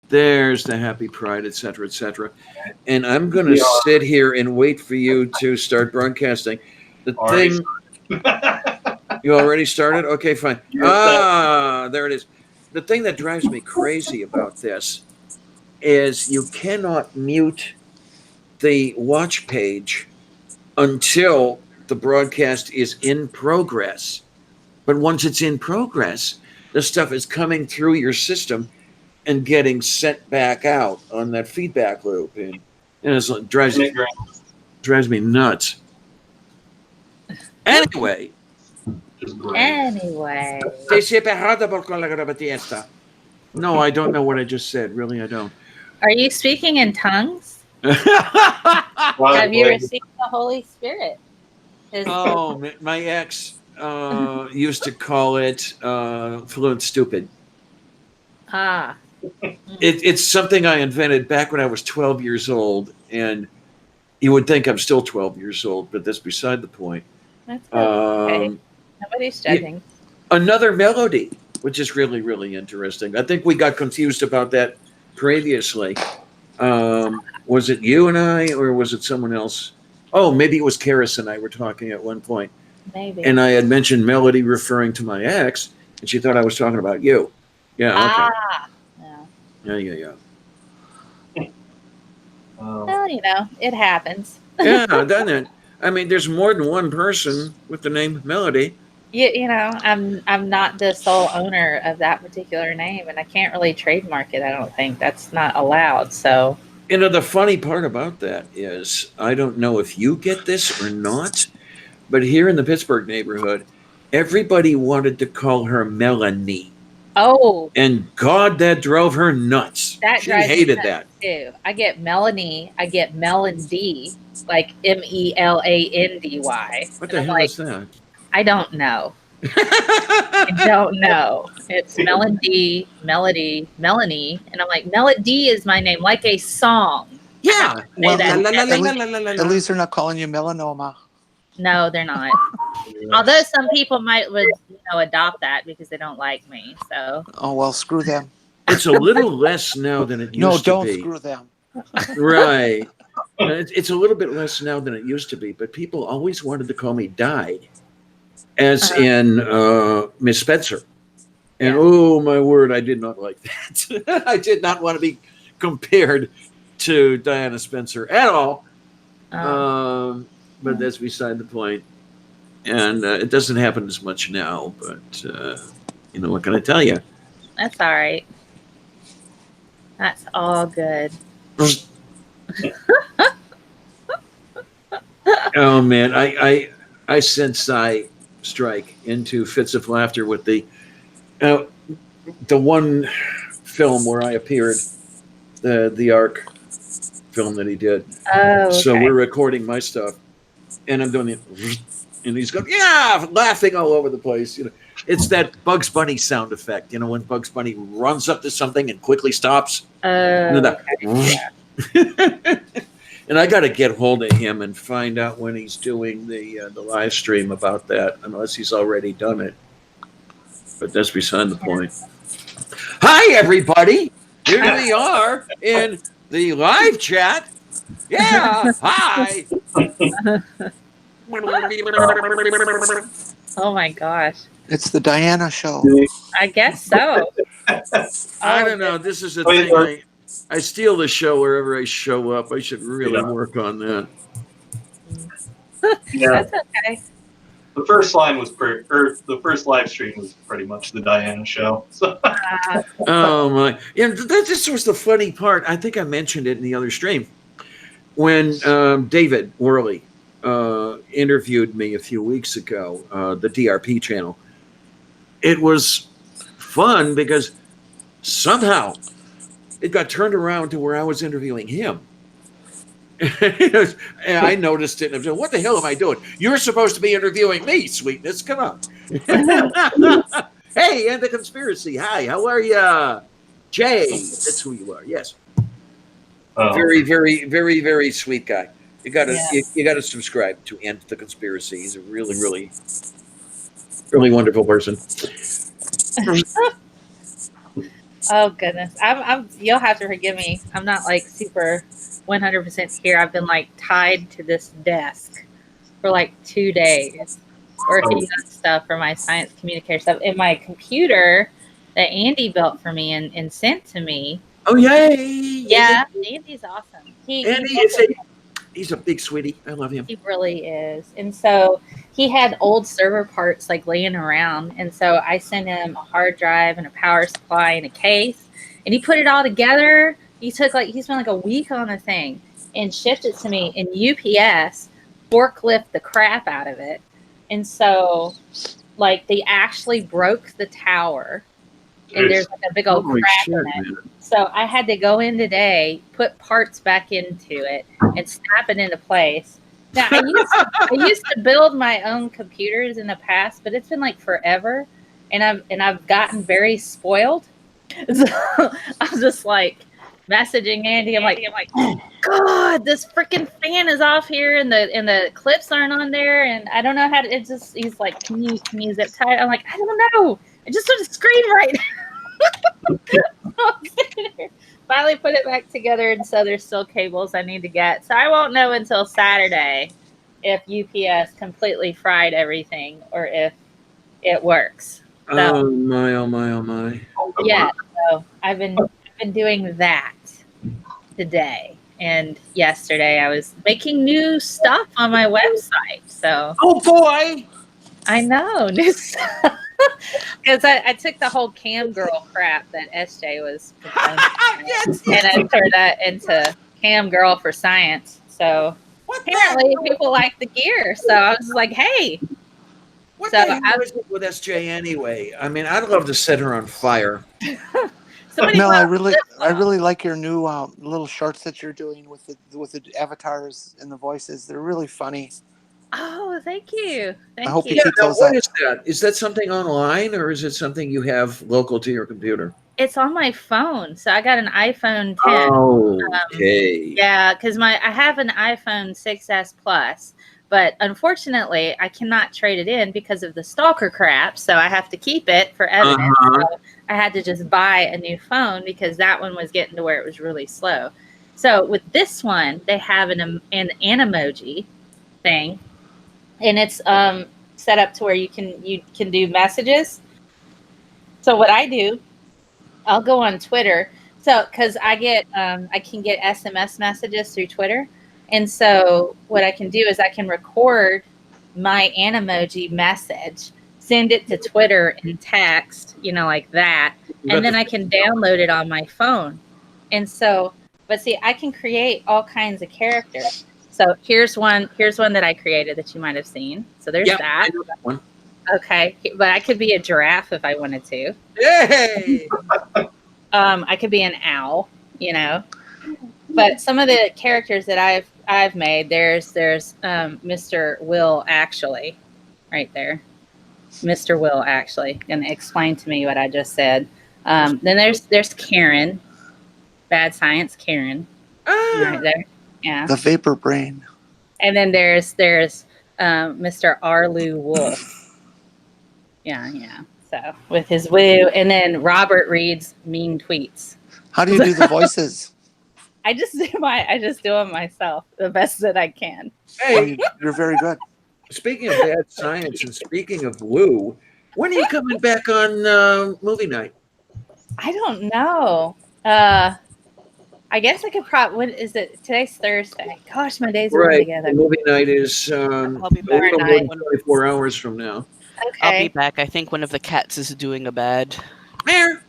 There's the happy pride, etc., etc. And I'm going to sit here and wait for you to start broadcasting. The thing. You already started? Okay, fine. There it is. The thing that drives me crazy about this is you cannot mute the watch page until the broadcast is in progress. But once it's in progress, the stuff is coming through your system and getting sent back out on that feedback loop. And it drives me nuts. Anyway. No, I don't know what I just said. Really, I don't. Are you speaking in tongues? Have you received the Holy Spirit? Oh, my ex used to call it fluent stupid. Ah. It's something I invented back when I was 12 years old, and you would think I'm still 12 years old, but that's beside the point. That's okay. Nobody's judging. Yeah, another melody, which is really, really interesting. I think we got confused about that previously. Was it you and I, or was it someone else? Oh, maybe it was Karis and I were talking at one point. Maybe. And I had mentioned melody referring to my ex, and she thought I was talking about you. Yeah, okay. Yeah. Well, it happens. Yeah, doesn't it? I mean, there's more than one person with the name Melody. I'm not the sole owner of that particular name, and I can't really trademark it. I don't think that's not allowed. So, the funny part about that is, I don't know if you get this or not, but here in the Pittsburgh neighborhood, everybody wanted to call her Melanie. Oh. And God, that drove her nuts. She hated that. Too. I get Melanie. I get Melandy, like Melandy. What the hell is that? I don't know. I don't know. It's Melody, Melanie, and I'm like, Melody is my name, like a song. Yeah. Well, at least they're not calling you melanoma. No, they're not. Although some people would adopt that because they don't like me. So. Oh well, screw them. It's a little less now than it used to be. No, don't screw them. Right. It's a little bit less now than it used to be, but people always wanted to call me Died, as in Miss Spencer. And oh my word, I did not like that. I did not want to be compared to Diana Spencer at all. But that's beside the point. And it doesn't happen as much now, but what can I tell you? That's all right. That's all good. Oh man, I sense I strike into fits of laughter with the one film where I appeared, the Ark film that he did. Oh, okay. So we're recording my stuff, and I'm doing it, and he's going, yeah, laughing all over the place. It's that Bugs Bunny sound effect. When Bugs Bunny runs up to something and quickly stops. Okay. And I got to get hold of him and find out when he's doing the live stream about that, unless he's already done it. But that's beside the point. Hi, everybody. Here we are in the live chat. Yeah, hi. Oh my gosh. It's the Diana show. I guess so. I don't know. This is a thing. I steal the show wherever I show up. I should really work on that. Yeah. That's okay. The first line was the first live stream was pretty much the Diana show. So. Oh my! Yeah, this was the funny part. I think I mentioned it in the other stream when David Worley interviewed me a few weeks ago. The DRP channel. It was fun because somehow it got turned around to where I was interviewing him. And I noticed it. And I said, what the hell am I doing? You're supposed to be interviewing me, sweetness. Come on. Hey, and the conspiracy. Hi, how are you? Jay. That's who you are. Yes. Very, very, very, very sweet guy. You gotta subscribe to End the Conspiracy. He's a really, really, really wonderful person. Oh goodness, You'll have to forgive me. I'm not like super 100% here. I've been like tied to this desk for like 2 days, working on stuff for my science communicator stuff. And my computer that Andy built for me and sent to me. Oh yay! Yeah, Andy's awesome. Andy, he's a big sweetie. I love him. He really is. And so he had old server parts like laying around. And so I sent him a hard drive and a power supply and a case. And he put it all together. He spent like a week on the thing and shipped it to me. And UPS forklift the crap out of it. And so like they actually broke the tower. And there's like a big old crack in it. Man. So I had to go in today, put parts back into it, and snap it into place. Now I used to build my own computers in the past, but it's been like forever, and I've gotten very spoiled. So I'm just like messaging Andy. I'm like, God, this freaking fan is off here, and the clips aren't on there, and I don't know how to. It's just he's like, can you zip tie it? I'm like, I don't know. I just want to screen right now. Finally put it back together, and so there's still cables I need to get. So I won't know until Saturday if UPS completely fried everything or if it works. So, oh my, oh my, oh my. Yeah, so I've been doing that today. And yesterday I was making new stuff on my website. So oh boy, I know new stuff. Because I took the whole cam girl crap that SJ was yes, and I turned that into cam girl for science. So apparently people like the gear. So I was like, hey. What the hell is it with SJ anyway? I mean, I'd love to set her on fire. Mel, I really like your new little shorts that you're doing with the avatars and the voices. They're really funny. Oh, thank you. I hope you keep those what up. is that? Is that something online, or is it something you have local to your computer? It's on my phone. So I got an iPhone 10. Oh, okay. Yeah, because I have an iPhone 6S Plus, but unfortunately I cannot trade it in because of the stalker crap. So I have to keep it for evidence. So I had to just buy a new phone because that one was getting to where it was really slow. So with this one, they have an emoji thing. And it's set up to where you can do messages. So what I do, I'll go on Twitter. So because I can get SMS messages through Twitter, and so what I can do is I can record my Animoji message, send it to Twitter in text, like that, and then I can download it on my phone. And so, but see, I can create all kinds of characters. So here's one that I created that you might have seen. So there's that. I know that one. Okay, but I could be a giraffe if I wanted to. Yay! I could be an owl, But some of the characters that I've made, there's Mr. Will Actually, right there. Mr. Will Actually, gonna explain to me what I just said. Then there's Karen, Bad Science Karen, right there. Yeah. The vapor brain. And then there's Mr. Arlu Wolf. Yeah. So with his woo, and then Robert reads mean tweets. How do you do the voices? I just do them myself the best that I can. Hey, you're very good. Speaking of Bad Science and speaking of woo, when are you coming back on movie night? I don't know. I guess I could probably. What is it? Today's Thursday. Gosh, my days are right together. The movie night is I'll be back. 24 hours from now. Okay. I'll be back. I think one of the cats is doing a bad. Mayor.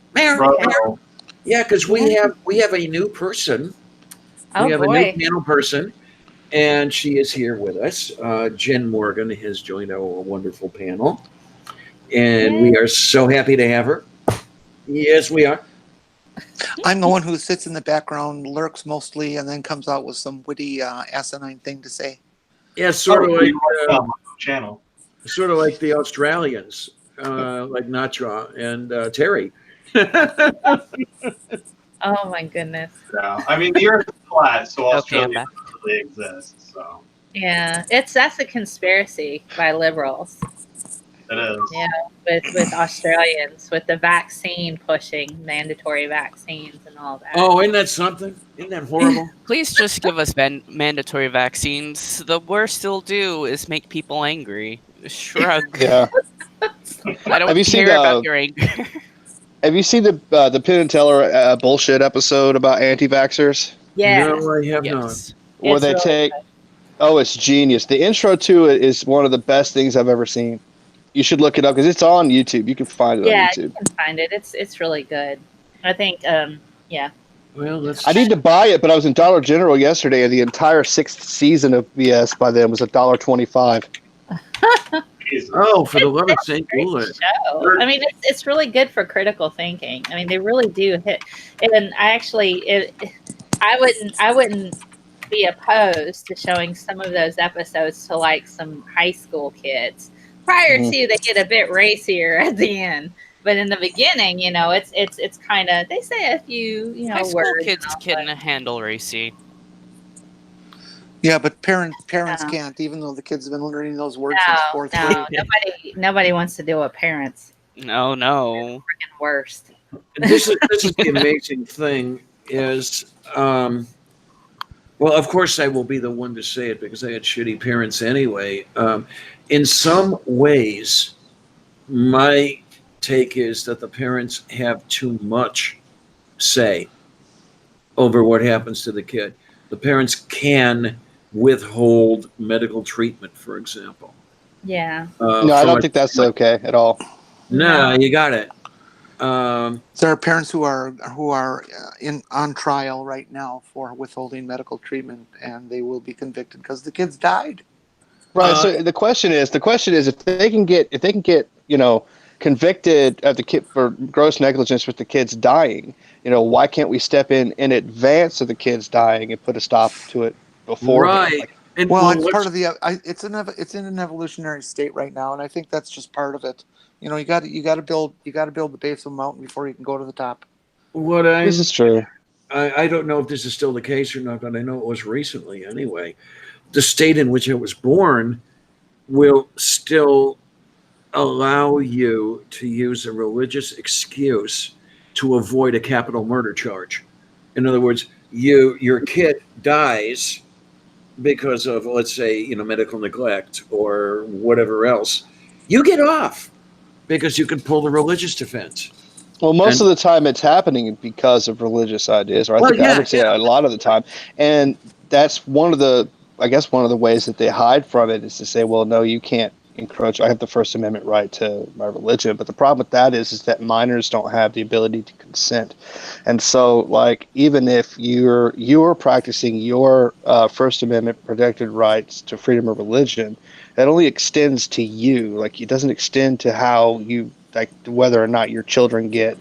Yeah, because we have a new person. Oh, we have boy. a new panel person, and she is here with us. Jen Morgan has joined our wonderful panel, and we are so happy to have her. Yes, we are. I'm the one who sits in the background, lurks mostly, and then comes out with some witty, asinine thing to say. Yeah, sort of like channel. Sort of like the Australians, like Natra and Terry. Oh my goodness. No, I mean the Earth is flat, so Australia doesn't really exist. So yeah, that's a conspiracy by liberals. It is. Yeah, with Australians, with the vaccine pushing, mandatory vaccines and all that. Oh, isn't that something? Isn't that horrible? Please just give us mandatory vaccines. The worst they'll do is make people angry. Shrug. Yeah. I don't Have you seen care about your anger. Have you seen the Penn and Teller bullshit episode about anti-vaxxers? Yes. No, I have not. Yes. Where It's they really take good. Oh, it's genius. The intro to it is one of the best things I've ever seen. You should look it up because it's on YouTube. You can find it on Yeah, YouTube. you can find it. It's really good. I think yeah. Well, that's. I need to buy it, but I was in Dollar General yesterday, and the entire 6th season of BS by them was $1.25. Jesus. Oh, for the love of St. Great Louis. show. I mean, it's really good for critical thinking. I mean, they really do hit. And I wouldn't be opposed to showing some of those episodes to like some high school kids. Prior to they get a bit racier at the end, but in the beginning, you know, it's kind of they say a few High school words. kids and all, can but- handle racy. Yeah, but parents No. can't, even though the kids have been learning those words since No, fourth no, grade. nobody wants to deal with parents. No. Freaking worst. This is the amazing thing is, well, of course I will be the one to say it because I had shitty parents anyway. In some ways, my take is that the parents have too much say over what happens to the kid. The parents can withhold medical treatment, for example. Yeah. No, I don't think that's okay at all. No, you got it. There are parents who are on trial right now for withholding medical treatment, and they will be convicted because the kids died. Right. So the question is if they can get convicted of the kid for gross negligence with the kids dying, why can't we step in advance of the kids dying and put a stop to it before? Right. And Well, it's part of the. It's in an evolutionary state right now, and I think that's just part of it. You got to build the base of a mountain before you can go to the top. This is true. I don't know if this is still the case or not, but I know it was recently anyway. The state in which it was born will still allow you to use a religious excuse to avoid a capital murder charge. In other words, your kid dies because of, let's say, medical neglect or whatever else. You get off because you can pull the religious defense. Well, most of the time it's happening because of religious ideas, or I would say a lot of the time. And that's one of the ways that they hide from it is to say, well, no, you can't encroach. I have the First Amendment right to my religion. But the problem with that is that minors don't have the ability to consent. And so, like, even if you're practicing your First Amendment protected rights to freedom of religion, that only extends to you. Like, it doesn't extend to how you, like, whether or not your children get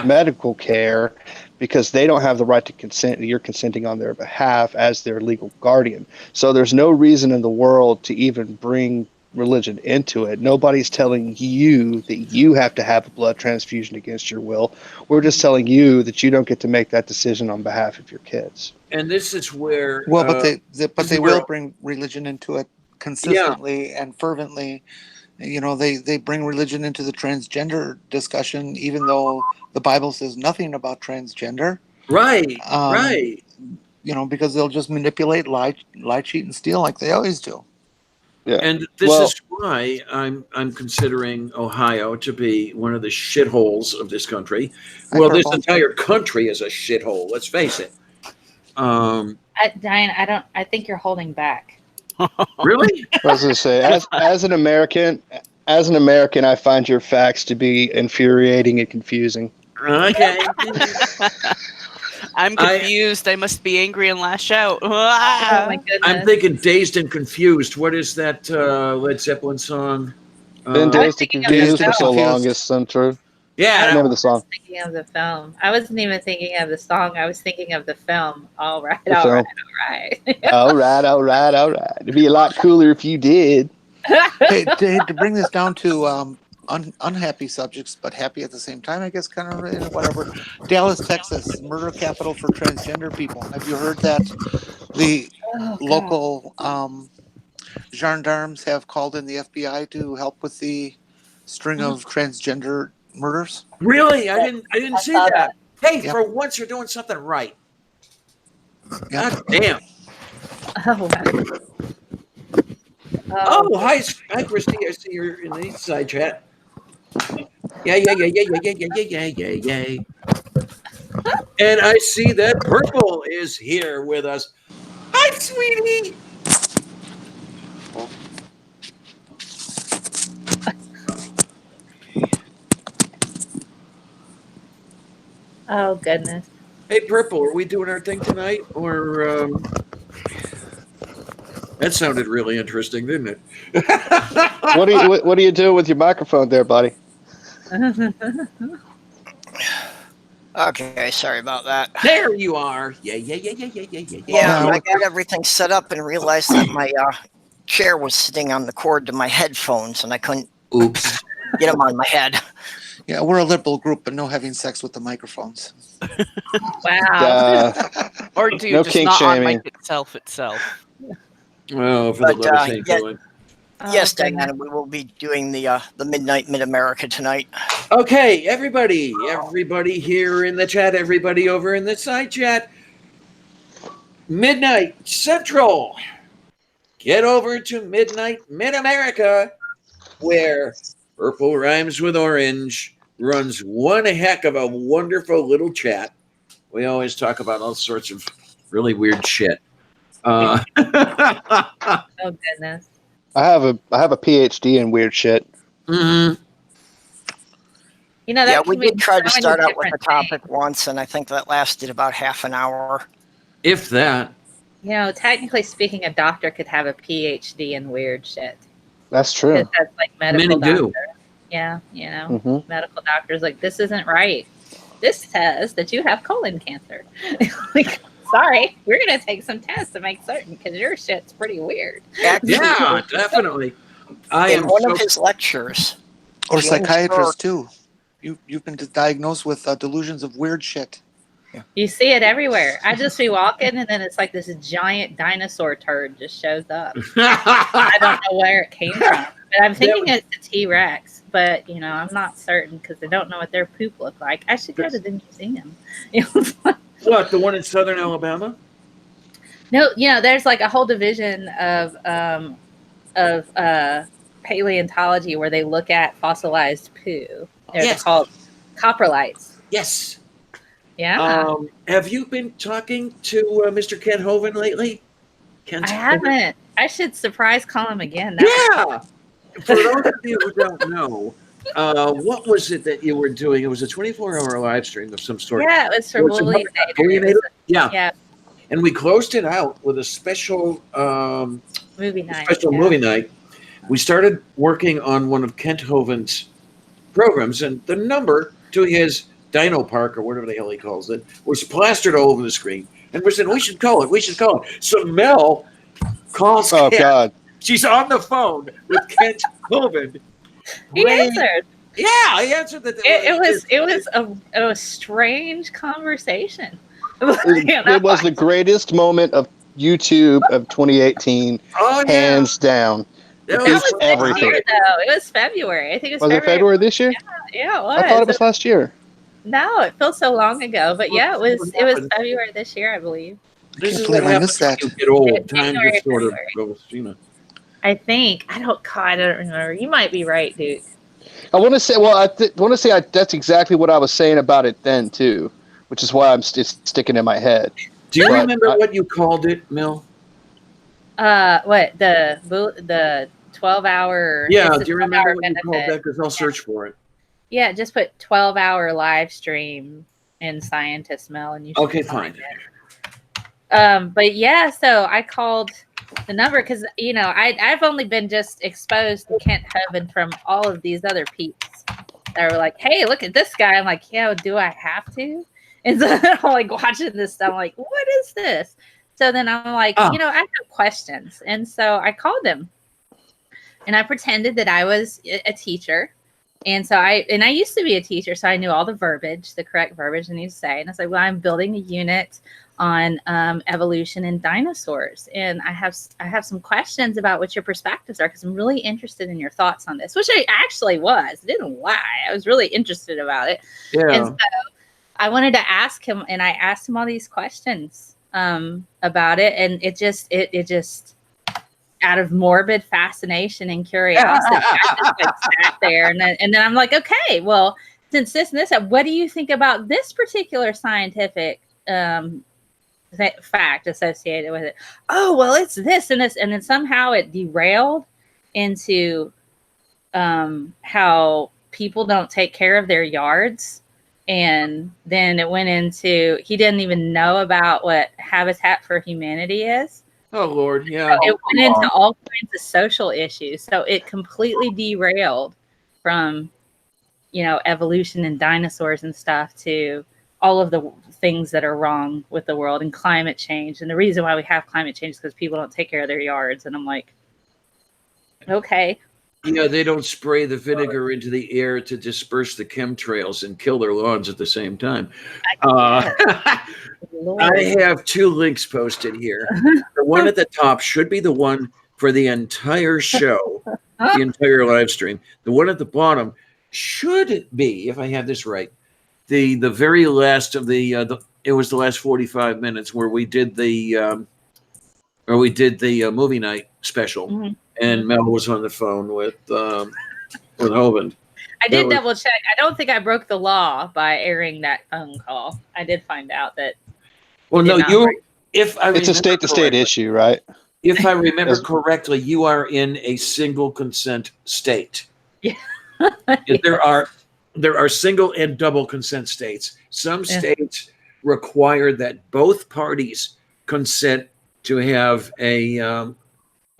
medical care, because they don't have the right to consent. You're consenting on their behalf as their legal guardian. So there's no reason in the world to even bring religion into it. Nobody's telling you that you have to have a blood transfusion against your will. We're just telling you that you don't get to make that decision on behalf of your kids. And this is where but they will bring religion into it consistently and fervently. They bring religion into the transgender discussion, even though the Bible says nothing about transgender. Right. Right. Because they'll just manipulate, lie, cheat, and steal like they always do. Yeah. And this is why I'm considering Ohio to be one of the shitholes of this country. Well, this entire country is a shithole. Let's face it. Diane, I think you're holding back. Really? I was going to say, as an American, I find your facts to be infuriating and confusing. Okay. I'm confused. I must be angry and lash out. Oh my goodness. I'm thinking Dazed and Confused. What is that Led Zeppelin song? Been dazed and confused for so long is untrue. Yeah. Remember the song. Thinking of the film. I wasn't even thinking of the song. I was thinking of the film. All right. All right. It'd be a lot cooler if you did. Hey, to bring this down to unhappy subjects, but happy at the same time, I guess, kind of whatever. Dallas, Texas, murder capital for transgender people. Have you heard that the local gendarmes have called in the FBI to help with the string of transgender murders. Really? I didn't see saw that. Hey, Yep. for once you're doing something right. Yep. God damn. Oh, Oh, hi, Christy. I see you're in the side chat. Yeah. And I see that Purple is here with us. Hi, sweetie. oh goodness. Hey, Purple, are we doing our thing tonight? Or that sounded really interesting, didn't it? What do you do with your microphone there, buddy? Okay, sorry about that. There you are. Yeah. Yeah, I got everything set up and realized that my chair was sitting on the cord to my headphones, and I couldn't Oops. get them on my head. Yeah, we're a liberal group, but no having sex with the microphones. Wow. Or do No just kink not on shaming. mic itself. Well, for the But, love of St. yeah. Louis. Oh, Yes, goodness. Diana, we will be doing the Midnight Mid-America tonight. Okay, everybody here in the chat, everybody over in the side chat. Midnight Central. Get over to Midnight Mid-America, where Purple Rhymes with Orange runs one heck of a wonderful little chat. We always talk about all sorts of really weird shit. Oh goodness. I have a PhD in weird shit. Mhm. You know, that Yeah, can we mean did try to so many start out with a different topic things. once, and I think that lasted about half an hour. If that. You know, technically speaking, a doctor could have a PhD in weird shit. That's true. Because that's like medical Many doctor. do. Yeah, you know, hmm medical doctors like, this isn't right. This says that you have colon cancer. Like, sorry, we're gonna take some tests to make certain because your shit's pretty weird. Actually, Yeah, definitely. I in am one so of his lectures, Or James psychiatrists Burke- too. You've been diagnosed with delusions of weird shit. You see it everywhere. I just be walking and then it's like this giant dinosaur turd just shows up. I don't know where it came from. But I'm thinking it's a T-Rex, but you know, I'm not certain because I don't know what their poop looked like. I should go to the museum. What, the one in southern Alabama? No, you know, there's like a whole division of paleontology where they look at fossilized poo. They're called coprolites. Yes. Yeah. Have you been talking to Mr. Ken Hovind lately? I haven't. I should surprise call him again. Yeah. For those of you who don't know, what was it that you were doing? It was a 24-hour live stream of some sort. Yeah, it was for Was it Bully Bully Nader. Yeah. Yeah. And we closed it out with a special Movie night. movie night. We started working on one of Kent Hovind's programs, and the number to his Dino Park, or whatever the hell he calls it, was plastered all over the screen. And we said, we should call it. So Mel calls Oh Kent. God. She's on the phone with Kent Hovind. He answered. Yeah, I answered that. It was a strange conversation. It was the greatest moment of YouTube of 2018, Oh, yeah. hands down. That It That beats was this everything. year, though. It was February. I think it was Was it February this year? Yeah, it was. I thought it was last year. No, it feels so long ago, but yeah, it was. What It was happened? February this year, I believe. This Can't is believe what I missed happens when that. you get old. Yeah, Time January, just sort of February. goes, you know. I think I don't remember. You might be right, Duke. I want to say, that's exactly what I was saying about it then too, which is why it's sticking in my head. Do you But remember what you called it, Mel? What the 12-hour? Yeah, it's a do you remember 12-hour what you called benefit. that? Because I'll search for it. Yeah, just put 12-hour live stream in Scientist Mel, and you should Okay, find fine. it. But yeah, so I called the number because you know I've only been just exposed to Kent Hovind from all of these other peeps that were like, hey, look at this guy. I'm like, yeah, do I have to? And so I'm like watching this stuff. I'm like, what is this? So then I'm like, you know, I have questions, and so I called him, and I pretended that I was a teacher. And so I used to be a teacher, so I knew all the verbiage, the correct verbiage I need to say. And I was like, well, I'm building a unit on evolution and dinosaurs. And I have some questions about what your perspectives are, because I'm really interested in your thoughts on this, which I actually was. I didn't lie. I was really interested about it. Yeah. And so I wanted to ask him, and I asked him all these questions about it, and it just out of morbid fascination and curiosity, I just like sat there, and then I'm like, okay, well, since this and this, what do you think about this particular scientific fact associated with it? Oh, well, it's this and this, and then somehow it derailed into how people don't take care of their yards. And then it went into, he didn't even know about what Habitat for Humanity is. Oh, Lord, yeah. So it went into all kinds of social issues. So it completely derailed from, evolution and dinosaurs and stuff to all of the things that are wrong with the world and climate change. And the reason why we have climate change is because people don't take care of their yards. And I'm like, okay. They don't spray the vinegar into the air to disperse the chemtrails and kill their lawns at the same time. I have 2 links posted here. The one at the top should be the one for the entire show, the entire live stream. The one at the bottom should be, if I have this right, the very last of the it was the last 45 minutes where we did the movie night special. Mm-hmm. And Mel was on the phone with Hovind. I did double check. I don't think I broke the law by airing that phone call. I did find out that. Well, no, it's a state-to-state issue, right? If I remember correctly, you are in a single consent state. Yeah. There are single and double consent states. Some states require that both parties consent to have a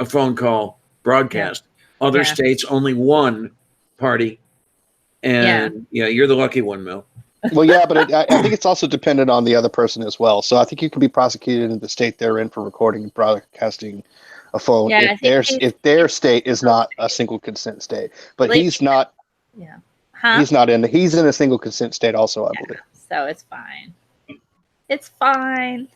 phone call broadcast. Other states, only one party. And you're the lucky one, Mel. Well, yeah, but I think it's also dependent on the other person as well. So I think you can be prosecuted in the state they're in for recording and broadcasting a phone if their state is not a single consent state. But he's not. Yeah. Huh? He's in a single consent state also, I believe. So it's fine. It's fine.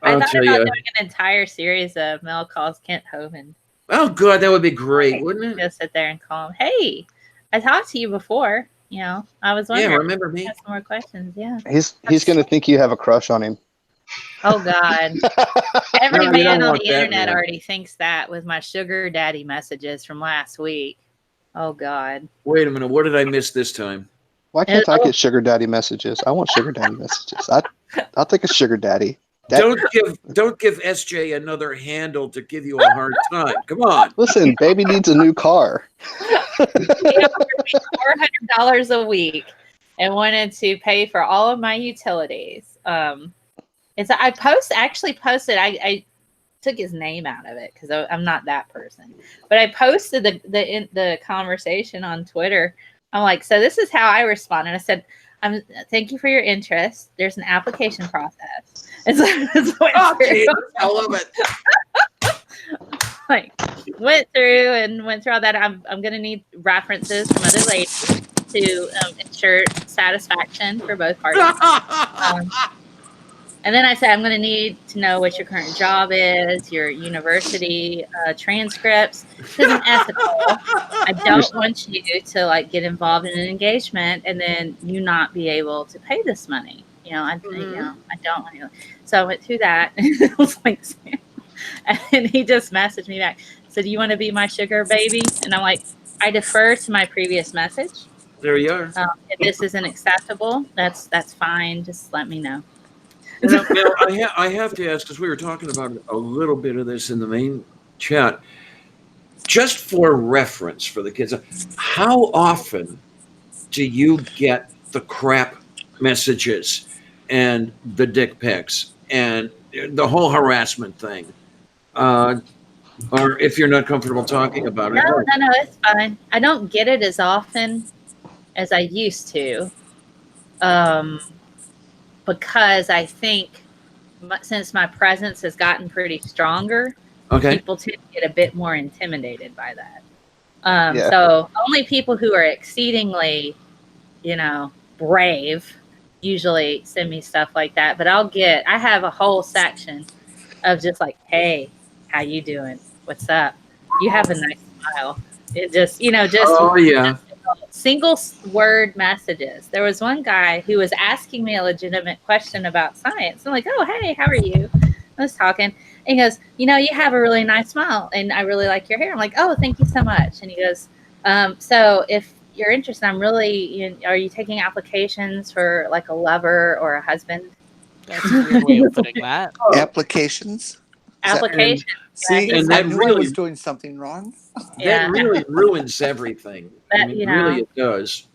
I thought about doing an entire series of Mel calls Kent Hovind. Oh, good. That would be great, wouldn't it? Just sit there and call him. Hey, I talked to you before. I was wondering. Yeah, remember me? Have some more questions. Yeah. He's going to think you have a crush on him. Oh, God. Every man on the internet already thinks that with my sugar daddy messages from last week. Oh, God. Wait a minute. What did I miss this time? Why can't I get sugar daddy messages? I want sugar daddy messages. I'll take a sugar daddy. Don't give SJ another handle to give you a hard time. Come on. Listen, baby needs a new car. He offered me $400 a week and wanted to pay for all of my utilities. I took his name out of it because I'm not that person. But I posted the conversation on Twitter. I'm like, so this is how I responded. I said, thank you for your interest. There's an application process. I love it. Went through all that. I'm going to need references from other ladies to ensure satisfaction for both parties. And then I said, I'm going to need to know what your current job is, your university transcripts. This isn't ethical. I don't want you to get involved in an engagement and then you not be able to pay this money. I don't want to. So I went through that, and it was like, and he just messaged me back. So, do you want to be my sugar baby? And I'm like, I defer to my previous message. There you are. If this isn't acceptable, that's fine. Just let me know. Now, I have to ask, because we were talking about a little bit of this in the main chat, just for reference for the kids, how often do you get the crap messages and the dick pics and the whole harassment thing? Or if you're not comfortable talking about it. No, it's fine. I don't get it as often as I used to. Because I think since my presence has gotten pretty stronger, people tend to get a bit more intimidated by that. So only people who are exceedingly, brave usually send me stuff like that, but I have a whole section of just like, hey, how you doing? What's up? You have a nice smile. It just, Oh yeah. single word messages. There was one guy who was asking me a legitimate question about science. I'm like, oh, hey, how are you? I was talking. And he goes, you have a really nice smile and I really like your hair. I'm like, oh, thank you so much. And he goes, so if you're interested, are you taking applications for like a lover or a husband? That's a weird way of putting that. Applications. Application. See, And I that knew I really- was doing something wrong. That really ruins everything. Really it does.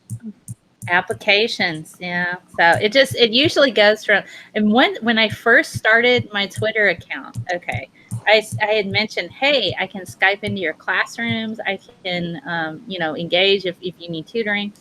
Applications, yeah. So it usually goes from, and when I first started my Twitter account, okay, I had mentioned, hey, I can Skype into your classrooms, I can engage if you need tutoring,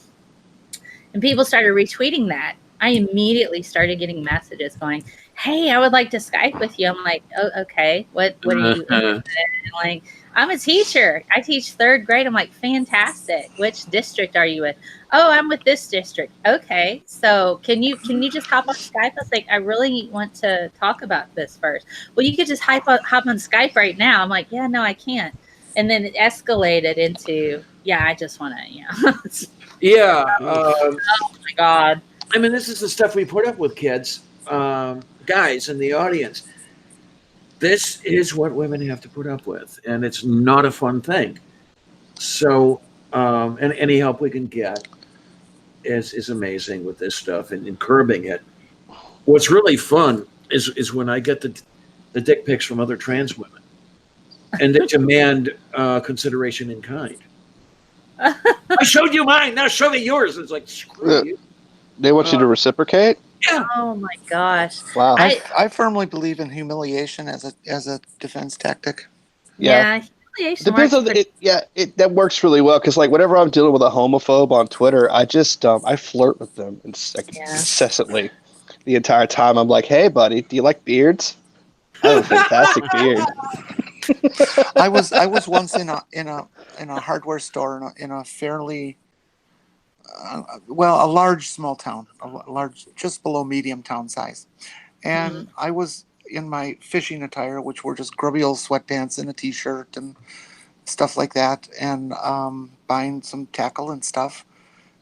and people started retweeting that. I immediately started getting messages going, hey, I would like to Skype with you. I'm like, oh, okay, what are you interested in? Like, I'm a teacher. I teach third grade. I'm like, fantastic. Which district are you with? Oh, I'm with this district. Okay, so can you just hop on Skype? I was like, I really want to talk about this first. Well, you could just hop on Skype right now. I'm like, yeah, no, I can't. And then it escalated into, yeah, I just want to, Yeah. oh my God. I mean, this is the stuff we put up with, kids, guys in the audience. This is what women have to put up with, and it's not a fun thing. So, and any help we can get is amazing with this stuff and curbing it. What's really fun is when I get the dick pics from other trans women, and they demand consideration in kind. I showed you mine. Now show me yours. It's like, screw you. They want you to reciprocate? Yeah. Oh my gosh. Wow. I firmly believe in humiliation as a defense tactic. Yeah. Humiliation Depends works on that works really well because like whenever I'm dealing with a homophobe on Twitter, I just I flirt with them incessantly the entire time. I'm like, hey buddy, do you like beards? I have a fantastic beard. I was once in a hardware store in a fairly a large small town, a large just below medium town size, and I was in my fishing attire, which were just grubby old sweatpants and a t-shirt and stuff like that, and buying some tackle and stuff,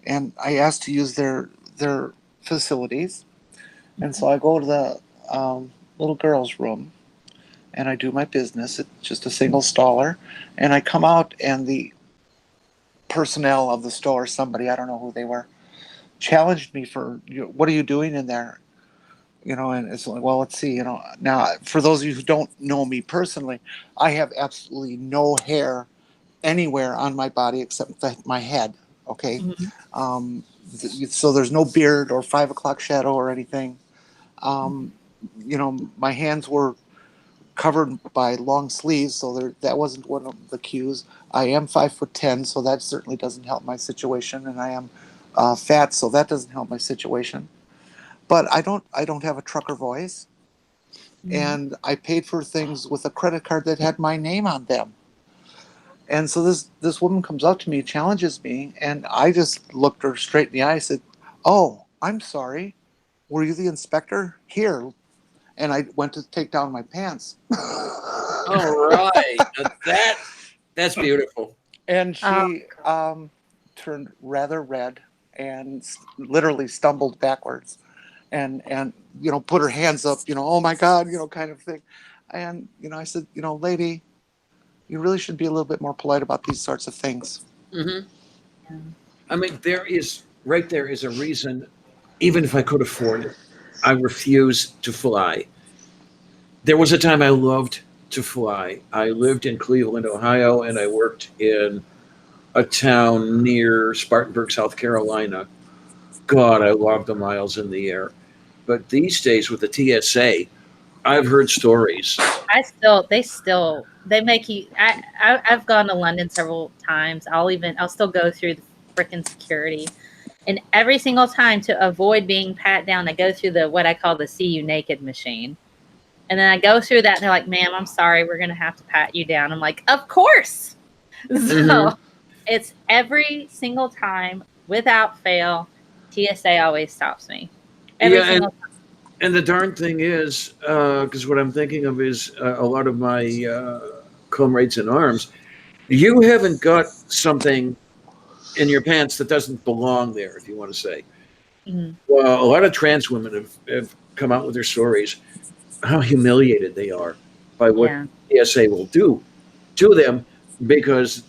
and I asked to use their facilities, and so I go to the little girl's room, and I do my business. It's just a single staller, and I come out, and the personnel of the store, somebody, I don't know who they were, challenged me for, what are you doing in there? And it's like, well, let's see, now for those of you who don't know me personally, I have absolutely no hair anywhere on my body except my head. Okay. So there's no beard or 5 o'clock shadow or anything. My hands were covered by long sleeves, so that wasn't one of the cues. I am 5'10", so that certainly doesn't help my situation, and I am fat, so that doesn't help my situation. But I don't have a trucker voice, and I paid for things with a credit card that had my name on them. And so this woman comes up to me, challenges me, and I just looked her straight in the eye and said, "Oh, I'm sorry. Were you the inspector? Here." And I went to take down my pants. All right. That's beautiful. And she turned rather red and literally stumbled backwards and put her hands up, oh my God, kind of thing. And, I said, lady, you really should be a little bit more polite about these sorts of things. Mm-hmm. Yeah. I mean, there is a reason, even if I could afford it, I refuse to fly. There was a time I loved to fly. I lived in Cleveland, Ohio, and I worked in a town near Spartanburg, South Carolina. God, I loved the miles in the air. But these days with the TSA, I've heard stories. They make you. I've gone to London several times. I'll still go through the freaking security, and every single time to avoid being pat down, I go through what I call the "see you naked" machine, and then I go through that, and they're like, "Ma'am, I'm sorry, we're gonna have to pat you down." I'm like, "Of course." So it's every single time without fail. TSA always stops me. Every Yeah, single time. And the darn thing is, because what I'm thinking of is a lot of my comrades in arms, you haven't got something in your pants that doesn't belong there, if you want to say. Mhm. Well, a lot of trans women have come out with their stories, how humiliated they are by what Yeah. TSA will do to them because,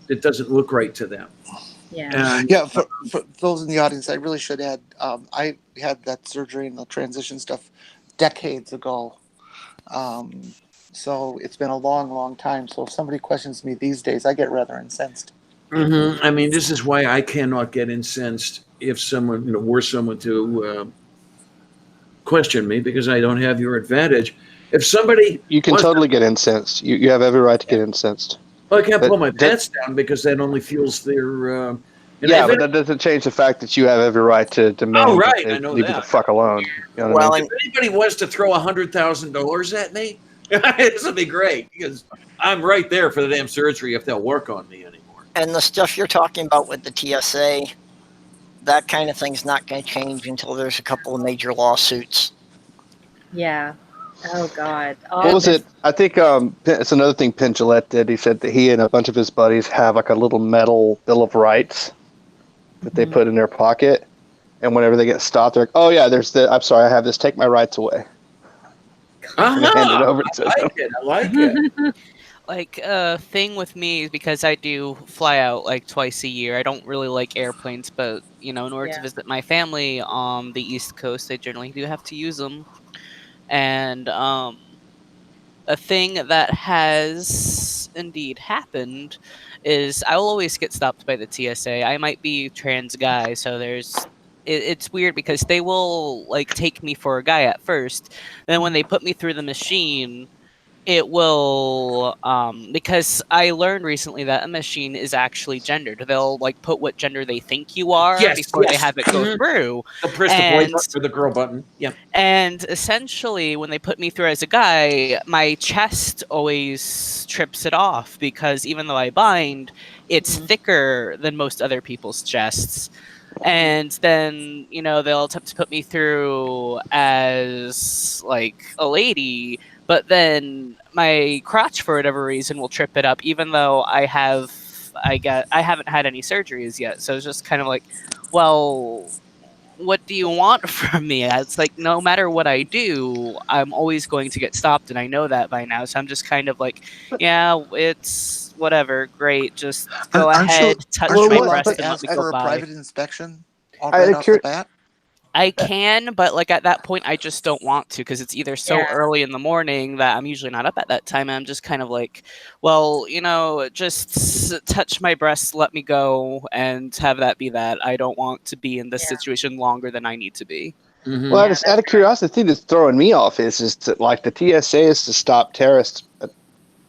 it doesn't look right to them. Yeah. And Yeah, for those in the audience, I really should add, I had that surgery and the transition stuff decades ago. Um, so it's been a long, long time. So if somebody questions me these days, I get rather incensed. I mean, this is why I cannot get incensed if someone, were someone to question me because I don't have your advantage. If somebody You can wants totally get incensed. You have every right to get incensed. well, I can't pull But my that, pants down because that only fuels their. yeah, if but that doesn't change the fact that you have every right to demand that right, they I know leave you the that. fuck alone. You know what I Well, mean? and If anybody wants to throw $100,000 at me, this would be great because I'm right there for the damn surgery if they'll work on me anymore. and the stuff you're talking about with the TSA, that kind of thing's not going to change until there's a couple of major lawsuits. Yeah. Oh God. What was it? I think it's another thing Penn Jillette did. He said that he and a bunch of his buddies have like a little metal Bill of Rights that they put in their pocket, and whenever they get stopped, they're like, "Oh yeah, I'm sorry, I have this. Take my rights away." And they hand it over to them. I like it. Like a thing with me is because I do fly out like twice a year. I don't really like airplanes, but in order to Yeah. visit my family on the East Coast, I generally do have to use them. And a thing that has indeed happened is I will always get stopped by the TSA. I might be a trans guy, so it's weird because they will like take me for a guy at first. Then when they put me through the machine, it will because I learned recently that a machine is actually gendered. They'll like put what gender they think you are Yes, before they yes. have it go Mhm. through. They'll press the boy button or the girl button. Yeah. And essentially, when they put me through as a guy, my chest always trips it off because even though I bind, it's thicker than most other people's chests. And then, they'll attempt to put me through as like a lady, but then my crotch, for whatever reason, will trip it up, even though I haven't had any surgeries yet. So it's just kind of like, well, what do you want from me? It's like no matter what I do, I'm always going to get stopped, and I know that by now. So I'm just kind of like, yeah, it's whatever, great, just go ahead, touch Aren't my you allowed breast, to and let ask me go for a by. private inspection I right off the bat? I can, but like at that point, I just don't want to because it's either so early in the morning that I'm usually not up at that time. And I'm just kind of like, well, just touch my breasts, let me go, and have that be that. I don't want to be in this situation longer than I need to be. Mm-hmm. Well, out of curiosity, the thing that's throwing me off is that like the TSA is to stop terrorist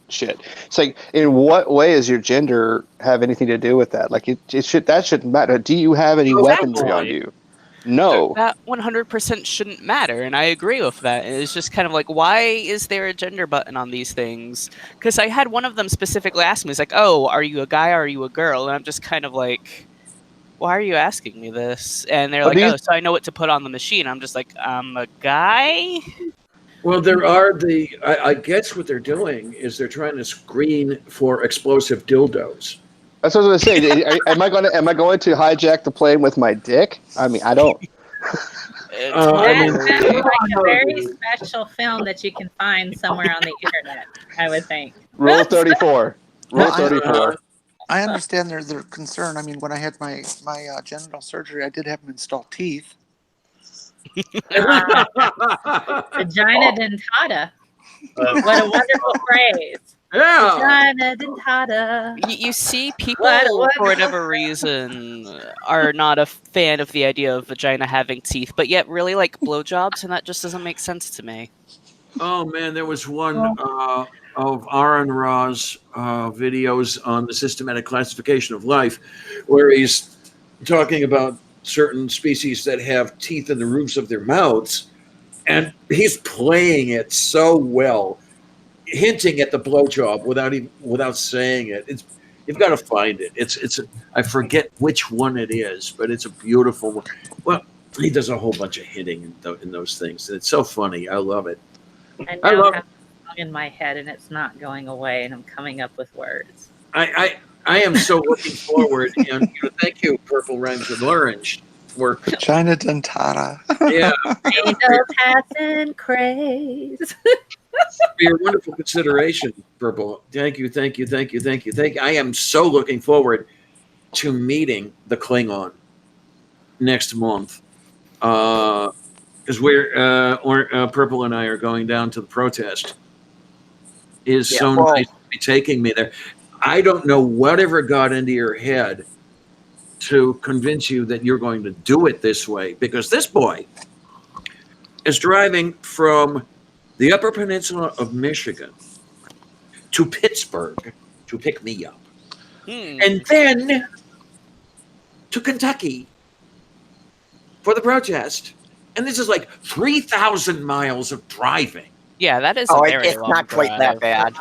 shit. It's like, in what way does your gender have anything to do with that? Like, that shouldn't matter. Do you have any weaponry on you? No. That 100% shouldn't matter, and I agree with that. It's just kind of like, why is there a gender button on these things? Because I had one of them specifically ask me, it's like, oh, are you a guy or are you a girl? And I'm just kind of like, why are you asking me this? And they're like, oh, so I know what to put on the machine. I'm just like, I'm a guy? Well, there are I guess what they're doing is they're trying to screen for explosive dildos. That's what I was going to say. Am I going to hijack the plane with my dick? I mean, I don't. That's like a very special film that you can find somewhere on the internet, I would think. Rule 34. Rule 34. I understand their concern. I mean, when I had my genital surgery, I did have them install teeth. Vagina dentata. What a wonderful phrase. Yeah. Vagina dentata. You see, people, for whatever reason, are not a fan of the idea of vagina having teeth, but yet really like blowjobs, and that just doesn't make sense to me. Oh, man, there was one of Aaron Ra's videos on the systematic classification of life where he's talking about certain species that have teeth in the roofs of their mouths, and he's playing it so well, hinting at the blowjob without saying it. You've got to find it. I forget which one it is, but it's a beautiful one. Well, He does a whole bunch of hitting in those things. It's so funny. I love it. And I now love I have a song in my head, and it's not going away, and I'm coming up with words. I am so looking forward, and thank you, Purple Rhymes with Orange, for China Dentata. yeah, Angels passing craze. for your wonderful consideration, Purple. Thank you. I am so looking forward to meeting the Klingon next month, because Purple and I are going down to the protest. It is so nice to be taking me there. I don't know whatever got into your head to convince you that you're going to do it this way, because this boy is driving from the Upper Peninsula of Michigan to Pittsburgh to pick me up, and then to Kentucky for the protest. And this is like 3,000 miles of driving. Yeah, that is it's not quite that bad.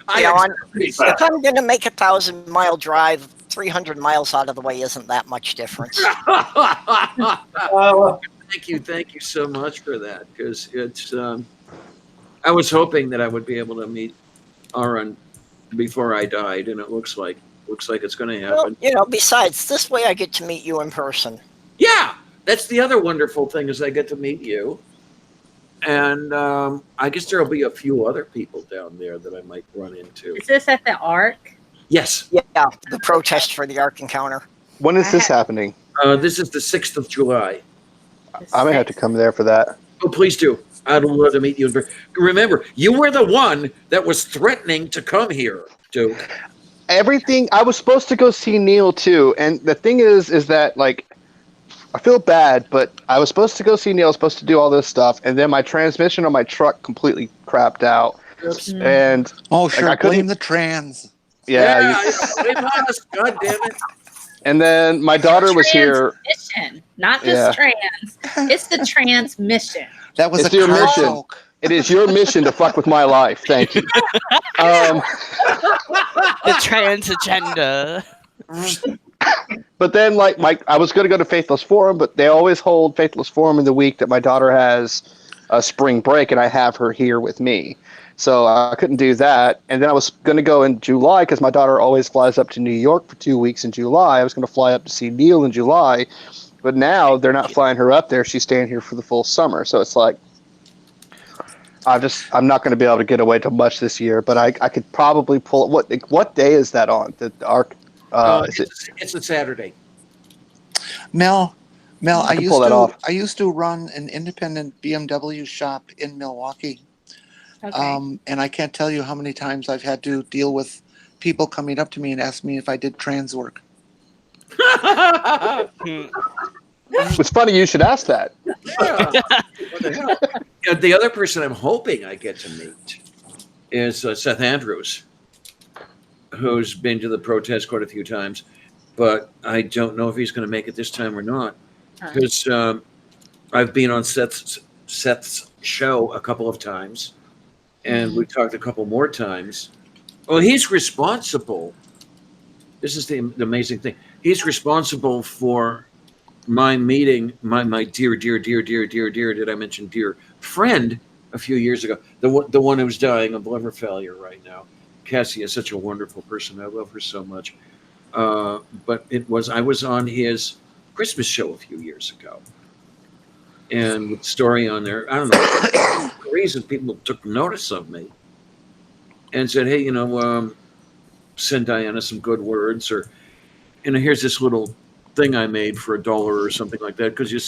If I'm going to make 1,000-mile drive, 300 miles out of the way isn't that much difference. Thank you so much for that, because it's. I was hoping that I would be able to meet Aaron before I died, and it looks like it's going to happen. Well, besides, this way I get to meet you in person. Yeah, that's the other wonderful thing, is I get to meet you. And I guess there'll be a few other people down there that I might run into. Is this at the Ark? Yes. Yeah, the protest for the Ark encounter. When is this happening? This is the 6th of July. I may have to come there for that. Oh, please do. I'd love to meet you. Remember, you were the one that was threatening to come here, Duke. Everything. I was supposed to go see Neil too, and the thing is that like, I feel bad, but I was supposed to go see Neil. I was supposed to do all this stuff, and then my transmission on my truck completely crapped out. Oops. And Sure, I blame the trans. Yeah, blame us. God damn it. And then my daughter was here. Transmission, not just trans. It's the transmission. That was your mission. It is your mission to fuck with my life. Thank you. The trans agenda. But then, I was going to go to Faithless Forum, but they always hold Faithless Forum in the week that my daughter has a spring break, and I have her here with me. So I couldn't do that. And then I was going to go in July, because my daughter always flies up to New York for 2 weeks in July. I was going to fly up to see Neil in July, but now they're not flying her up there. She's staying here for the full summer. So it's like, I'm not going to be able to get away too much this year, but I could probably pull. What day is that on? The Ark. It's a Saturday. Mel, I used to run an independent BMW shop in Milwaukee. Okay. And I can't tell you how many times I've had to deal with people coming up to me and ask me if I did trans work. It's funny you should ask that. Yeah. The other person I'm hoping I get to meet is Seth Andrews, who's been to the protest quite a few times, but I don't know if he's going to make it this time or not, because I've been on Seth's show a couple of times, and we talked a couple more times. Well, he's responsible. This is the amazing thing. He's responsible for my meeting my dear, did I mention dear friend a few years ago, the one who's dying of liver failure right now. Cassie is such a wonderful person. I love her so much. But I was on his Christmas show a few years ago, and with the story on there, I don't know, the reason people took notice of me and said, hey, send Diana some good words, or, here's this little thing I made for $1 or something like that. Could you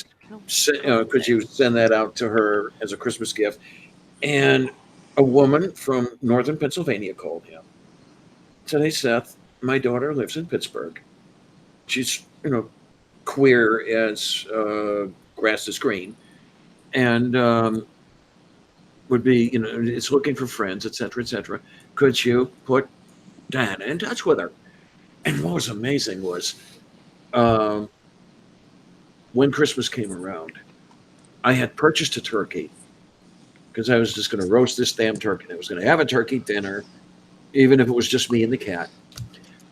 send that out to her as a Christmas gift? And a woman from northern Pennsylvania called him. Said, hey, Seth, my daughter lives in Pittsburgh. She's, queer as grass is green, and would be, is looking for friends, et cetera, et cetera. Could you put Diana in touch with her? And what was amazing was, when Christmas came around, I had purchased a turkey, because I was just going to roast this damn turkey. I was going to have a turkey dinner, even if it was just me and the cat.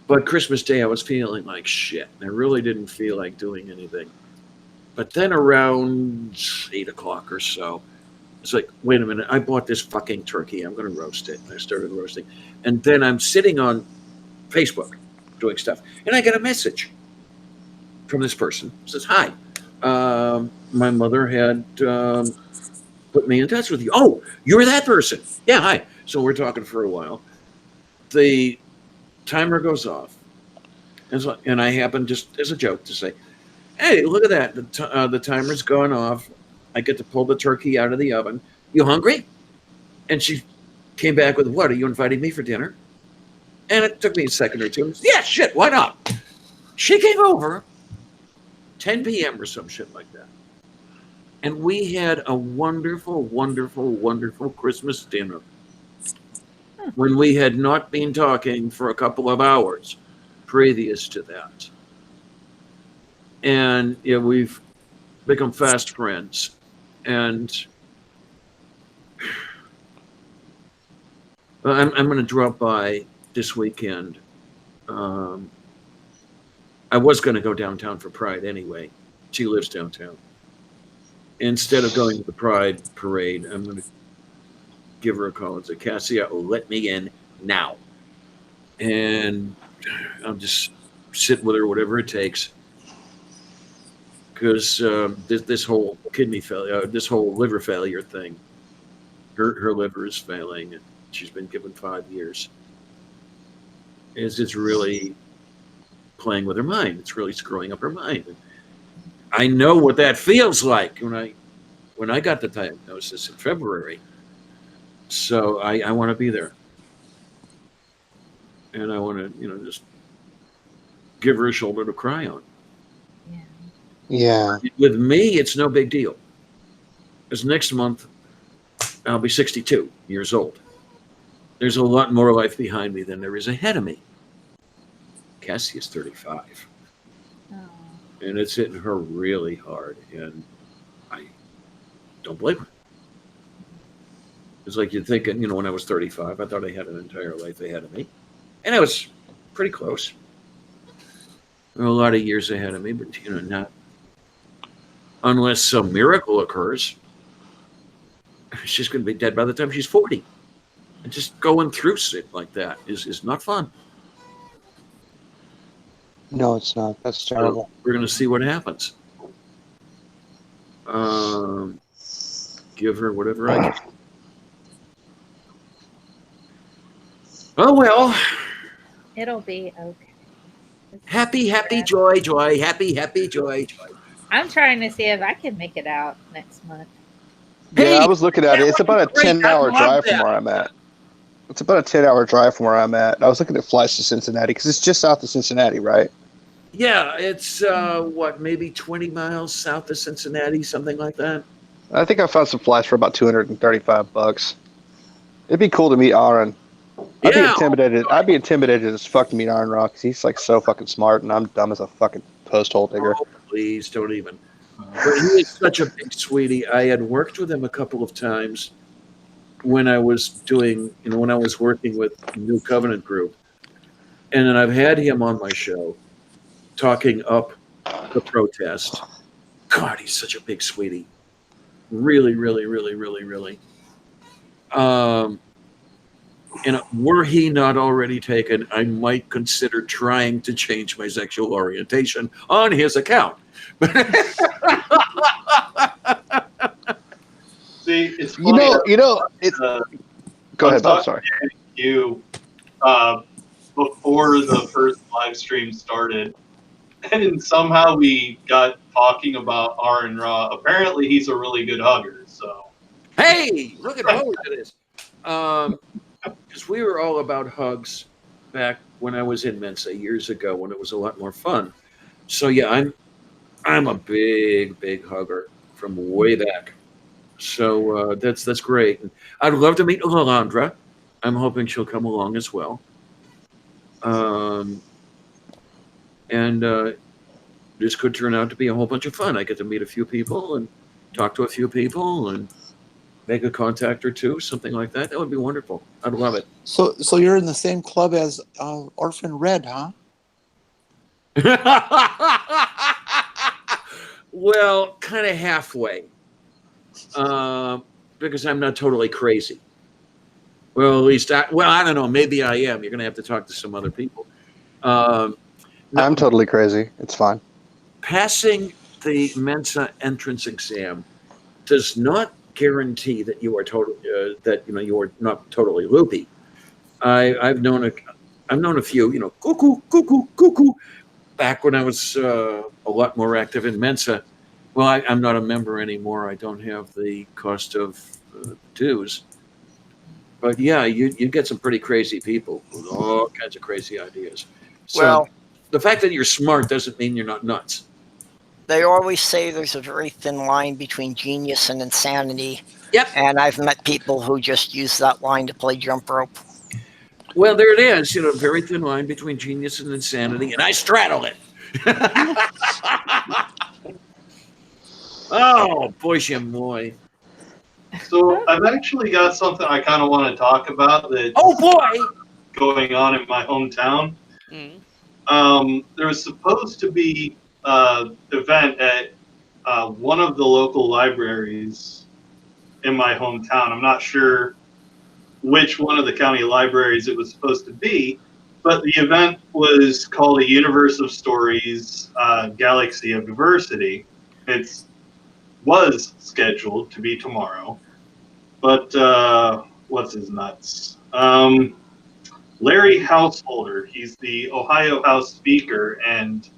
But Christmas Day, I was feeling like shit. I really didn't feel like doing anything. But then around 8 o'clock or so, it's like, wait a minute, I bought this fucking turkey. I'm going to roast it. And I started roasting. And then I'm sitting on Facebook doing stuff. And I get a message from this person. It says, hi, my mother had put me in touch with you. Oh, you're that person. Yeah, hi. So we're talking for a while. The timer goes off. And I happen, just as a joke, to say, hey, look at that. The timer's gone off. I get to pull the turkey out of the oven. You hungry? And she came back with, what, are you inviting me for dinner? And it took me a second or two. Yeah, shit, why not? She came over 10 p.m. or some shit like that. And we had a wonderful, wonderful, wonderful Christmas dinner when we had not been talking for a couple of hours previous to that. And yeah, we've become fast friends. And I'm going to drop by this weekend. I was going to go downtown for Pride anyway. She lives downtown. Instead of going to the Pride parade, I'm going to give her a call and say, Cassia, let me in now. And I'll just sit with her, whatever it takes. Because this whole kidney failure, this whole liver failure thing, her liver is failing, and she's been given 5 years. It's really playing with her mind. It's really screwing up her mind. And I know what that feels like when I got the diagnosis in February. So I want to be there, and I want to just give her a shoulder to cry on. Yeah. With me, it's no big deal. Because next month, I'll be 62 years old. There's a lot more life behind me than there is ahead of me. Cassie is 35. Oh. And it's hitting her really hard. And I don't blame her. It's like you'd think, when I was 35, I thought I had an entire life ahead of me. And I was pretty close. There were a lot of years ahead of me, but, not. Unless some miracle occurs, she's going to be dead by the time she's 40. And just going through shit like that is not fun. No, it's not. That's terrible. So we're going to see what happens. Give her whatever I can. Oh, well. It'll be okay. Happy, joy, happy, joy. I'm trying to see if I can make it out next month. Yeah, I was looking at it. It's about a 10-hour drive from where I'm at. It's about a 10-hour drive from where I'm at. I was looking at flights to Cincinnati because it's just south of Cincinnati, right? Yeah, it's maybe 20 miles south of Cincinnati, something like that. I think I found some flights for about $235. It'd be cool to meet Aaron. I'd be intimidated. I'd be intimidated as fuck to meet Aaron Rock because he's like so fucking smart, and I'm dumb as a fucking post hole digger. Oh, please don't even. But he is such a big sweetie. I had worked with him a couple of times when I was doing, when I was working with New Covenant Group, and then I've had him on my show talking up the protest. God, he's such a big sweetie. Really, really, really, really, really. And were he not already taken, I might consider trying to change my sexual orientation on his account. See, it's funny. It's. Go ahead, Bob. Sorry. You before the first live stream started, and somehow we got talking about Aaron Ra. Apparently, he's a really good hugger. So, hey, looking forward to this. Because we were all about hugs back when I was in Mensa years ago, when it was a lot more fun. So yeah, I'm a big hugger from way back. So that's great. And I'd love to meet Lalandra. I'm hoping she'll come along as well. And this could turn out to be a whole bunch of fun. I get to meet a few people and talk to a few people and make a contact or two, something like that. That would be wonderful. I'd love it. So you're in the same club as Orphan Red, huh? Well, kind of halfway. Because I'm not totally crazy. Well, at least I don't know. Maybe I am. You're going to have to talk to some other people. No, I'm totally crazy. It's fine. passing the Mensa entrance exam does not guarantee that you are you are not totally loopy. I've known a few, cuckoo, back when I was a lot more active in Mensa. Well, I'm not a member anymore. I don't have the cost of dues. But yeah, you get some pretty crazy people with all kinds of crazy ideas. So Well, the fact that you're smart doesn't mean you're not nuts. they always say there's a very thin line between genius and insanity. Yep. And I've met people who just use that line to play jump rope. Well, there it is. Very thin line between genius and insanity, and I straddle it. Oh, boy, boy. So I've actually got something I kind of want to talk about that's Oh, boy. going on in my hometown. There was supposed to be an event at one of the local libraries in my hometown. I'm not sure which one of the county libraries it was supposed to be, but the event was called A Universe of Stories, Galaxy of Diversity. It was scheduled to be tomorrow, but what's his nuts? Larry Householder, he's the Ohio House Speaker and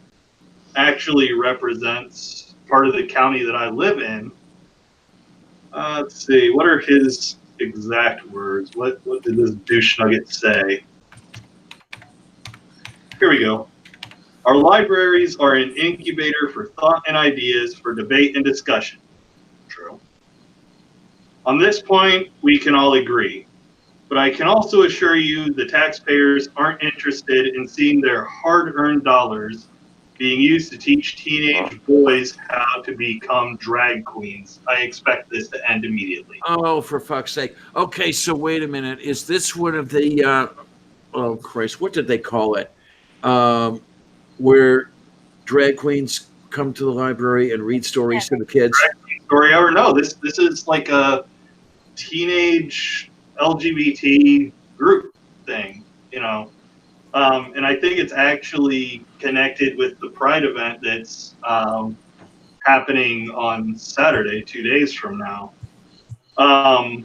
actually represents part of the county that I live in. Let's see, what are his exact words? What did this douche nugget say? Here we go. Our libraries are an incubator for thought and ideas for debate and discussion. True. On this point, we can all agree. But I can also assure you the taxpayers aren't interested in seeing their hard-earned dollars being used to teach teenage boys how to become drag queens. I expect this to end immediately. Oh, for fuck's sake. Okay, so wait a minute. Is this one of the, oh, Christ, what did they call it? Where drag queens come to the library and read stories to the kids? Drag queen story hour? No, this is like a teenage LGBT group thing, and I think it's actually connected with the Pride event that's happening on Saturday, 2 days from now. But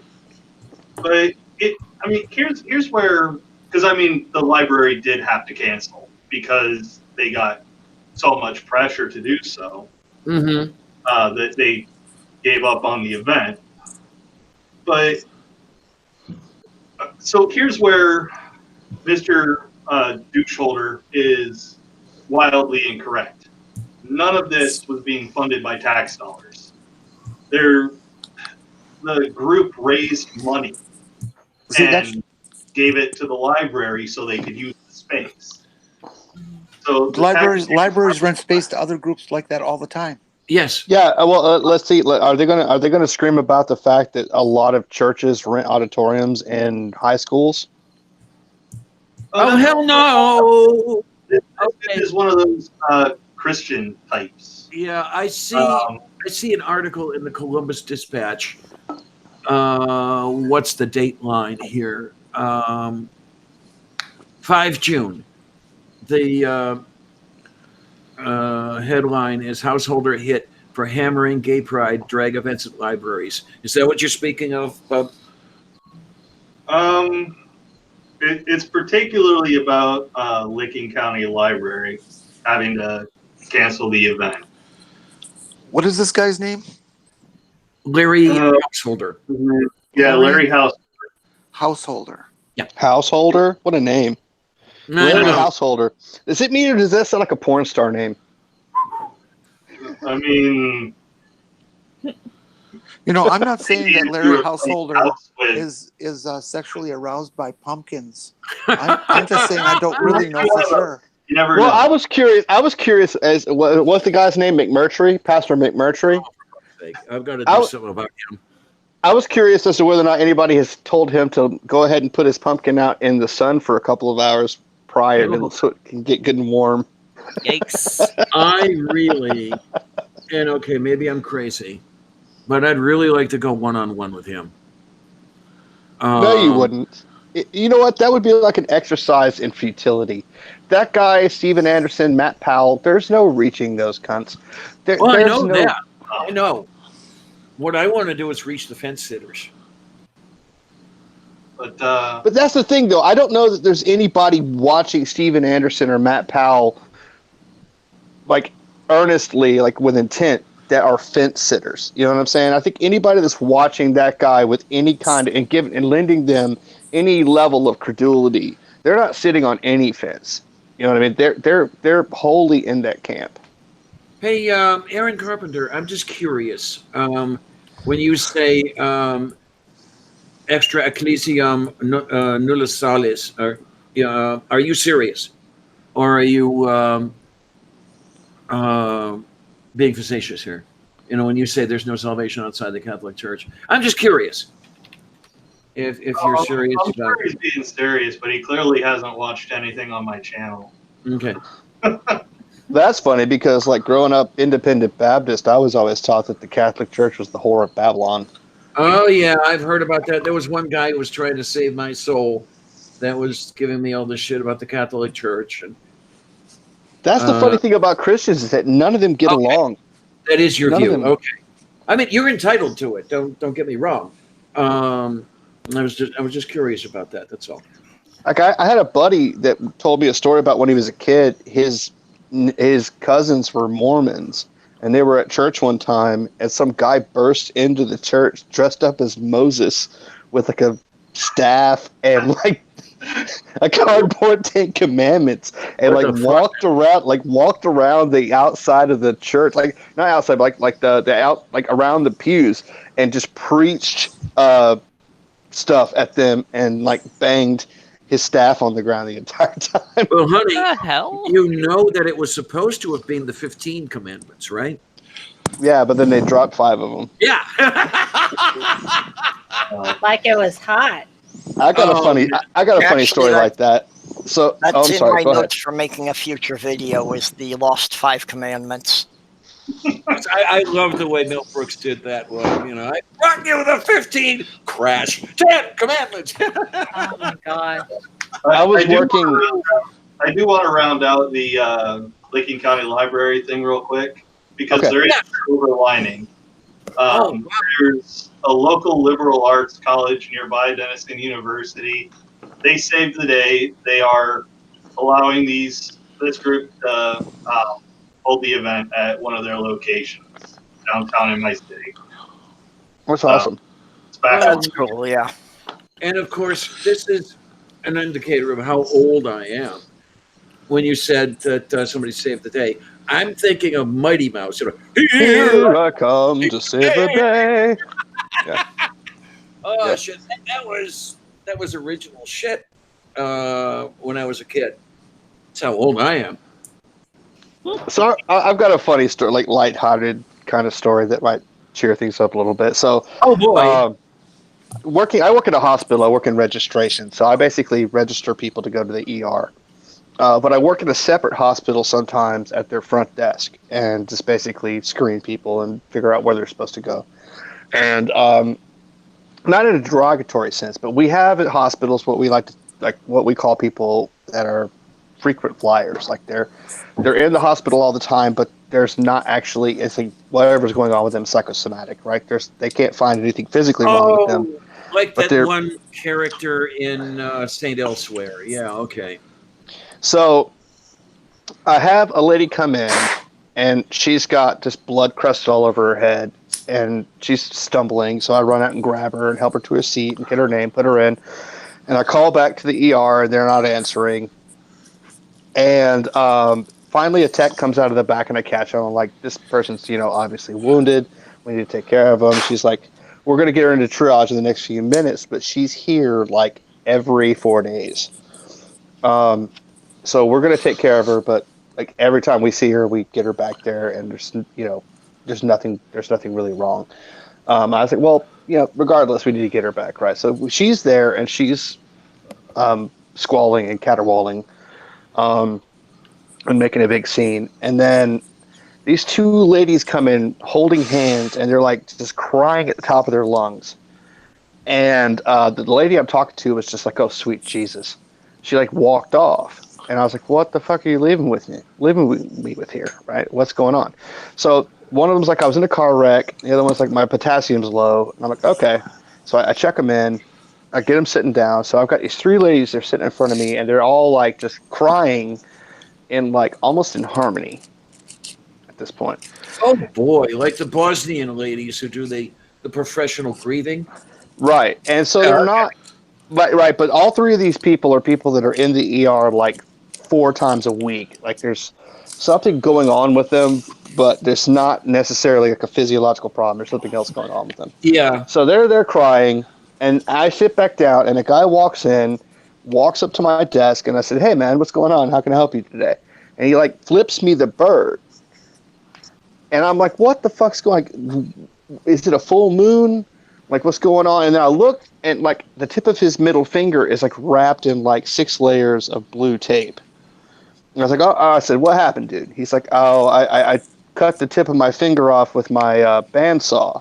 here's where, because the library did have to cancel because they got so much pressure to do so that they gave up on the event. But so here's where Mr. Doucheholder is wildly incorrect. None of this was being funded by tax dollars. The group raised money and gave it to the library so they could use the space. So libraries rent space to other groups like that all the time. Yes. Yeah. Well, let's see. Are they gonna scream about the fact that a lot of churches rent auditoriums in high schools? Oh, hell no! It is one of those Christian types. Yeah, I see an article in the Columbus Dispatch. What's the date line here? 5 June. The headline is Householder Hit for Hammering Gay Pride Drag Events at Libraries. Is that what you're speaking of, Bub? It's particularly about Licking County Library having to cancel the event. What is this guy's name? Larry Householder. Yeah, Larry Householder. Householder. Yeah. Householder? What a name. No. Householder. Does it mean, or does that sound like a porn star name? I mean, I'm not saying that Larry Householder is sexually aroused by pumpkins. I'm just saying I don't really know for sure. You never know. Well, I was curious as what's the guy's name? McMurtry, Pastor McMurtry. I've got to do something about him. I was curious as to whether or not anybody has told him to go ahead and put his pumpkin out in the sun for a couple of hours prior so it can get good and warm. Yikes. I really And okay, maybe I'm crazy, but I'd really like to go one-on-one with him. No, you wouldn't. You know what? That would be like an exercise in futility. That guy, Steven Anderson, Matt Powell, there's no reaching those cunts. I know that. I know. What I want to do is reach the fence sitters. But that's the thing, though. I don't know that there's anybody watching Steven Anderson or Matt Powell, like, earnestly, like, with intent, that are fence sitters. You know what I'm saying? I think anybody that's watching that guy with any kind of, and lending them any level of credulity, they're not sitting on any fence. You know what I mean? They're wholly in that camp. Hey, Aaron Carpenter, I'm just curious. When you say extra ecclesiam nulla salis, are you serious? Or are you being facetious here? You know, when you say there's no salvation outside the Catholic Church. I'm just curious if you're serious I'm about sure he's being serious, but he clearly hasn't watched anything on my channel. Okay. That's funny because, like, growing up independent Baptist, I was always taught that the Catholic Church was the whore of Babylon. Oh, yeah, I've heard about that. There was one guy who was trying to save my soul that was giving me all this shit about the Catholic Church. And that's the funny thing about Christians is that none of them get along. That is your view. Okay. I mean, you're entitled to it. Don't get me wrong. I was just curious about that. That's all. Like I had a buddy that told me a story about when he was a kid. His cousins were Mormons, and they were at church one time, and some guy burst into the church dressed up as Moses with like a staff and like a cardboard Ten Commandments, and walked around the outside of the church, like not outside, but like the out, like around the pews, and just preached stuff at them and like banged his staff on the ground the entire time. Well, honey, What the hell? you know that it was supposed to have been the 15 commandments, right? Yeah, but then they dropped 5 of them. Yeah. Like it was hot. I got a funny story like that. So that's I'm in sorry, my go notes for making a future video. Is the lost 5 commandments? I love the way Mel Brooks did that one. You know, I brought you the 15 crash 10 commandments. Oh my god! I do want to round out the Licking County Library thing real quick because there is a silver lining. There's a local liberal arts college nearby, Denison University. They saved the day. They are allowing this group to hold the event at one of their locations downtown in my city. That's awesome. That's cool, yeah. And of course, this is an indicator of how old I am. When you said that somebody saved the day, I'm thinking of Mighty Mouse. You know, Here I come to save the day. Yeah. Oh Yeah. shit! That was original shit. When I was a kid. That's how old I am. So I've got a funny story, like lighthearted kind of story that might cheer things up a little bit. So, oh boy, I work in a hospital. I work in registration, so I basically register people to go to the ER. But I work in a separate hospital sometimes at their front desk and just basically screen people and figure out where they're supposed to go. And not in a derogatory sense, but we have at hospitals what we call people that are frequent flyers. Like they're in the hospital all the time, but there's not actually anything, whatever's going on with them, psychosomatic, right? They can't find anything physically wrong with them. Like that one character in Saint Elsewhere. Yeah, okay. So I have a lady come in, and she's got just blood crusted all over her head, and she's stumbling. So I run out and grab her and help her to her seat and get her name, put her in. And I call back to the ER, and they're not answering. And finally, a tech comes out of the back, and I catch her. I'm like, this person's, obviously wounded. We need to take care of them. She's like, we're going to get her into triage in the next few minutes, but she's here like every 4 days. So we're going to take care of her, but like every time we see her, we get her back there, and there's nothing really wrong. I was like, well, regardless, we need to get her back, right? So she's there, and she's squalling and caterwauling, and making a big scene. And then These two ladies come in holding hands, and they're like just crying at the top of their lungs. And the lady I'm talking to was just like, "Oh, sweet Jesus." She like walked off. And I was like, "What the fuck are you leaving with me with here, right? What's going on?" So one of them's like, "I was in a car wreck." The other one's like, "My potassium's low." And I'm like, "Okay." So I check them in. I get them sitting down. So I've got these three ladies. They're sitting in front of me, and they're all like just crying, in like almost in harmony at this point. Oh boy, like the Bosnian ladies who do the professional grieving. Right, and so they're not. Right, but all three of these people are people that are in the ER like 4 times a week. Like there's something going on with them, but there's not necessarily like a physiological problem. There's something else going on with them. Yeah. So they're there crying, and I sit back down, and a guy walks in, walks up to my desk, and I said, "Hey man, what's going on? How can I help you today?" And he like flips me the bird, and I'm like, "What the fuck's going? Is it a full moon? Like what's going on?" And then I look, and like the tip of his middle finger is like wrapped in like 6 layers of blue tape. And I was like, "Oh," I said, "What happened, dude?" He's like, "Oh, I cut the tip of my finger off with my bandsaw,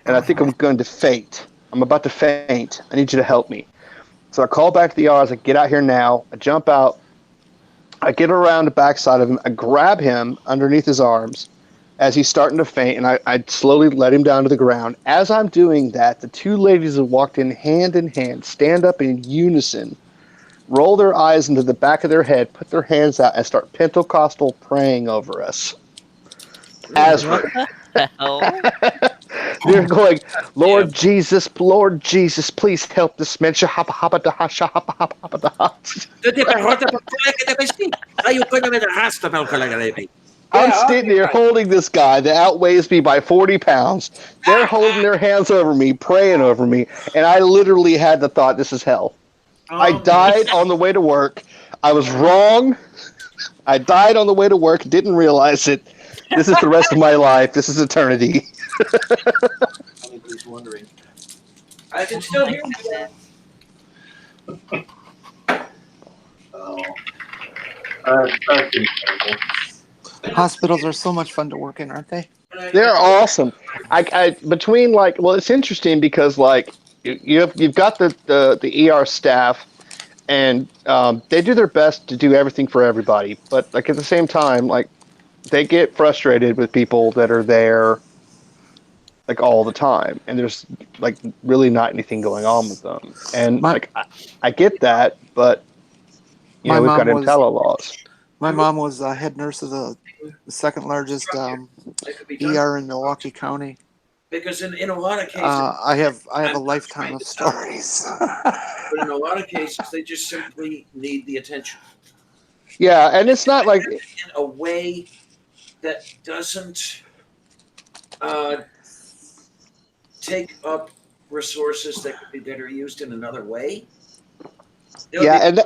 and I think I'm going to faint. I'm about to faint. I need you to help me." So I call back to the ER. I was like, "Get out here now." I jump out. I get around the backside of him. I grab him underneath his arms as he's starting to faint, and I slowly let him down to the ground. As I'm doing that, the two ladies have walked in hand, stand up in unison, roll their eyes into the back of their head, put their hands out, and start Pentecostal praying over us. As What the hell? they're going, Lord Jesus, please help this man. I'm sitting there holding this guy that outweighs me by 40 pounds. They're holding their hands over me, praying over me, and I literally had the thought, this is hell. I died on the way to work. I was wrong. I died on the way to work, didn't realize it. This is the rest of my life. This is eternity. Anybody's wondering. I can still hear you. Oh. That's incredible. Hospitals are so much fun to work in, aren't they? They're awesome. Between like, well, it's interesting because like you've got the ER staff, and they do their best to do everything for everybody, but like at the same time, like they get frustrated with people that are there like all the time, and there's like really not anything going on with them. And I get that, but you know, we've got Impala laws. My mom was head nurse of the second largest ER in Milwaukee County. Because in a lot of cases, I have a lifetime of stories. but in a lot of cases, they just simply need the attention. Yeah, and it's not like in a way that doesn't take up resources that could be better used in another way. And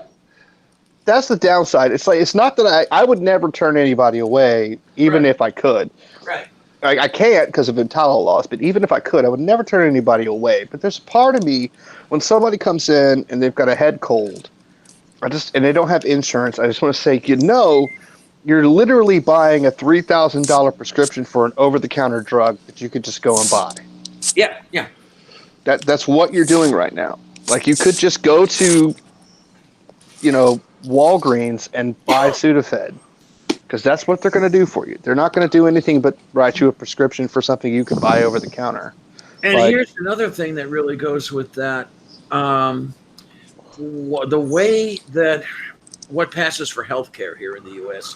that's the downside. It's like, it's not that I would never turn anybody away, even if I could. Right. I can't because of Impala laws, but even if I could, I would never turn anybody away. But there's a part of me, when somebody comes in and they've got a head cold, and they don't have insurance, I just want to say, you're literally buying a $3,000 prescription for an over-the-counter drug that you could just go and buy. Yeah. That's what you're doing right now. Like, you could just go to, Walgreens and buy Sudafed, because that's what they're going to do for you. They're not going to do anything but write you a prescription for something you can buy over the counter. And here's another thing that really goes with that. The way that what passes for healthcare here in the U.S.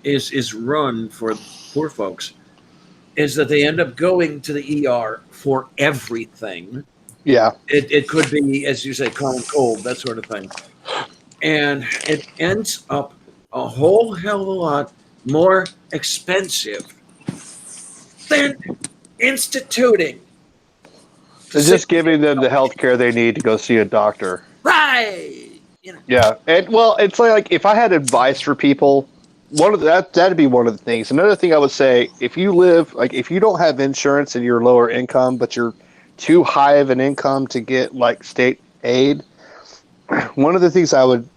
is run for poor folks is that they end up going to the ER for everything. Yeah. It could be, as you say, common cold, that sort of thing. And it ends up a whole hell of a lot more expensive than instituting. So just giving them the health care they need to go see a doctor. Right. Yeah. And well, it's like if I had advice for people, that'd be one of the things. Another thing I would say, if you don't have insurance and you're lower income, but you're too high of an income to get like state aid, one of the things I would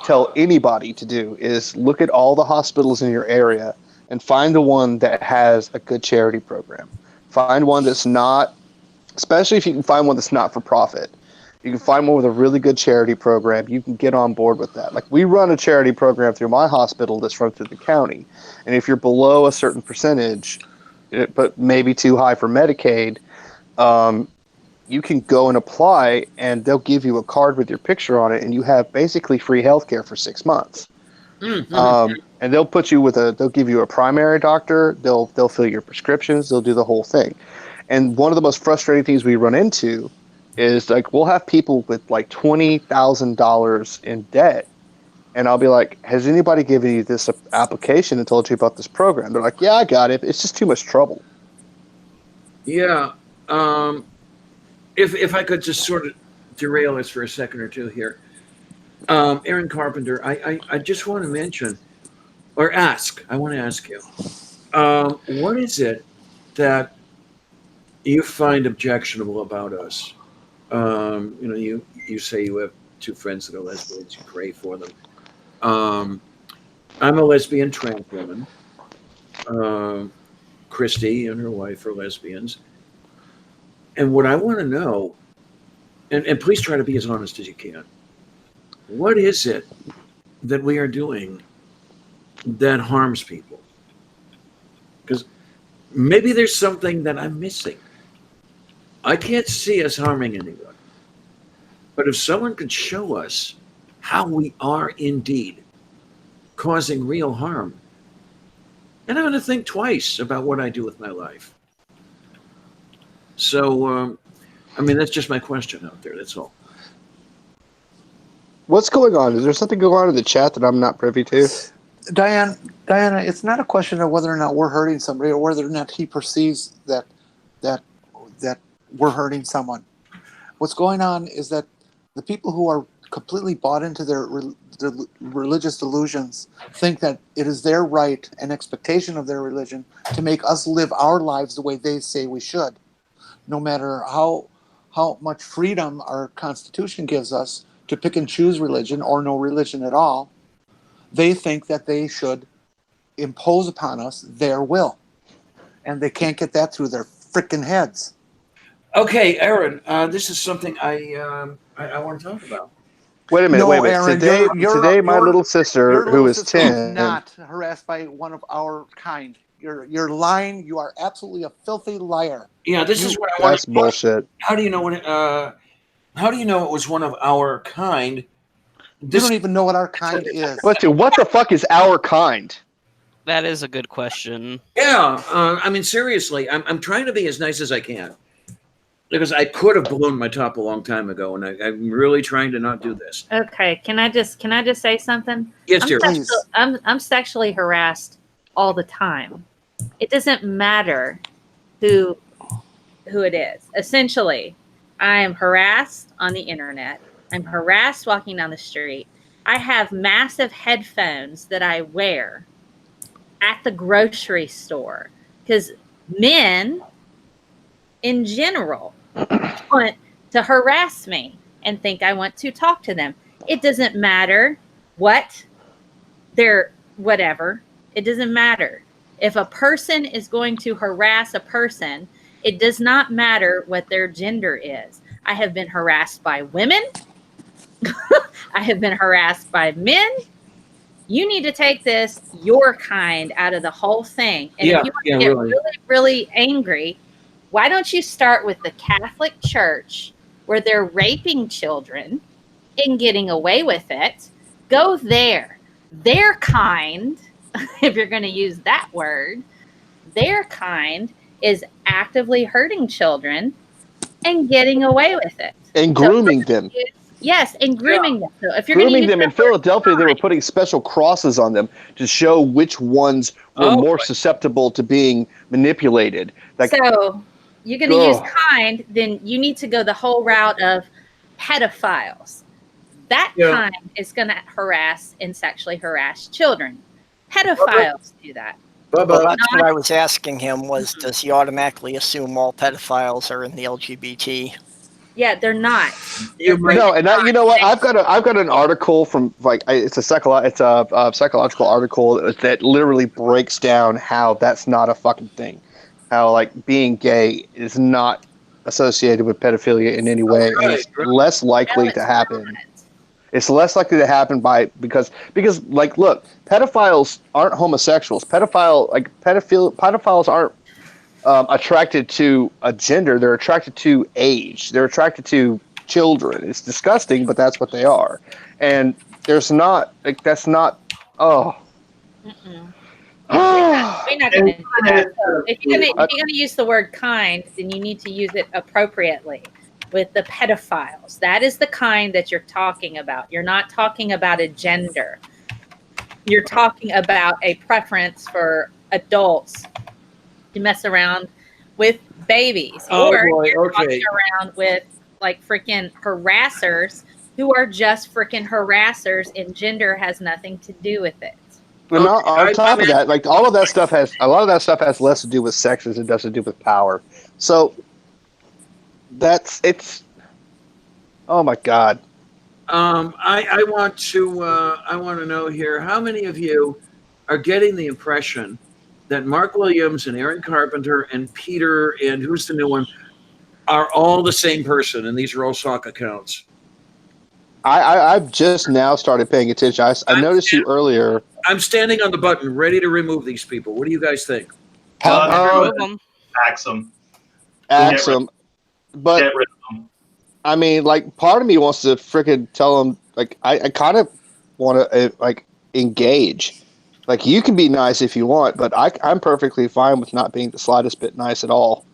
tell anybody to do is look at all the hospitals in your area and find the one that has a good charity program. Find one that's not, especially if you can find one that's not for profit. You can find one with a really good charity program. You can get on board with that. Like, we run a charity program through my hospital that's run through the county. And if you're below a certain percentage, but maybe too high for Medicaid, you can go and apply, and they'll give you a card with your picture on it, and you have basically free healthcare for 6 months. And they'll put you with they'll give you a primary doctor. They'll fill your prescriptions. They'll do the whole thing. And one of the most frustrating things we run into is, like, we'll have people with like $20,000 in debt, and I'll be like, has anybody given you this application and told you about this program? They're like, yeah, I got it. It's just too much trouble. Yeah. If I could just sort of derail this for a second or two here. Aaron Carpenter, I just want to mention, or ask, I want to ask you, what is it that you find objectionable about us? You say you have 2 friends that are lesbians, you pray for them. I'm a lesbian trans woman. Christy and her wife are lesbians. And what I want to know, and please try to be as honest as you can, what is it that we are doing that harms people? Because maybe there's something that I'm missing. I can't see us harming anyone. But if someone could show us how we are indeed causing real harm, then I'm going to think twice about what I do with my life. So, that's just my question out there. That's all. What's going on? Is there something going on in the chat that I'm not privy to? Diana, it's not a question of whether or not we're hurting somebody or whether or not he perceives that we're hurting someone. What's going on is that the people who are completely bought into their religious delusions think that it is their right and expectation of their religion to make us live our lives the way they say we should. No matter how much freedom our Constitution gives us to pick and choose religion or no religion at all, they think that they should impose upon us their will. And they can't get that through their freaking heads. Okay, Aaron, this is something I want to talk about. Wait a minute. Aaron, today my little sister, who is 10, is not harassed by one of our kind. You're lying. You are absolutely a filthy liar. Yeah, this is what I want. That's bullshit. How do you know when? How do you know it was one of our kind? You don't even know what our kind is. What the fuck is our kind? That is a good question. Yeah, seriously, I'm trying to be as nice as I can, because I could have ballooned my top a long time ago, and I'm really trying to not do this. Okay, can I just say something? Yes, dear. I'm sexually harassed all the time. It doesn't matter who it is. Essentially, I am harassed on the internet. I'm harassed walking down the street. I have massive headphones that I wear at the grocery store because men in general want to harass me and think I want to talk to them. It doesn't matter what they're whatever. It doesn't matter. If a person is going to harass a person, it does not matter what their gender is. I have been harassed by women. I have been harassed by men. You need to take this, your kind, out of the whole thing. And if you want to get really, really angry, why don't you start with the Catholic Church where they're raping children and getting away with it? Go there. Their kind, if you're going to use that word, their kind is actively hurting children and getting away with it. And grooming them. Yes, and grooming them. So if you're grooming them in Philadelphia, they were putting special crosses on them to show which ones were more susceptible to being manipulated. So you're going to use kind, then you need to go the whole route of pedophiles. That kind is going to harass and sexually harass children. Pedophiles do that. Well, that's what I was asking him was, does he automatically assume all pedophiles are in the LGBT? Yeah, they're not. You might, No, and you know what? I've got an article from it's a psychological article that literally breaks down how that's not a fucking thing. How like being gay is not associated with pedophilia in any way, and it's less likely to happen. It's less likely to happen because like look, pedophiles aren't homosexuals. Pedophiles aren't attracted to a gender. They're attracted to age. They're attracted to children. It's disgusting, but that's what they are. And that's not. Oh. We're not going to do that. So if you're going to use the word kind, then you need to use it appropriately with the pedophiles. That is the kind that you're talking about. You're not talking about a gender. You're talking about a preference for adults to mess around with babies. You're talking around with like freaking harassers who are just freaking harassers, and gender has nothing to do with it. And on top of that, like a lot of that stuff has less to do with sex as it does to do with power. So it's oh my god. I want to know here, how many of you are getting the impression that Mark Williams and Aaron Carpenter and Peter and who's the new one are all the same person, and these are all sock accounts? I've just now started paying attention. I noticed you earlier. I'm standing on the button, ready to remove these people. What do you guys think? Remove them. Axe them. Axe them. But get rid of them. I mean, like, part of me wants to freaking tell them, like, I kind of want to like engage. Like, you can be nice if you want, but I'm perfectly fine with not being the slightest bit nice at all.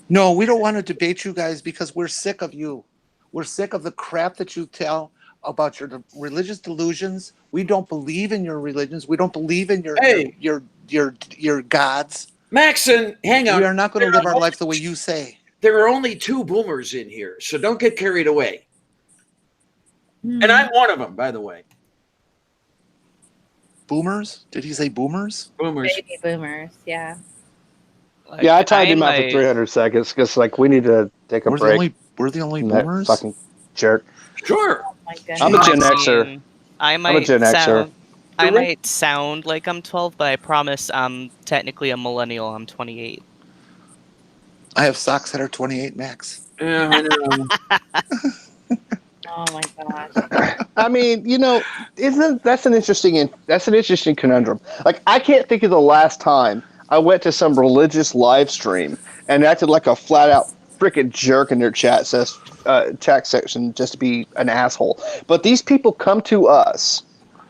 No, we don't want to debate you guys because we're sick of you. We're sick of the crap that you tell about your religious delusions. We don't believe in your religions. We don't believe in your gods. Maxon, hang on. We are not going to live our life the way you say. There are only 2 boomers in here, so don't get carried away. And I'm one of them, by the way. Boomers? Did he say boomers? Boomers. Baby boomers, yeah. Like, yeah, I timed him out for 300 seconds because, like, we need to take a break. We're the only boomers? Fucking jerk. Sure. Oh my goodness. I'm a Gen Xer. I'm a Gen Xer. I might sound like I'm 12, but I promise I'm technically a millennial. I'm 28. I have socks that are 28 max. Yeah, I know. Oh my gosh. I mean, you know, that's an interesting conundrum. Like, I can't think of the last time I went to some religious live stream and acted like a flat out freaking jerk in their chat section just to be an asshole. But these people come to us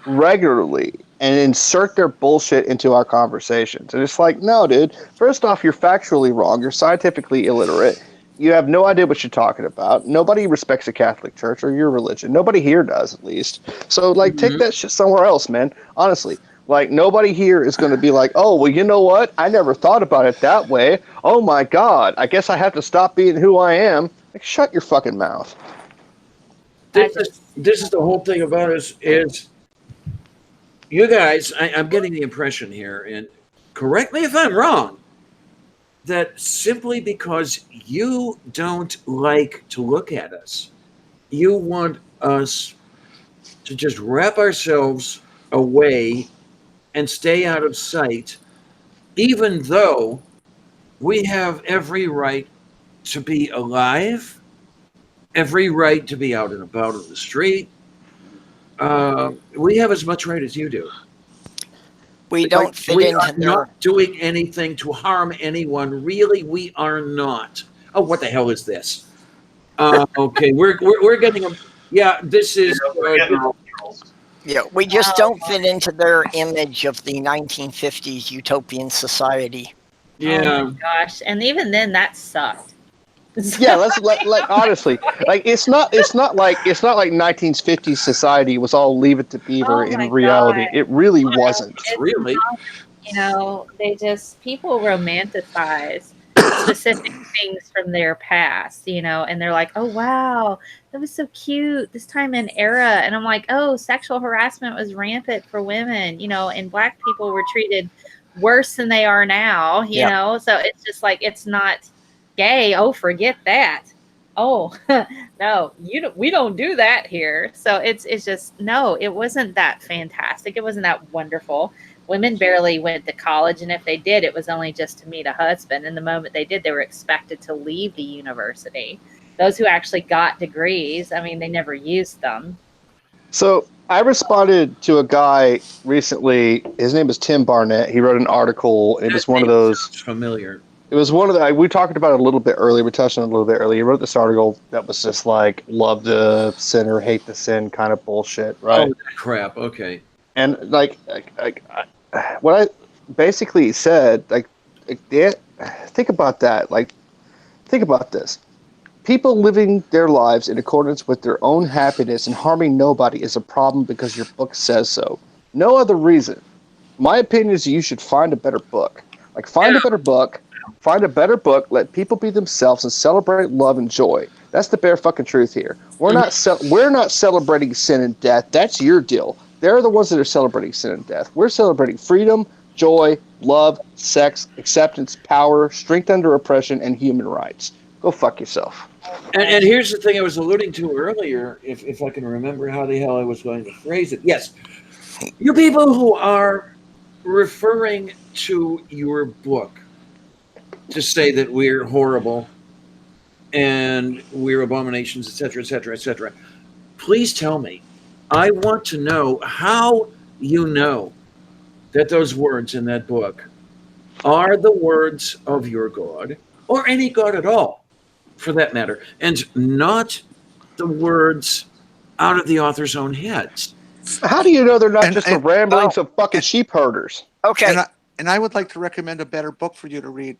regularly and insert their bullshit into our conversations. And it's like, no, dude, first off, you're factually wrong. You're scientifically illiterate. You have no idea what you're talking about. Nobody respects the Catholic Church or your religion. Nobody here does, at least. So, like, take that shit somewhere else, man. Honestly. Like, nobody here is going to be like, oh, well, you know what? I never thought about it that way. Oh, my God. I guess I have to stop being who I am. Like, shut your fucking mouth. This is the whole thing about us is you guys, I'm getting the impression here, and correct me if I'm wrong, that simply because you don't like to look at us, you want us to just wrap ourselves away and stay out of sight, even though we have every right to be alive, every right to be out and about on the street. We have as much right as you do. We don't fit we into are not doing anything to harm anyone. Really, we are not. Oh, what the hell is this? Okay, we're getting a. Yeah, this is. Yeah, we just don't fit into their image of the 1950s utopian society. Yeah. Oh my gosh, and even then, that sucked. Yeah, let's like honestly, like it's not like 1950s society was all Leave It to Beaver in reality. God. It really wasn't. Really. You know, people romanticize specific things from their past, you know, and they're like, oh, wow, that was so cute this time and era. And I'm like, oh, sexual harassment was rampant for women, you know, and Black people were treated worse than they are now, you know, so it's just like, it's not gay. Oh, forget that. oh no, we don't do that here. So it's just, no, it wasn't that fantastic. It wasn't that wonderful. Women barely went to college, and if they did, it was only just to meet a husband. And the moment they did, they were expected to leave the university. Those who actually got degrees, I mean, they never used them. So I responded to a guy recently. His name is Tim Barnett. He wrote an article. It was one of those. Familiar. It was one of the. We talked about it a little bit earlier. We touched on it a little bit earlier. He wrote this article that was just like love the sinner, hate the sin kind of bullshit, right? Oh crap! Okay. And like what I basically said, think about that. Like, think about this. People living their lives in accordance with their own happiness and harming nobody is a problem because your book says so. No other reason. My opinion is you should find a better book. Like, find a better book. Find a better book. Let people be themselves and celebrate love and joy. That's the bare fucking truth here. We're not celebrating sin and death. That's your deal. They're the ones that are celebrating sin and death. We're celebrating freedom, joy, love, sex, acceptance, power, strength under oppression, and human rights. Go fuck yourself. And here's the thing I was alluding to earlier, if I can remember how the hell I was going to phrase it. Yes, you people who are referring to your book to say that we're horrible and we're abominations, etc., etc., etc. Please tell me. I want to know how you know that those words in that book are the words of your God, or any God at all, for that matter, and not the words out of the author's own heads. How do you know they're not just the ramblings of fucking sheep herders? Okay. And I would like to recommend a better book for you to read.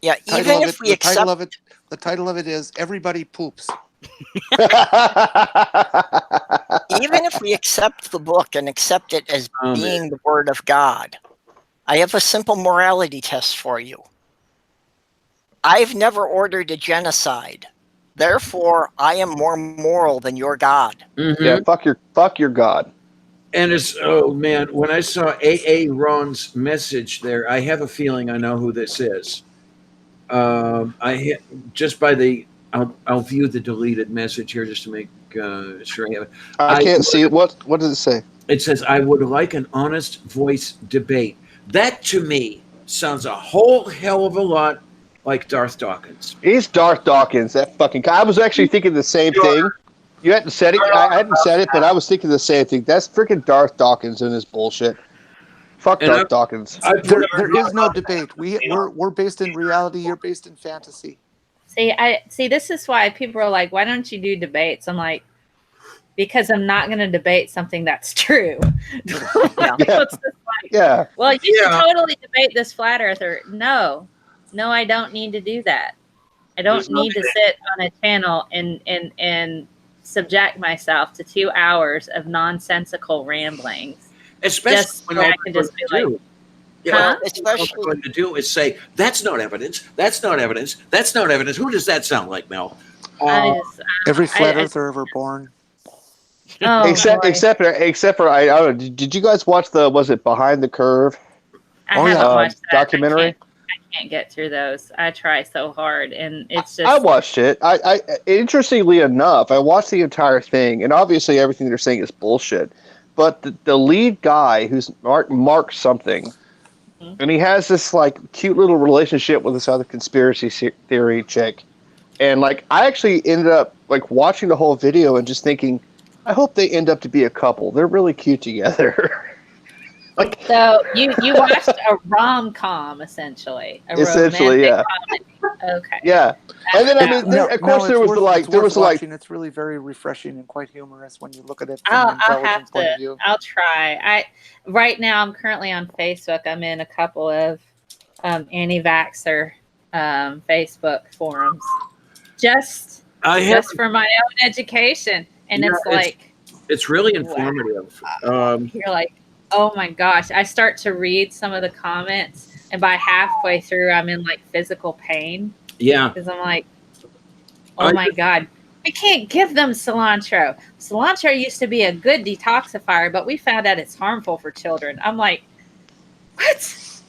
Yeah, even if we accept... The title of it is Everybody Poops. Even if we accept the book and accept it as being the word of God, I have a simple morality test for you. I've never ordered a genocide. Therefore, I am more moral than your God. Mm-hmm. Yeah, fuck your God. And it's, oh man, when I saw A.A. Ron's message there, I have a feeling I know who this is. Just by the, I'll view the deleted message here just to make sure I have it. I can't see it. What does it say? It says, I would like an honest voice debate. That to me sounds a whole hell of a lot like Darth Dawkins. He's Darth Dawkins, that fucking guy. I was actually thinking the same thing. You hadn't said it. I hadn't said it, but I was thinking the same thing. That's freaking Darth Dawkins and his bullshit. Fuck Darth Dawkins. There is no debate. We're based in reality. You're based in fantasy. See, this is why people are like, why don't you do debates? I'm like, because I'm not going to debate something that's true. Yeah. Well, you can totally debate this flat earther. No, I don't need to do that. I don't need to sit on a channel and subject myself to 2 hours of nonsensical ramblings. Especially when I can just be like, what I'm going to do is say, that's not evidence. That's not evidence. That's not evidence. Who does that sound like, Mel? Every flat earther ever born. Oh, except for I don't know. Did you guys watch was it Behind the Curve? I haven't watched that documentary. I can't get through those. I try so hard, and it's just. I watched it. I interestingly enough, I watched the entire thing, and obviously everything they're saying is bullshit. But the lead guy, who's Mark something, and he has this like cute little relationship with this other conspiracy theory chick, and like I actually ended up like watching the whole video and just thinking, I hope they end up to be a couple. They're really cute together. Like, so you watched a rom-com essentially, yeah. comedy. Okay. Yeah, and then I mean, of course, there was it's really very refreshing and quite humorous when you look at it from I'll an intelligent point of view. I'll try. Right now I'm currently on Facebook. I'm in a couple of anti-vaxxer Facebook forums, just for my own education, and it's really informative. You're like, oh my gosh! I start to read some of the comments, and by halfway through, I'm in like physical pain. Yeah, because I'm like, oh my god, we can't give them cilantro. Cilantro used to be a good detoxifier, but we found out it's harmful for children. I'm like, what?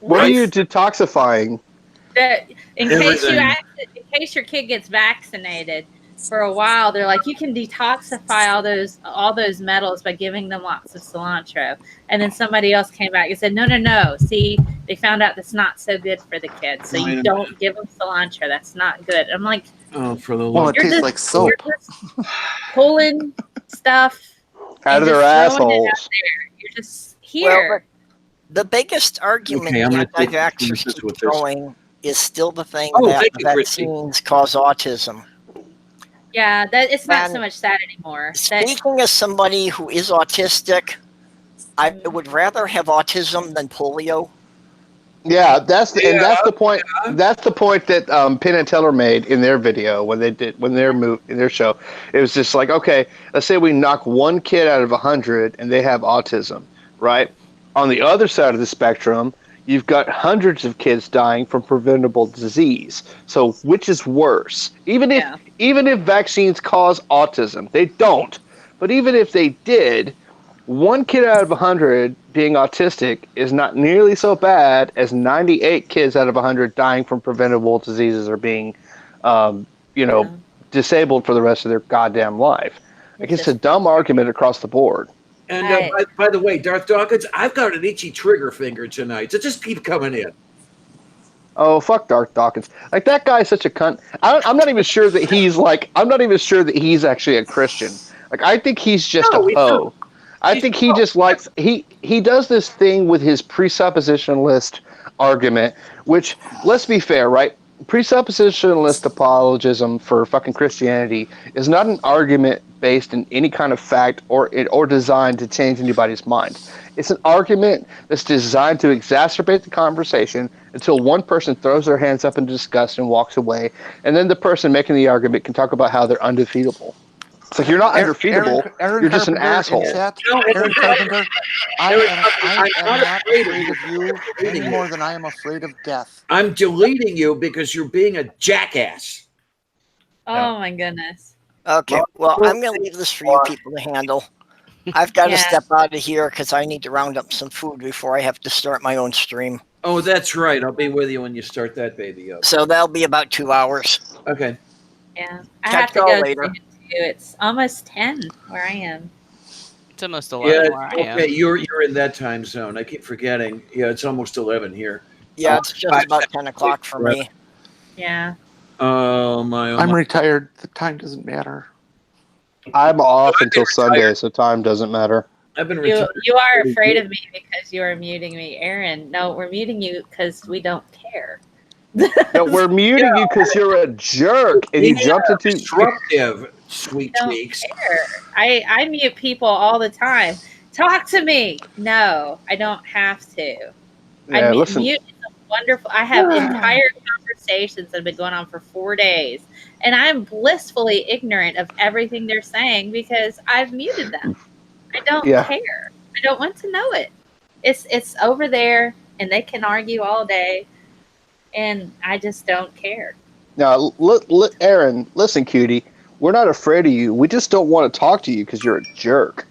What are you detoxifying? In case case your kid gets vaccinated, for a while they're like, you can detoxify all those metals by giving them lots of cilantro. And then somebody else came back and said, no. See, they found out that's not so good for the kids. So you don't give them cilantro. That's not good. I'm like, oh, for the Well, it tastes like soap. You're just pulling stuff Out of and their just throwing it assholes. out there. You're just here. Well, the biggest argument Okay, I'm gonna take anti-vaxxers this keep with this. throwing is still the thing Oh, that thank the you, Christy. vaccines cause autism. Yeah, that it's not And so much that anymore. Speaking as somebody who is autistic, I would rather have autism than polio. Yeah, that's the point. That's the point that Penn and Teller made in their video when their show. It was just like, okay, let's say we knock one kid out of 100 and they have autism, right? On the other side of the spectrum, you've got hundreds of kids dying from preventable disease. So which is worse? Even if vaccines cause autism, they don't. But even if they did, one kid out of 100 being autistic is not nearly so bad as 98 kids out of 100 dying from preventable diseases or being, disabled for the rest of their goddamn life. Like, it's a dumb argument across the board. And by the way, Darth Dawkins, I've got an itchy trigger finger tonight, so just keep coming in. Oh, fuck Darth Dawkins! Like, that guy's such a cunt. I'm not even sure that he's like. I'm not even sure that he's actually a Christian. Like, I think he's just a hoe. I think he just likes he does this thing with his presuppositionalist argument, which, let's be fair, right? Presuppositionalist apologism for fucking Christianity is not an argument based in any kind of fact or designed to change anybody's mind. It's an argument that's designed to exacerbate the conversation until one person throws their hands up in disgust and walks away, and then the person making the argument can talk about how they're undefeatable. It's like, you're not undefeatable. You're just an asshole. Aaron Carpenter, I am not afraid of you any more than I am afraid of death. I'm deleting you because you're being a jackass. Oh my goodness. Okay, well, I'm going to leave this for you people to handle. I've got to step out of here because I need to round up some food before I have to start my own stream. Oh, that's right. I'll be with you when you start that baby up. So that'll be about 2 hours. Okay. Yeah, I have to go later. It's almost 10 where I am. It's almost 11 where I am. Okay, you're in that time zone. I keep forgetting. Yeah, it's almost 11 here. Yeah, it's just about 10 o'clock for me. Yeah. Oh my! I'm retired. The time doesn't matter. I'm off until Sunday, so time doesn't matter. I've been retired. You are afraid of me because you are muting me, Aaron. No, we're muting you because we don't care. No, we're muting you because you're a jerk and you jumped into disruptive. Sweet cheeks. I mute people all the time. Talk to me. No, I don't have to. Yeah, listen. Mute is wonderful. I have entire conversations that have been going on for 4 days, and I'm blissfully ignorant of everything they're saying because I've muted them. I don't care. I don't want to know it. It's over there, and they can argue all day, and I just don't care. Now, Aaron, listen, cutie. We're not afraid of you. We just don't want to talk to you because you're a jerk.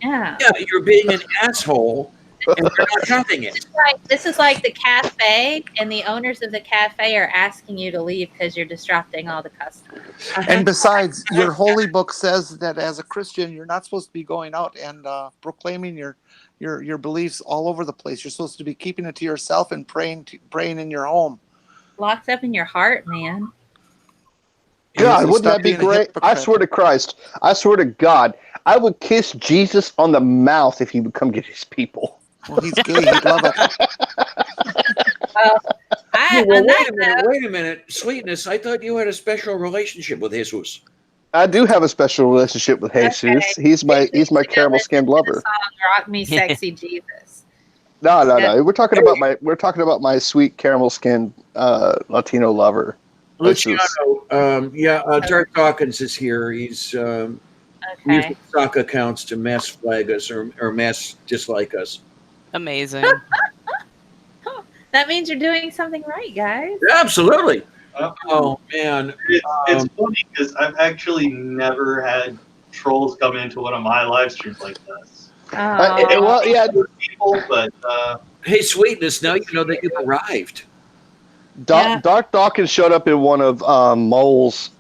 Yeah. Yeah, you're being an asshole, and we're not having it. This is like the cafe, and the owners of the cafe are asking you to leave because you're disrupting all the customers. And besides, your holy book says that as a Christian, you're not supposed to be going out and proclaiming your beliefs all over the place. You're supposed to be keeping it to yourself and praying in your home. Locked up in your heart, man. God, wouldn't that be great? I swear to Christ. I swear to God. I would kiss Jesus on the mouth if he would come get his people. Well, he's gay. He'd love it. Wait a minute. Sweetness, I thought you had a special relationship with Jesus. I do have a special relationship with Jesus. Okay. He's my caramel skinned lover. Rock me, sexy Jesus. No. We're talking about my sweet caramel skinned Latino lover. Luciano, Darth Dawkins is here. He's using stock accounts to mass flag us or mass dislike us. Amazing. That means you're doing something right, guys. Absolutely. Oh man, it's funny because I've actually never had trolls come into one of my live streams like this. Hey, Sweetness, now you know that you've arrived. Dark Dawkins showed up in one of Mole's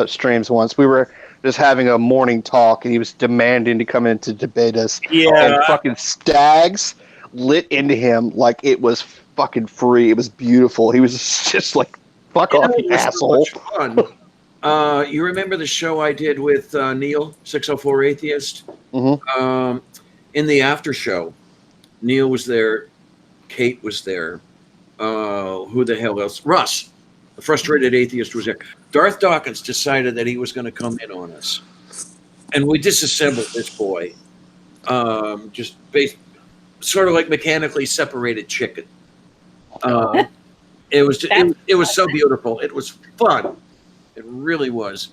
streams once. We were just having a morning talk, and he was demanding to come in to debate us. Yeah. And fucking Stags lit into him like it was fucking free. It was beautiful. He was just like, fuck off, you asshole. So much fun. You remember the show I did with Neil, 604 Atheist? Mm-hmm. In the after show, Neil was there, Kate was there. Who the hell else? Russ, the frustrated atheist, was there. Darth Dawkins decided that he was going to come in on us, and we disassembled this boy. Sort of like mechanically separated chicken. It was so beautiful. It was fun. It really was.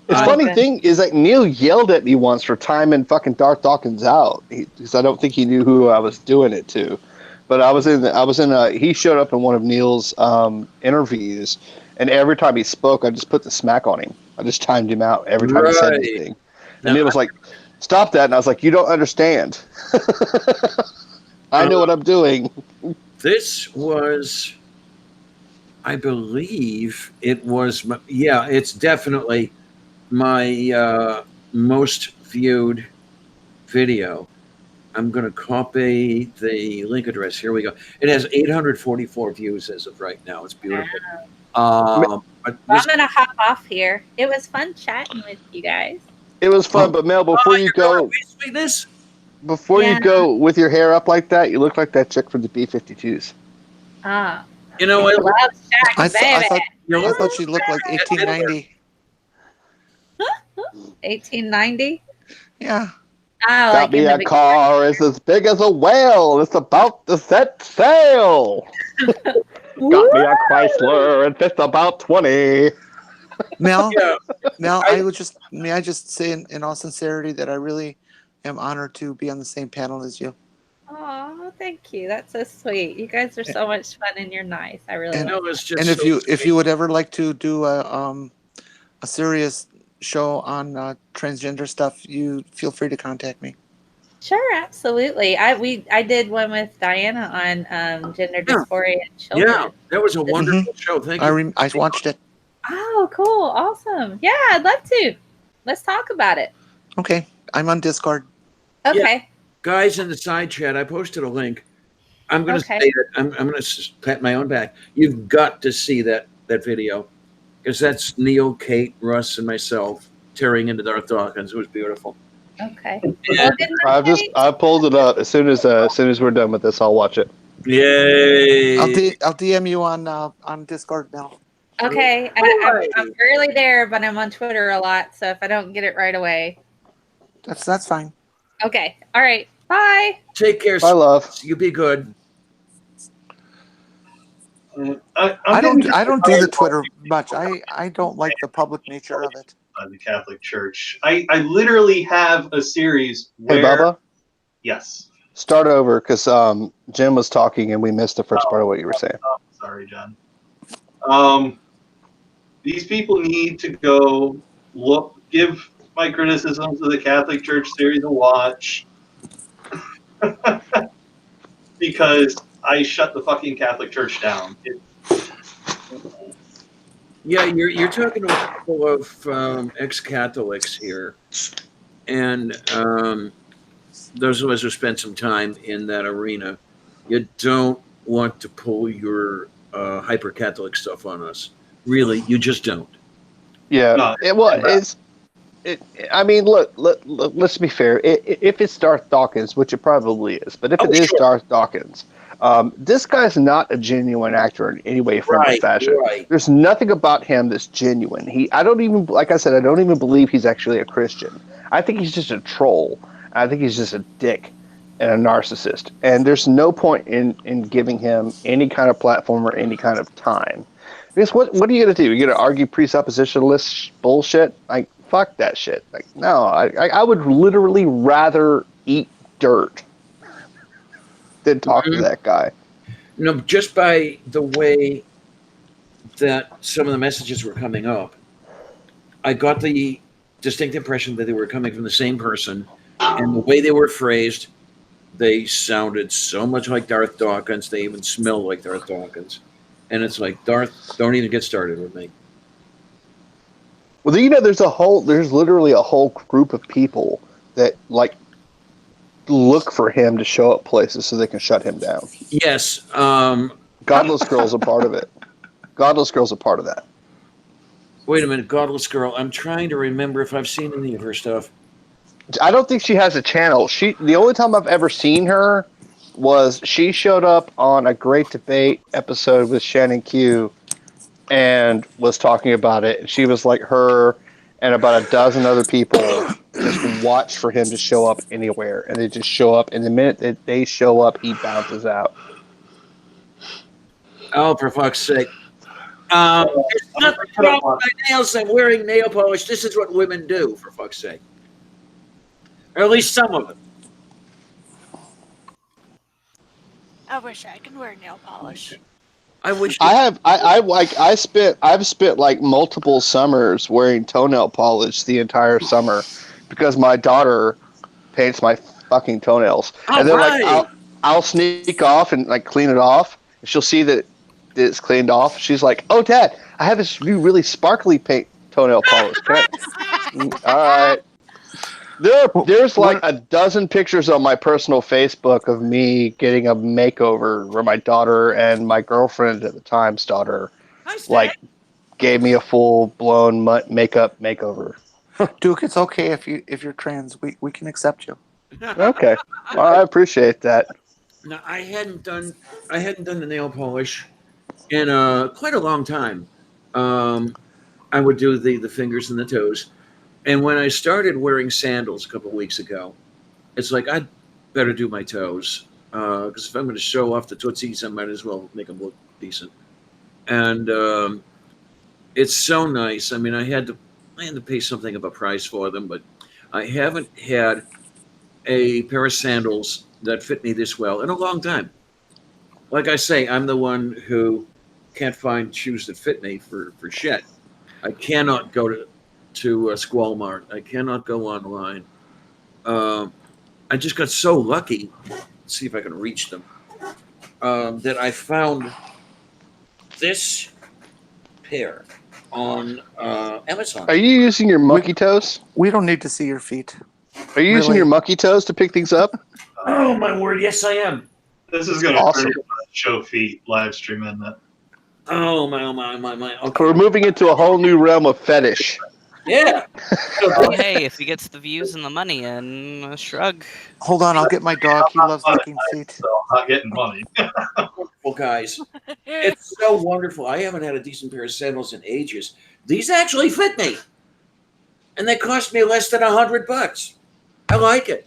The funny thing is that Neil yelled at me once for timing fucking Darth Dawkins out because I don't think he knew who I was doing it to. But he showed up in one of Neil's interviews, and every time he spoke, I just put the smack on him. I just timed him out every time he said anything. And Neil was like, "Stop that!" And I was like, "You don't understand. I know what I'm doing." This was, I believe, it's definitely my most viewed video. I'm going to copy the link address. Here we go. It has 844 views as of right now. It's beautiful. I'm going to hop off here. It was fun chatting with you guys. It was fun, but Mel, before you go, you go with your hair up like that, you look like that chick from the B-52s. You know, I love Shaq, I thought she looked like 1890. 1890? Yeah. Got me a car. It's as big as a whale. It's about to set sail. Got me a Chrysler, and it's about 20. Mel, may I just say in all sincerity that I really am honored to be on the same panel as you. Oh, thank you. That's so sweet. You guys are so much fun, and you're nice. I really love it. And if you would ever like to do a serious show on transgender stuff, you feel free to contact me. Sure, absolutely. I did one with Diana on gender dysphoria in children. Yeah, that was a wonderful show. Thank you. I watched it. Oh, cool. Awesome. Yeah, I'd love to. Let's talk about it. Okay. I'm on Discord. Okay. Yeah. Guys in the side chat, I posted a link. I'm going to say it. I'm going to pat my own back. You've got to see that video. Because that's Neil, Kate, Russ, and myself tearing into Darth Dawkins. It was beautiful. Okay. I pulled it up. As soon as we're done with this, I'll watch it. Yay! I'll DM you on Discord now. Okay. I'm rarely there, but I'm on Twitter a lot. So if I don't get it right away, that's fine. Okay. All right. Bye. Take care. Bye, love. You be good. I don't do the Twitter much. I don't like the public nature of it. The Catholic Church. I literally have a series where... Hey, Bubba? Yes. Start over, because Jim was talking and we missed the first part of what you were saying. Sorry, John. These people need to go give my criticisms of the Catholic Church series a watch. Because I shut the fucking Catholic Church down. Yeah, you're talking to a couple of ex-Catholics here, and those of us who spent some time in that arena, you don't want to pull your hyper-Catholic stuff on us. Really, you just don't. Yeah, I mean, look, let's be fair. If it's Darth Dawkins, which it probably is, but if it is Darth Dawkins, this guy's not a genuine actor in any way, form, or fashion. Right. There's nothing about him that's genuine. I don't even believe he's actually a Christian. I think he's just a troll. I think he's just a dick and a narcissist. And there's no point in giving him any kind of platform or any kind of time. Because what are you going to do? You're going to argue presuppositionalist bullshit? Like, fuck that shit. Like, no, I would literally rather eat dirt than talk to that guy. No, just by the way that some of the messages were coming up, I got the distinct impression that they were coming from the same person, and the way they were phrased, they sounded so much like Darth Dawkins. They even smelled like Darth Dawkins. And it's like, Darth, don't even get started with me. Well, there's literally a whole group of people that like look for him to show up places so they can shut him down. Yes. Godless Girl's a part of it. Godless Girl's a part of that. Wait a minute, Godless Girl. I'm trying to remember if I've seen any of her stuff. I don't think she has a channel. The only time I've ever seen her was she showed up on a Great Debate episode with Shannon Q and was talking about it. She was like her and about a dozen other people just watch for him to show up anywhere, and they just show up. And the minute that they show up, he bounces out. Oh, for fuck's sake! There's nothing wrong with my nails. I'm wearing nail polish. This is what women do, for fuck's sake. Or at least some of them. I wish I could wear nail polish. I wish. I've spent like multiple summers wearing toenail polish the entire summer because my daughter paints my fucking toenails, and then like I'll sneak off and like clean it off. And she'll see that it's cleaned off. She's like, "Oh, Dad, I have this new really sparkly paint toenail polish." All right. There's like a dozen pictures on my personal Facebook of me getting a makeover where my daughter and my girlfriend at the time's daughter like gave me a full blown makeup makeover. Duke, it's okay if you're trans. We can accept you. Okay, well, I appreciate that. No, I hadn't done the nail polish in quite a long time. I would do the fingers and the toes. And when I started wearing sandals a couple of weeks ago, it's like I'd better do my toes because if I'm going to show off the tootsies, I might as well make them look decent. And it's so nice. I mean, I had to pay something of a price for them, but I haven't had a pair of sandals that fit me this well in a long time. Like I say, I'm the one who can't find shoes that fit me for shit. I cannot go to Squalmart. I cannot go online. I just got so lucky. Let's see if I can reach them. That I found this pair on Amazon. Are you using your monkey toes? We don't need to see your feet. Are you using your monkey toes to pick things up? Oh my word! Yes, I am. This is going to awesome. turn into a show feet live stream, isn't it? Oh my! Okay. We're moving into a whole new realm of fetish. Yeah. Well, hey, if he gets the views and the money in, shrug. Hold on, I'll get my dog. He loves licking feet. So I'm not getting money. Well, guys, it's so wonderful. I haven't had a decent pair of sandals in ages. These actually fit me, and they cost me less than $100. I like it.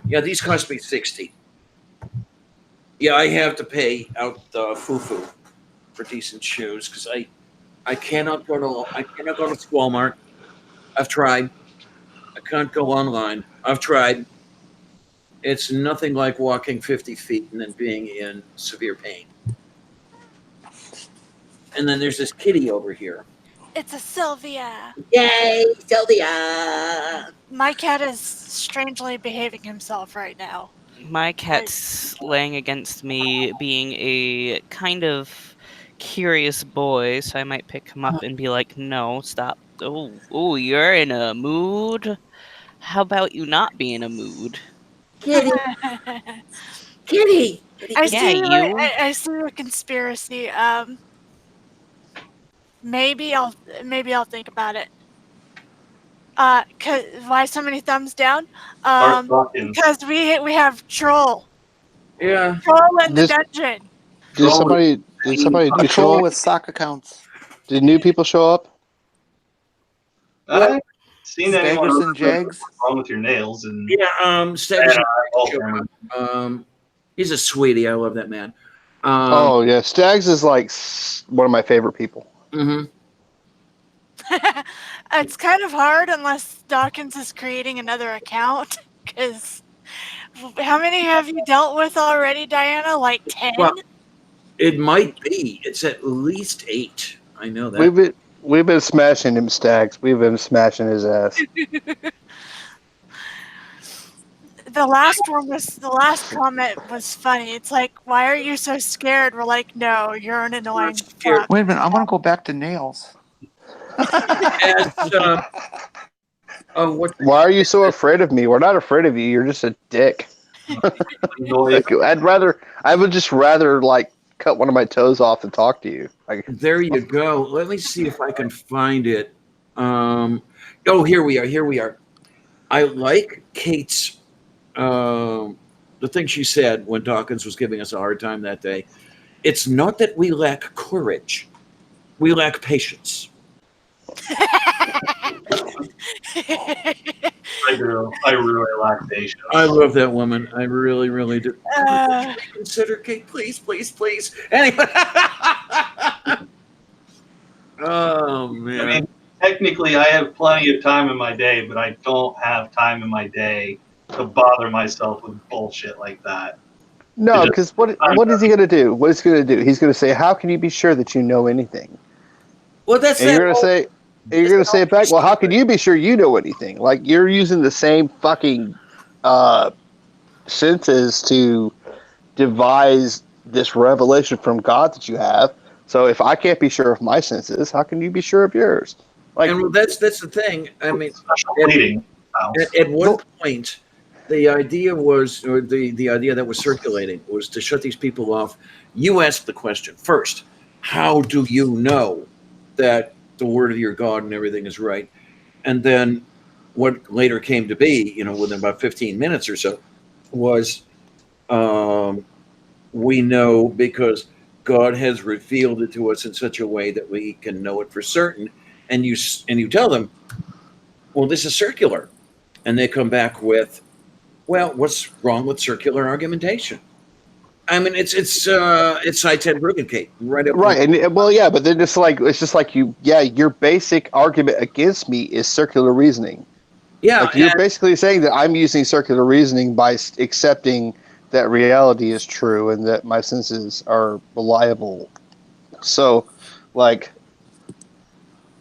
Yeah, these cost me $60. Yeah, I have to pay out foo-foo for decent shoes because I cannot go to Walmart. I've tried. I can't go online. I've tried. It's nothing like walking 50 feet and then being in severe pain. And then there's this kitty over here. It's a Sylvia. Yay, Sylvia! My cat is strangely behaving himself right now. My cat's laying against me, being a kind of curious boy, so I might pick him up and be like, "No, stop! Oh, you're in a mood. How about you not be in a mood?" Kitty, kitty. I Yeah, see a conspiracy. Maybe I'll think about it. Why so many thumbs down? Because we have troll. Yeah. Troll in the dungeon. Did somebody do Troll with sock accounts. Did new people show up? I haven't seen anyone Staggers and Jags. what's wrong with your nails and Staggers. He's a sweetie. I love that man. Oh yeah, Stags is like one of my favorite people. Mm-hmm. It's kind of hard unless Dawkins is creating another account. Because how many have you dealt with already, Diana? Like 10? Well, it might be. It's at least 8. I know that. We've been smashing him, Stags. We've been smashing his ass. the last comment was funny. It's like, why are you so scared? We're like, no, you're an annoying fuck. Wait a minute, I want to go back to nails. Why are you so afraid of me? We're not afraid of you. You're just a dick. Like, I would just rather like cut one of my toes off and talk to you. Like, there you go. Let me see if I can find it. Oh, here we are. I like Kate's the thing she said when Dawkins was giving us a hard time that day. It's not that we lack courage, we lack patience. I do. I really lack patience. I love that woman. I really, really do. Consider Kate, please. Anyway. Oh man. I mean, technically, I have plenty of time in my day, but I don't have time in my day to bother myself with bullshit like that. no, because what is he going to do? What is he going to do? He's going to say, "How can you be sure that you know anything?" Well, that's and that. You're going to say it back. Well, how can you be sure you know anything? Like you're using the same fucking senses to devise this revelation from God that you have. So if I can't be sure of my senses, how can you be sure of yours? Like, and that's the thing. I mean, at one point, the idea was, or the idea that was circulating was to shut these people off. You ask the question first: how do you know that the word of your God and everything is right? And then what later came to be, within about 15 minutes or so, was we know because God has revealed it to us in such a way that we can know it for certain. And you tell them, well, this is circular. And they come back with, well, what's wrong with circular argumentation? I mean, it's Cy Ted Bruggencate right up. Right, and well, yeah, but then it's just like your basic argument against me is circular reasoning. Yeah, like you're basically saying that I'm using circular reasoning by accepting that reality is true and that my senses are reliable. So, like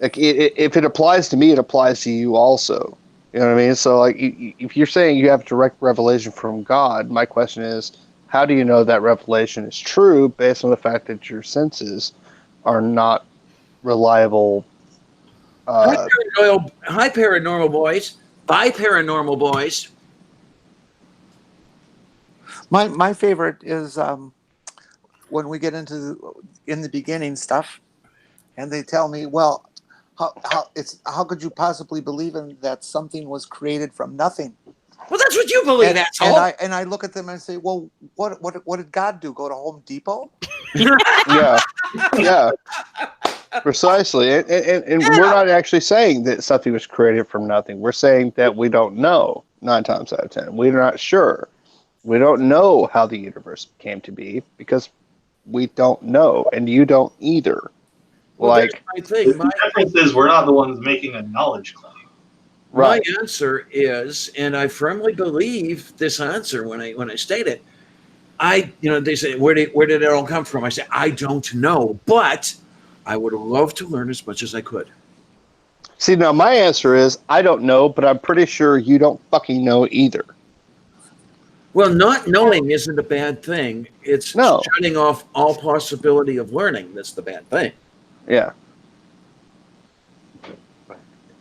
if it applies to me, it applies to you also. You know what I mean? So, like, if you're saying you have direct revelation from God, my question is, how do you know that revelation is true based on the fact that your senses are not reliable? Hi, paranormal boys. Bye, paranormal boys. My favorite is when we get into in the beginning stuff, and they tell me, well, how could you possibly believe in that something was created from nothing? Well, that's what you believe, asshole. And I look at them and say, well, what did God do? Go to Home Depot? Yeah, precisely. And we're not actually saying that something was created from nothing. We're saying that we don't know 9 times out of 10. We're not sure. We don't know how the universe came to be because we don't know, and you don't either. Well, like, my thing. The difference is we're not the ones making a knowledge claim. Right. My answer is, and I firmly believe this answer when I state it. They say, where did it all come from? I say, I don't know, but I would love to learn as much as I could. See, now my answer is, I don't know, but I'm pretty sure you don't fucking know either. Well, not knowing isn't a bad thing. It's shutting off all possibility of learning that's the bad thing. Yeah.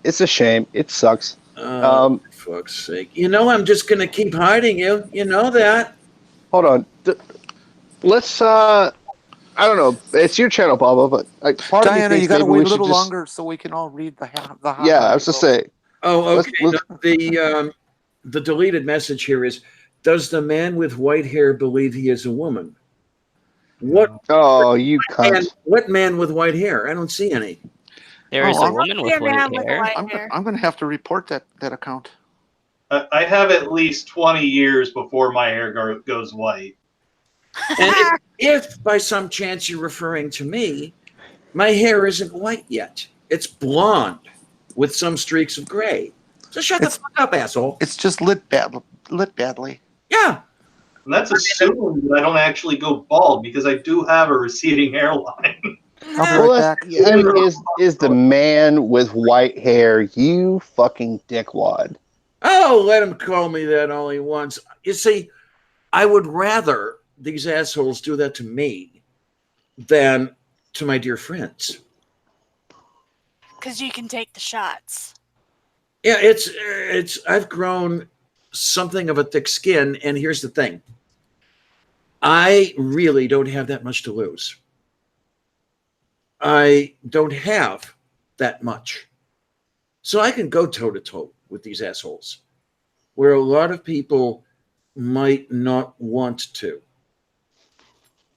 It's a shame. It sucks. For fuck's sake. I'm just going to keep hiding you. You know that. Hold on. Let's, I don't know. It's your channel, Bubba, but Diana, you got to wait a little longer so we can all read the Yeah, I was to say. Oh, okay. The deleted message here is, does the man with white hair believe he is a woman? What? Oh, you cunt. What man with white hair? I don't see any. There is a woman with white hair. I'm going to have to report that account. I have at least 20 years before my hair goes white. And if by some chance you're referring to me, my hair isn't white yet. It's blonde with some streaks of gray. So shut the fuck up, asshole. It's just lit badly. Yeah. And that's assuming that I don't actually go bald because I do have a receding hairline. Is the man with white hair, you fucking dickwad. Oh, let him call me that all he wants. You see, I would rather these assholes do that to me than to my dear friends. Because you can take the shots. Yeah, it's. I've grown something of a thick skin, and here's the thing: I really don't have that much to lose. I don't have that much, so I can go toe to toe with these assholes, where a lot of people might not want to.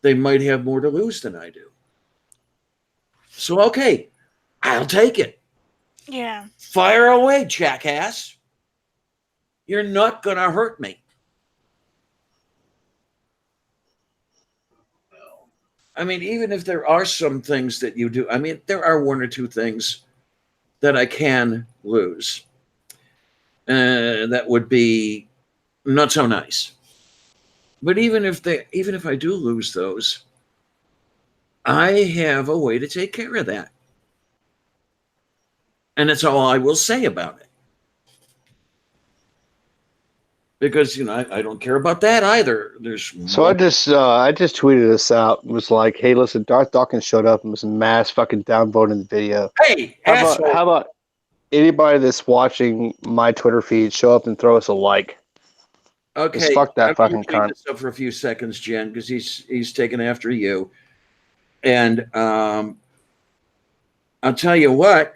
They might have more to lose than I do. So okay, I'll take it. Yeah. Fire away, jackass. You're not going to hurt me. I mean, even if there are some things that you do, I mean, there are one or two things that I can lose. That would be not so nice. But even if I do lose those, I have a way to take care of that. And that's all I will say about it. Because I don't care about that either. So I just tweeted this out and was like, "Hey, listen, Darth Dawkins showed up and was mass fucking downvoting the video. Hey, how about anybody that's watching my Twitter feed show up and throw us a like? Okay, just fuck that I'm fucking gonna cunt." this up for a few seconds, Jen, because he's taking after you, and I'll tell you what.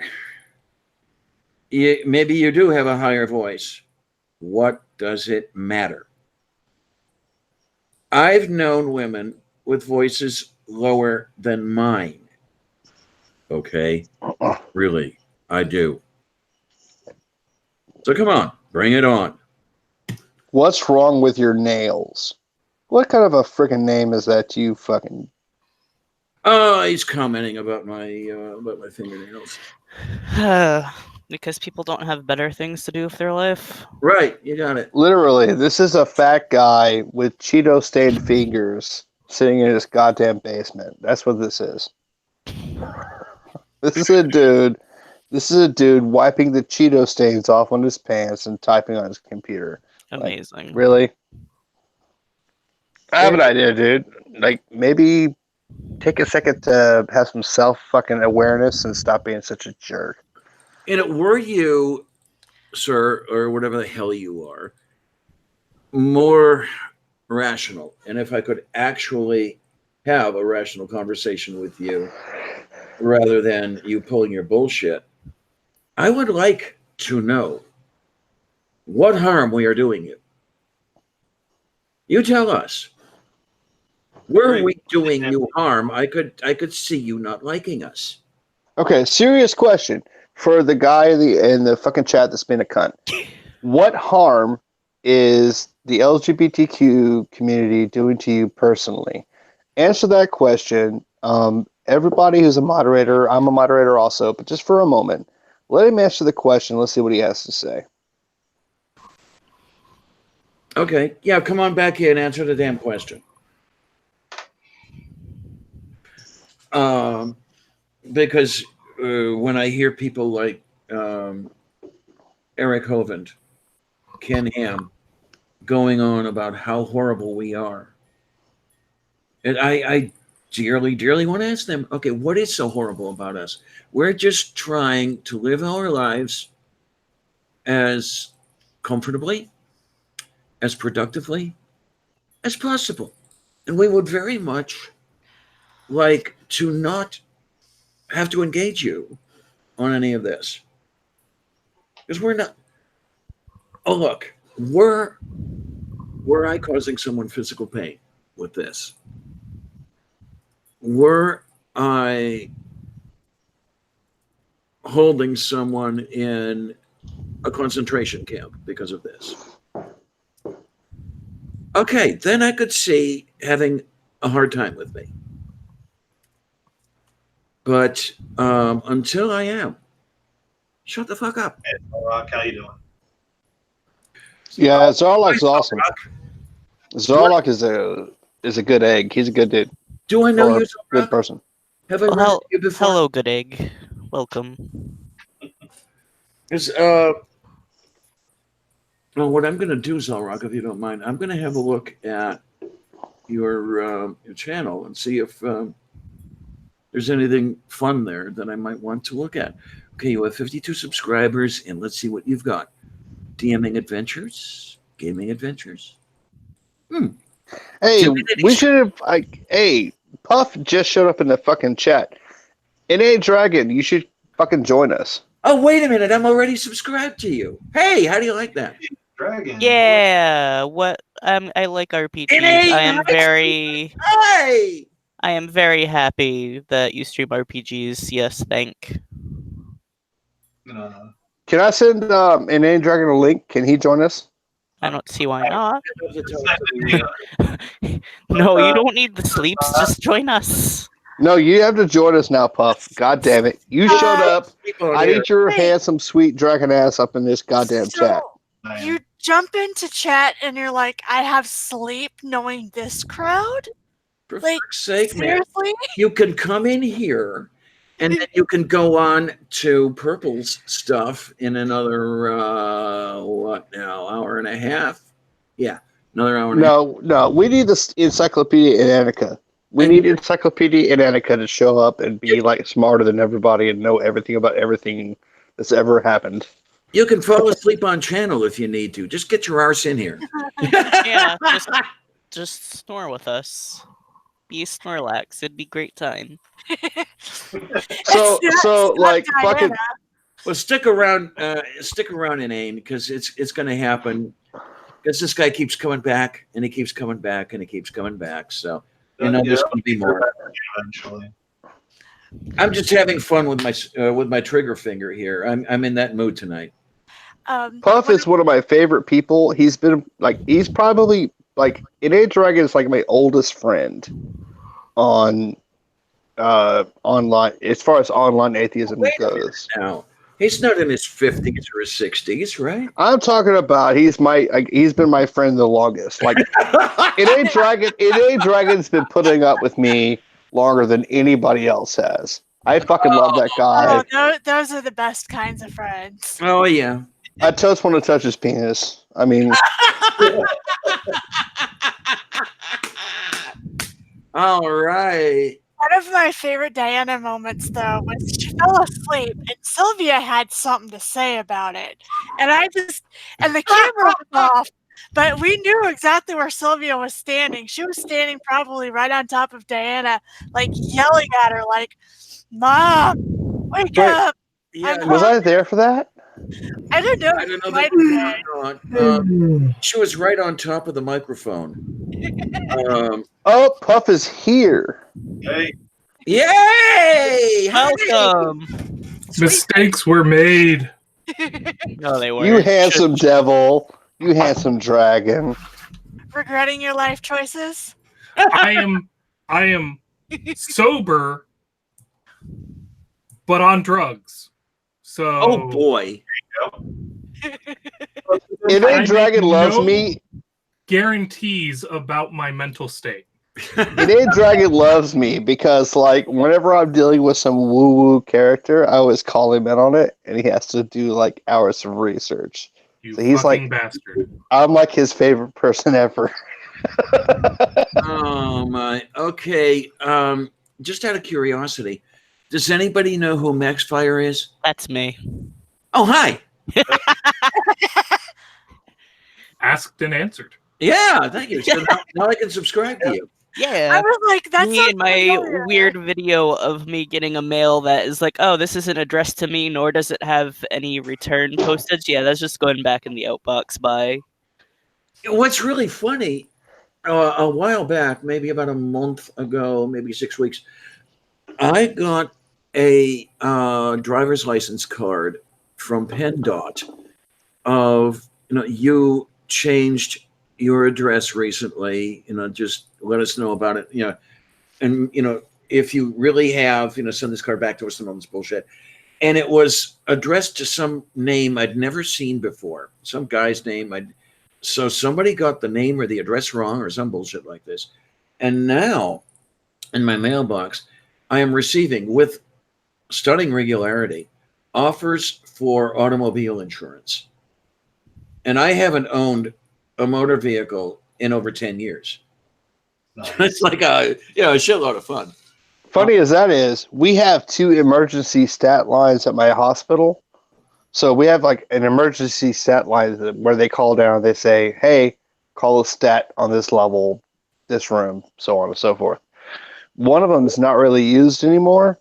Maybe you do have a higher voice. What does it matter? I've known women with voices lower than mine. Okay? Really, I do. So come on, bring it on. What's wrong with your nails? What kind of a freaking name is that you fucking... Oh, he's commenting about my fingernails. Because people don't have better things to do with their life. Right, you got it. Literally, this is a fat guy with Cheeto-stained fingers sitting in his goddamn basement. That's what this is. This is a dude wiping the Cheeto stains off on his pants and typing on his computer. Amazing. Like, really? I have an idea, dude. Like, maybe take a second to have some self-fucking awareness and stop being such a jerk. And were you, sir, or whatever the hell you are, more rational, and if I could actually have a rational conversation with you rather than you pulling your bullshit, I would like to know what harm we are doing you. You tell us. Were we doing you harm? I could see you not liking us. Okay, serious question for the guy in the fucking chat that's been a cunt. What harm is the LGBTQ community doing to you personally? Answer that question. Everybody who's a moderator, I'm a moderator also, but just for a moment, let him answer the question. Let's see what he has to say. Okay, yeah, come on back here and answer the damn question. Because when I hear people like Eric Hovind, Ken Ham, going on about how horrible we are, and I dearly, dearly want to ask them, okay, what is so horrible about us? We're just trying to live our lives as comfortably, as productively as possible. And we would very much like to not have to engage you on any of this. Because we're not. Oh, look, were I causing someone physical pain with this? Were I holding someone in a concentration camp because of this? Okay, then I could see having a hard time with me. But until I am, shut the fuck up. Hey, Rock, how you doing? Yeah, Zarlok's awesome. Zarlok is a good egg. He's a good dude. Do I know you? Good person. Have I run you before? Hello, good egg. Welcome. Well, what I'm going to do, Zalrock, if you don't mind, I'm going to have a look at your channel and see if there's anything fun there that I might want to look at. Okay, you have 52 subscribers, and let's see what you've got. DMing adventures, gaming adventures. Hey, we should have. Hey, Puff just showed up in the fucking chat. NA Dragon, you should fucking join us. Oh, wait a minute! I'm already subscribed to you. Hey, how do you like that? Dragon. Yeah, what I like RPGs. I am very Hey! I am very happy that you stream RPGs. Yes, thank. Can I send NA Dragon a link? Can he join us? I don't see why not. No, you don't need the sleeps. Just join us. No, you have to join us now, Puff. God damn it. You showed up. I need your handsome, sweet dragon ass up in this goddamn chat. You jump into chat and you're like, I have sleep knowing this crowd? For Like, fuck's sake, man. seriously? You can come in here and then you can go on to Purple's stuff in another, hour and a half? Yeah, another hour and a half. No, we need this Encyclopedia Inanica. We need Encyclopedia Inanica to show up and be like smarter than everybody and know everything about everything that's ever happened. You can fall asleep on channel if you need to. Just get your arse in here. Yeah, just snore with us. Be a Snorlax. It'd be a great time. So like fucking. Well, stick around, inane, because it's going to happen. Because this guy keeps coming back, and he keeps coming back, and he keeps coming back. So there's going to be more. Eventually. I'm just having fun with my trigger finger here. I'm in that mood tonight. Puff is one of my favorite people. He's probably like NA Dragon is like my oldest friend on online as far as online atheism goes. Now he's not in his 50s or his 60s, right? I'm talking about he's been my friend the longest. Like NA Dragon's been putting up with me longer than anybody else has. I fucking love that guy. Oh, those are the best kinds of friends. Oh yeah. I just want to touch his penis. I mean, all right. One of my favorite Diana moments, though, was she fell asleep and Sylvia had something to say about it. And the camera was off, but we knew exactly where Sylvia was standing. She was standing probably right on top of Diana, like yelling at her, like, "Mom, wake up!" Yeah, was I there for that? I don't know. I don't know that. She was right on top of the microphone. Oh, Puff is here. Hey. Yay! Welcome. Mistakes were made. No, they weren't. You handsome devil. You handsome dragon. Regretting your life choices? I am sober, but on drugs. So. Oh boy. If a dragon loves me, guarantees about my mental state. NA Dragon loves me because, like, whenever I'm dealing with some woo-woo character, I always call him in on it, and he has to do, like, hours of research. So he's like, bastard. I'm, like, his favorite person ever. Oh, my. Okay. Just out of curiosity, does anybody know who Maxfire is? That's me. Oh, hi. Asked and answered. Yeah, thank you. So now I can subscribe to you. Yeah. I was like, that's me and my weird video of me getting a mail that is like, oh, this isn't addressed to me, nor does it have any return postage. Yeah, that's just going back in the outbox by. What's really funny, a while back, maybe about a month ago, maybe 6 weeks, I got a driver's license card from PennDOT of, you changed your address recently, just let us know about it, and, if you really have, send this card back to us and all this bullshit. And it was addressed to some name I'd never seen before, some guy's name. So somebody got the name or the address wrong or some bullshit like this. And now in my mailbox, I am receiving with stunning regularity offers for automobile insurance. and I haven't owned a motor vehicle in over 10 years. Nice. It's like a shitload of fun. Funny as that is, we have 2 emergency stat lines at my hospital. So we have like an emergency stat line where they call down, they say, hey, call a stat on this level, this room, so on and so forth. One of them is not really used anymore,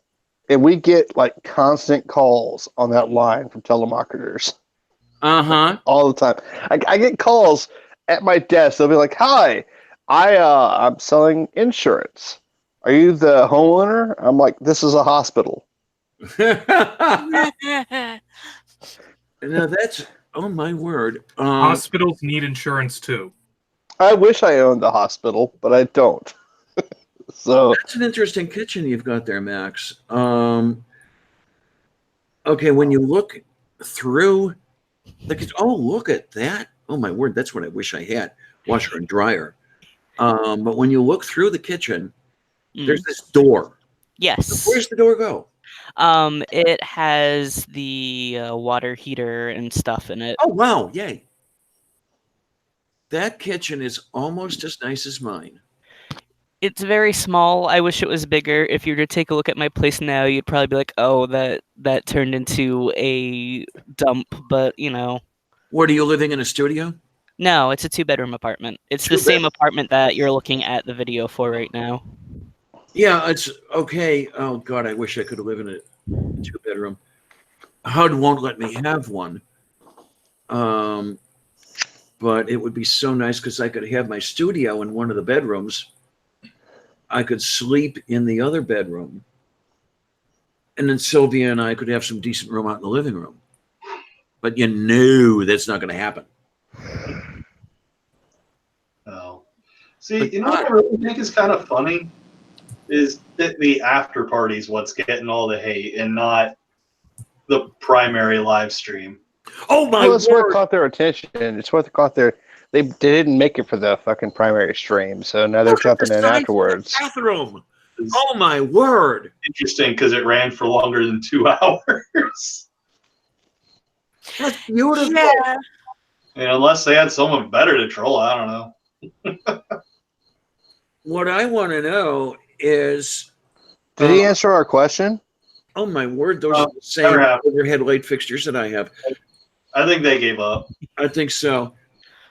and we get like constant calls on that line from telemarketers. All the time. I get calls at my desk. They'll be like, hi, I'm selling insurance. Are you the homeowner? I'm like, this is a hospital. Now that's, oh my word. Hospitals need insurance too. I wish I owned a hospital, but I don't. So that's an interesting kitchen you've got there, Max. Okay, when you look through the kitchen, oh, look at that. Oh my word, that's what I wish I had. Washer and dryer. But when you look through the kitchen, there's this door. Yes. Where's the door go? It has the water heater and stuff in it. Oh, wow. Yay. That kitchen is almost as nice as mine. It's very small. I wish it was bigger. If you were to take a look at my place now, you'd probably be like, oh, that turned into a dump, but, you know. What, are you living in a studio? No, it's a 2-bedroom apartment. It's the same apartment that you're looking at the video for right now. Yeah, it's okay. Oh, God, I wish I could live in a 2-bedroom. HUD won't let me have one. But it would be so nice because I could have my studio in one of the bedrooms. I could sleep in the other bedroom. And then Sylvia and I could have some decent room out in the living room. But you know that's not going to happen. Oh. See, you know what I really think is kind of funny? Is that the after party is what's getting all the hate and not the primary live stream. Oh my word! It's what caught their attention. It's what caught their. They didn't make it for the fucking primary stream, so now they're jumping in afterwards. Bathroom. Oh my word! Interesting because it ran for longer than 2 hours. That's beautiful. Yeah. And unless they had someone better to troll, I don't know. What I want to know is, did he answer our question? Oh my word! Those are the same overhead light fixtures that I have. I think they gave up. I think so.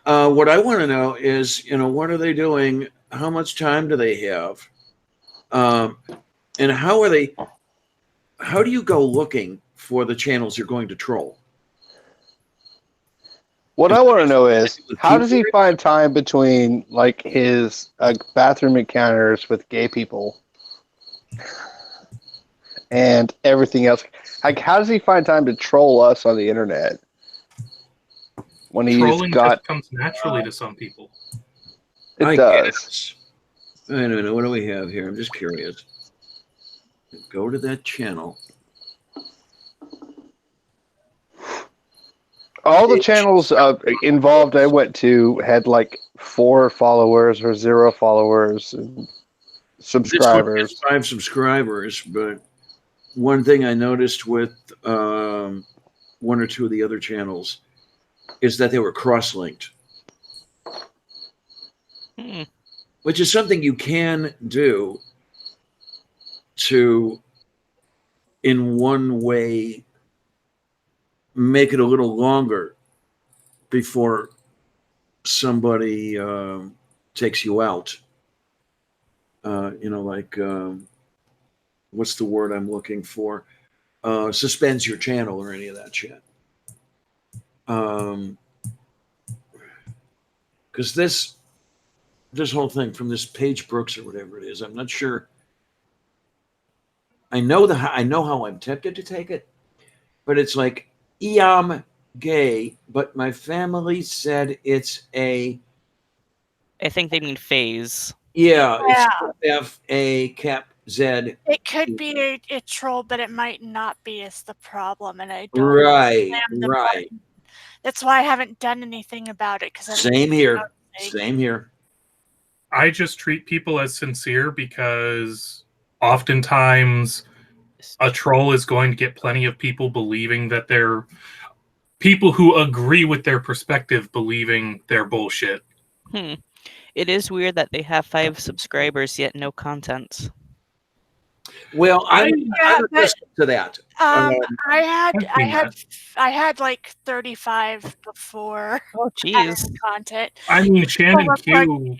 What I want to know is, what are they doing? How much time do they have? And how do you go looking for the channels you're going to troll? What I want to know is, how does he find time between like his bathroom encounters with gay people and everything else? Like, how does he find time to troll us on the internet? When he's Trolling got, just comes naturally to some people. It does. Guess. I don't know. What do we have here? I'm just curious. Go to that channel. All the channels involved I went to had like 4 followers or 0 followers and subscribers. This one has 5 subscribers, but one thing I noticed with 1 or 2 of the other channels is that they were cross-linked. Which is something you can do to, in one way, make it a little longer before somebody takes you out. What's the word I'm looking for? Suspends your channel or any of that shit. Because this whole thing from this Paige Brooks or whatever it is, I'm not sure. I know how I'm tempted to take it, but it's like, I'm gay, but my family said it's a. I think they mean phase. Yeah. It's F-A-Z. It could be a troll, but it might not be is the problem, and I don't. Right. That's why I haven't done anything about it. Same here. Same here. I just treat people as sincere because oftentimes a troll is going to get plenty of people believing that they're people who agree with their perspective believing their bullshit. It is weird that they have 5 subscribers yet no content. Well, I'm resistant to that. I had like 35 before. Oh, jeez. Content. I mean, Shannon Q.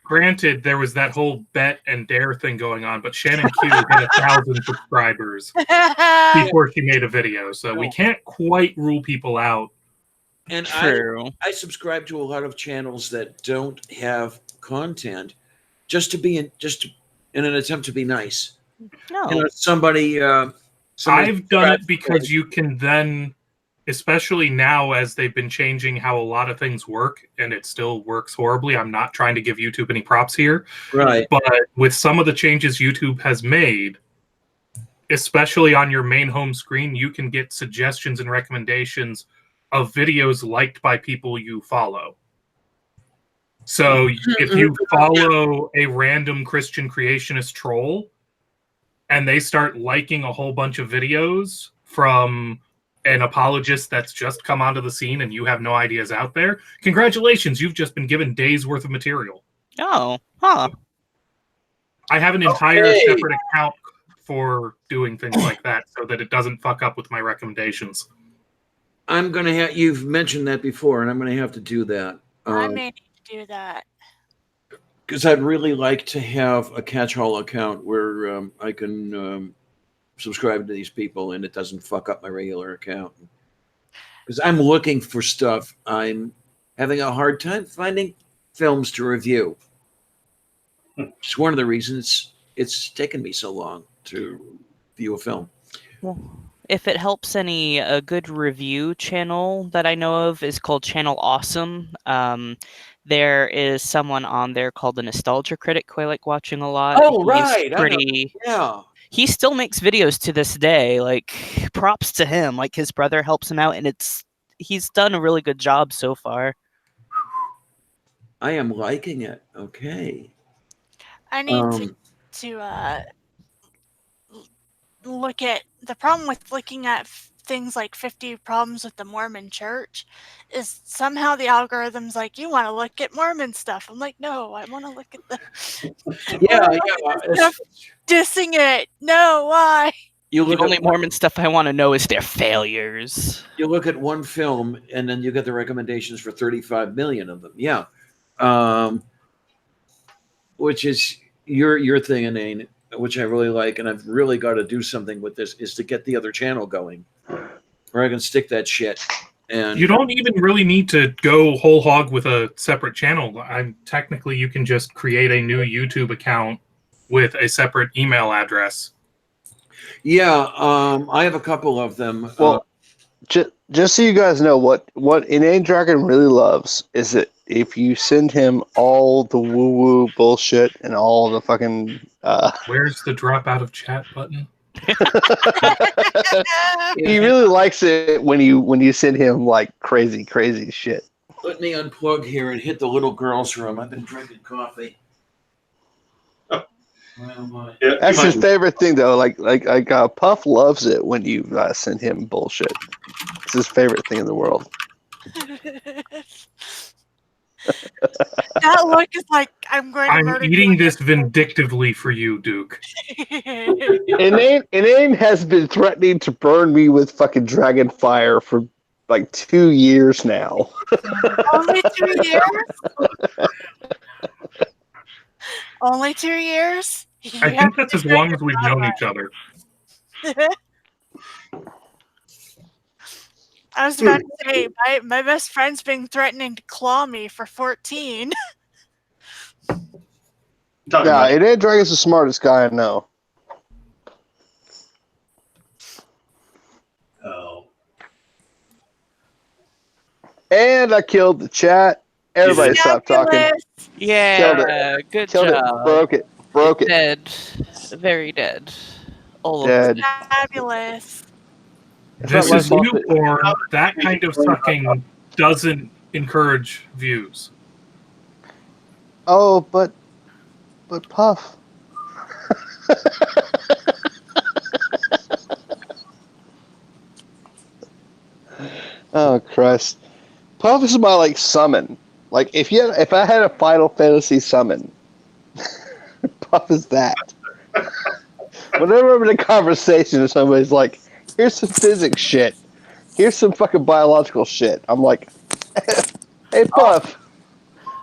Granted, there was that whole bet and dare thing going on, but Shannon Q hit 1,000 subscribers before she made a video, so we can't quite rule people out. And True. I subscribe to a lot of channels that don't have content, just in an attempt to be nice. No. You know, somebody I've done it because you can then, especially now as they've been changing how a lot of things work, and it still works horribly. I'm not trying to give YouTube any props here. Right. But with some of the changes YouTube has made, especially on your main home screen, you can get suggestions and recommendations of videos liked by people you follow. So if you follow a random Christian creationist troll and they start liking a whole bunch of videos from an apologist that's just come onto the scene and you have no ideas out there, congratulations, you've just been given days worth of material. Oh, huh. I have an entire separate account for doing things like that so that it doesn't fuck up with my recommendations. I'm going to have, you've mentioned that before, and I'm going to have to do that. I may need to do that. Because I'd really like to have a catch-all account where I can subscribe to these people and it doesn't fuck up my regular account. Because I'm looking for stuff. I'm having a hard time finding films to review. It's one of the reasons it's taken me so long to view a film. Well, if it helps any, a good review channel that I know of is called Channel Awesome. There is someone on there called the Nostalgia Critic who I like watching a lot. Oh, right. Yeah. He still makes videos to this day. Like, props to him. Like, his brother helps him out, and he's done a really good job so far. I am liking it. Okay. I need to look at the problem with looking at things like 50 Problems with the Mormon Church is somehow the algorithm's like, you want to look at Mormon stuff. I'm like, no, I want to look at the stuff dissing it. No, why? The only Mormon stuff I want to know is their failures. You look at one film and then you get the recommendations for 35 million of them. Yeah. Which is your thing, Inane, which I really like, and I've really got to do something with this, is to get the other channel going, where I can stick that shit. And you don't even really need to go whole hog with a separate channel. Technically, you can just create a new YouTube account with a separate email address. Yeah, I have a couple of them. Well, just so you guys know, what Inane Dragon really loves is that if you send him all the woo-woo bullshit and all the fucking... Where's the drop out of chat button? He really likes it when you send him like crazy shit. Let me unplug here and hit the little girl's room. I've been drinking coffee. That's his favorite thing, though. Like Puff loves it when you send him bullshit. It's his favorite thing in the world. That look is like I'm eating this vindictively for you, Duke. Inane has been threatening to burn me with fucking dragon fire for like 2 years now. Only 2 years? Only 2 years? I think that's as long as we've known each other. I was about to say, my best friend's been threatening to claw me for 14. Yeah, Inane Dragon's the smartest guy I know. Oh. And I killed the chat. Everybody stop talking. Yeah, killed it. Good killed job. It. Broke it. Dead. Very dead. All dead. Of Fabulous. This is new porn. That kind of sucking doesn't encourage views. Oh, but Puff. Oh Christ! Puff is my like summon. Like if I had a Final Fantasy summon, Puff is that. Whenever I'm in a conversation and somebody's like, "Here's some physics shit. Here's some fucking biological shit," I'm like, "Hey Puff,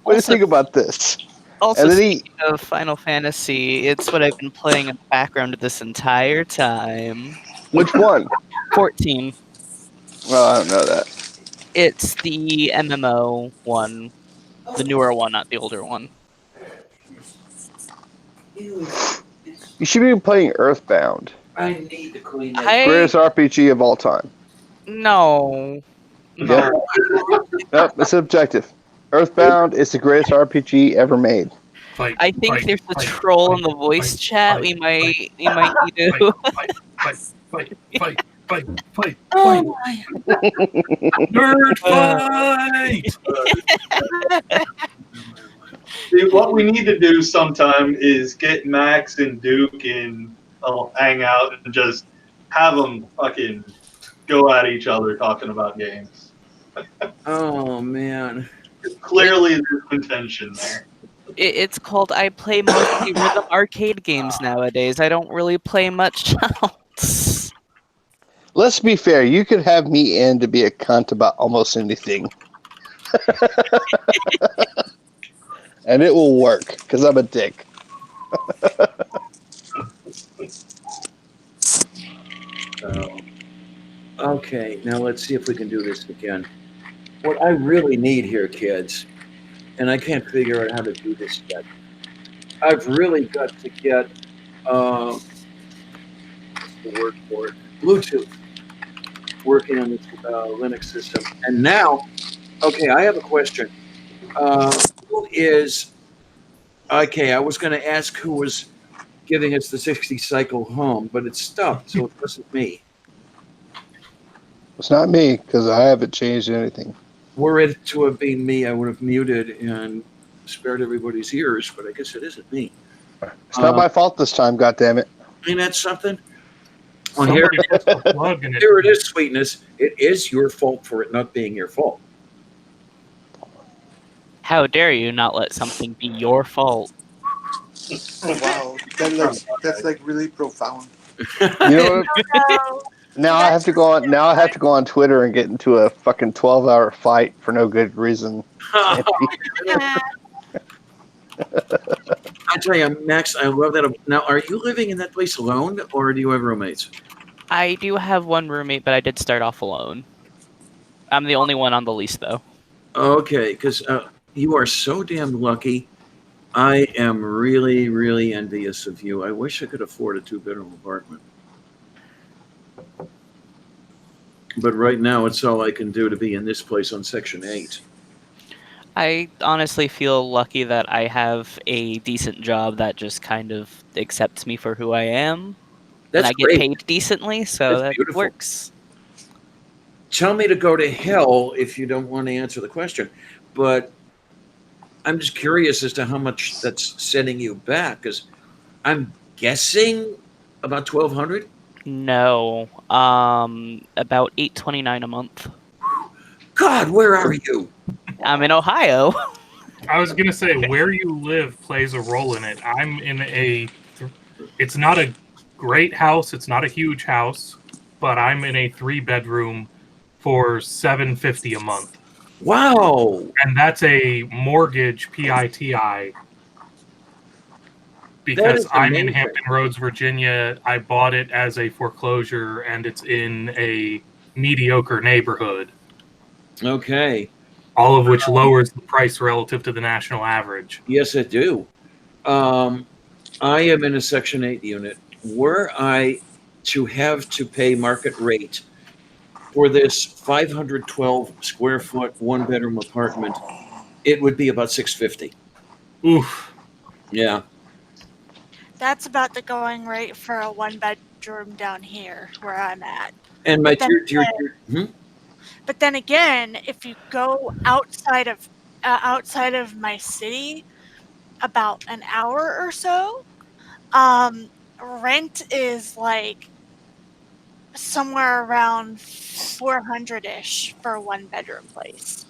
what do you think about this?" Also, And then speaking of Final Fantasy, it's what I've been playing in the background this entire time. Which one? 14. Well, I don't know that. It's the MMO one, the newer one, not the older one. You should be playing Earthbound. I need to clean that. Greatest RPG of all time. No. Yep. Yep, that's an objective. Earthbound is the greatest RPG ever made. I think there's a troll in the voice chat. We might need to. Fight! Nerd fight! See, what we need to do sometime is get Max and Duke and hang out and just have them fucking go at each other talking about games. Oh man! Clearly, there's contention there. It's called I play mostly rhythm arcade games nowadays. I don't really play much else. Let's be fair. You could have me in to be a cunt about almost anything. And it will work, because I'm a dick. Okay, now let's see if we can do this again. What I really need here, kids, and I can't figure out how to do this yet. I've really got to get what's the word for it? Bluetooth working on this Linux system. And now, okay, I have a question. Who is okay? I was going to ask who was giving us the 60 cycle home, but it stopped, so it wasn't me. It's not me, because I haven't changed anything. Were it to have been me, I would have muted and spared everybody's ears, but I guess it isn't me. It's not my fault this time, goddammit. Ain't that something? Well, here it is, sweetness. It is your fault for it not being your fault. How dare you not let something be your fault? Oh wow, that's like really profound. You know what? Now I have to go on. Now I have to go on Twitter and get into a fucking 12-hour fight for no good reason. I tell you, Max, I love that. Now, are you living in that place alone, or do you have roommates? I do have one roommate, but I did start off alone. I'm the only one on the lease, though. Okay, because you are so damn lucky. I am really, really envious of you. I wish I could afford a 2-bedroom apartment. But right now, it's all I can do to be in this place on Section 8. I honestly feel lucky that I have a decent job that just kind of accepts me for who I am. That's and I get great. paid decently, so that beautiful. works. Tell me to go to hell if you don't want to answer the question. But I'm just curious as to how much that's setting you back, because I'm guessing about $1,200. No, about $8.29 a month. God, where are you? I'm in Ohio. I was gonna say where you live plays a role in it. I'm in it's not a great house. It's not a huge house, but I'm in a 3-bedroom for $750 a month. Wow! And that's a mortgage PITI. Because I'm in Hampton Roads, Virginia. I bought it as a foreclosure, and it's in a mediocre neighborhood. Okay. All of which lowers the price relative to the national average. Yes, I do. I am in a Section 8 unit. Were I to have to pay market rate for this 512 square foot 1-bedroom apartment, it would be about $650. Oof. Yeah. That's about the going rate for a 1-bedroom down here where I'm at. And my But then again, if you go outside of my city, about an hour or so, rent is like somewhere around 400-ish for a 1-bedroom place.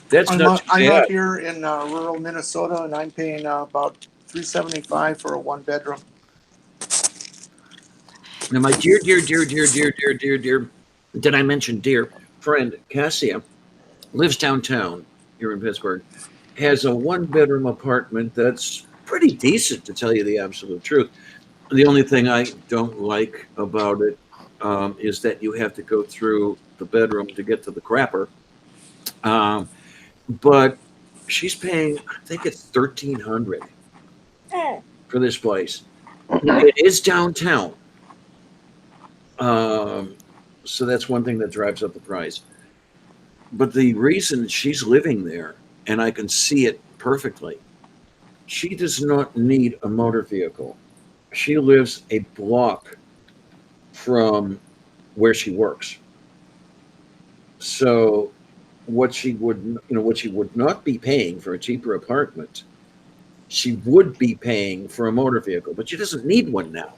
That's I'm not too bad. out here in rural Minnesota, and I'm paying about $375 for a 1-bedroom. Now, my dear, did I mention dear friend Cassia lives downtown here in Pittsburgh, has a 1-bedroom apartment that's pretty decent, to tell you the absolute truth. The only thing I don't like about it is that you have to go through the bedroom to get to the crapper. But she's paying, I think it's $1,300 for this place. It is downtown. So that's one thing that drives up the price. But the reason she's living there, and I can see it perfectly, she does not need a motor vehicle. She lives a block from where she works. So what she would not be paying for a cheaper apartment, she would be paying for a motor vehicle, but she doesn't need one now.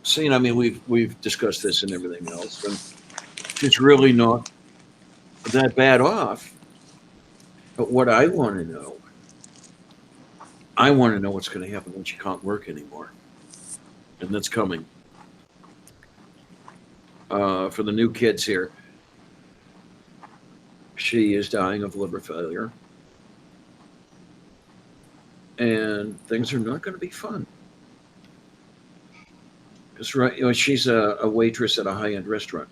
So, I mean, we've discussed this and everything else, and she's really not that bad off. But what I want to know what's going to happen when she can't work anymore. And that's coming. For the new kids here, she is dying of liver failure. And things are not going to be fun. Because she's a waitress at a high-end restaurant.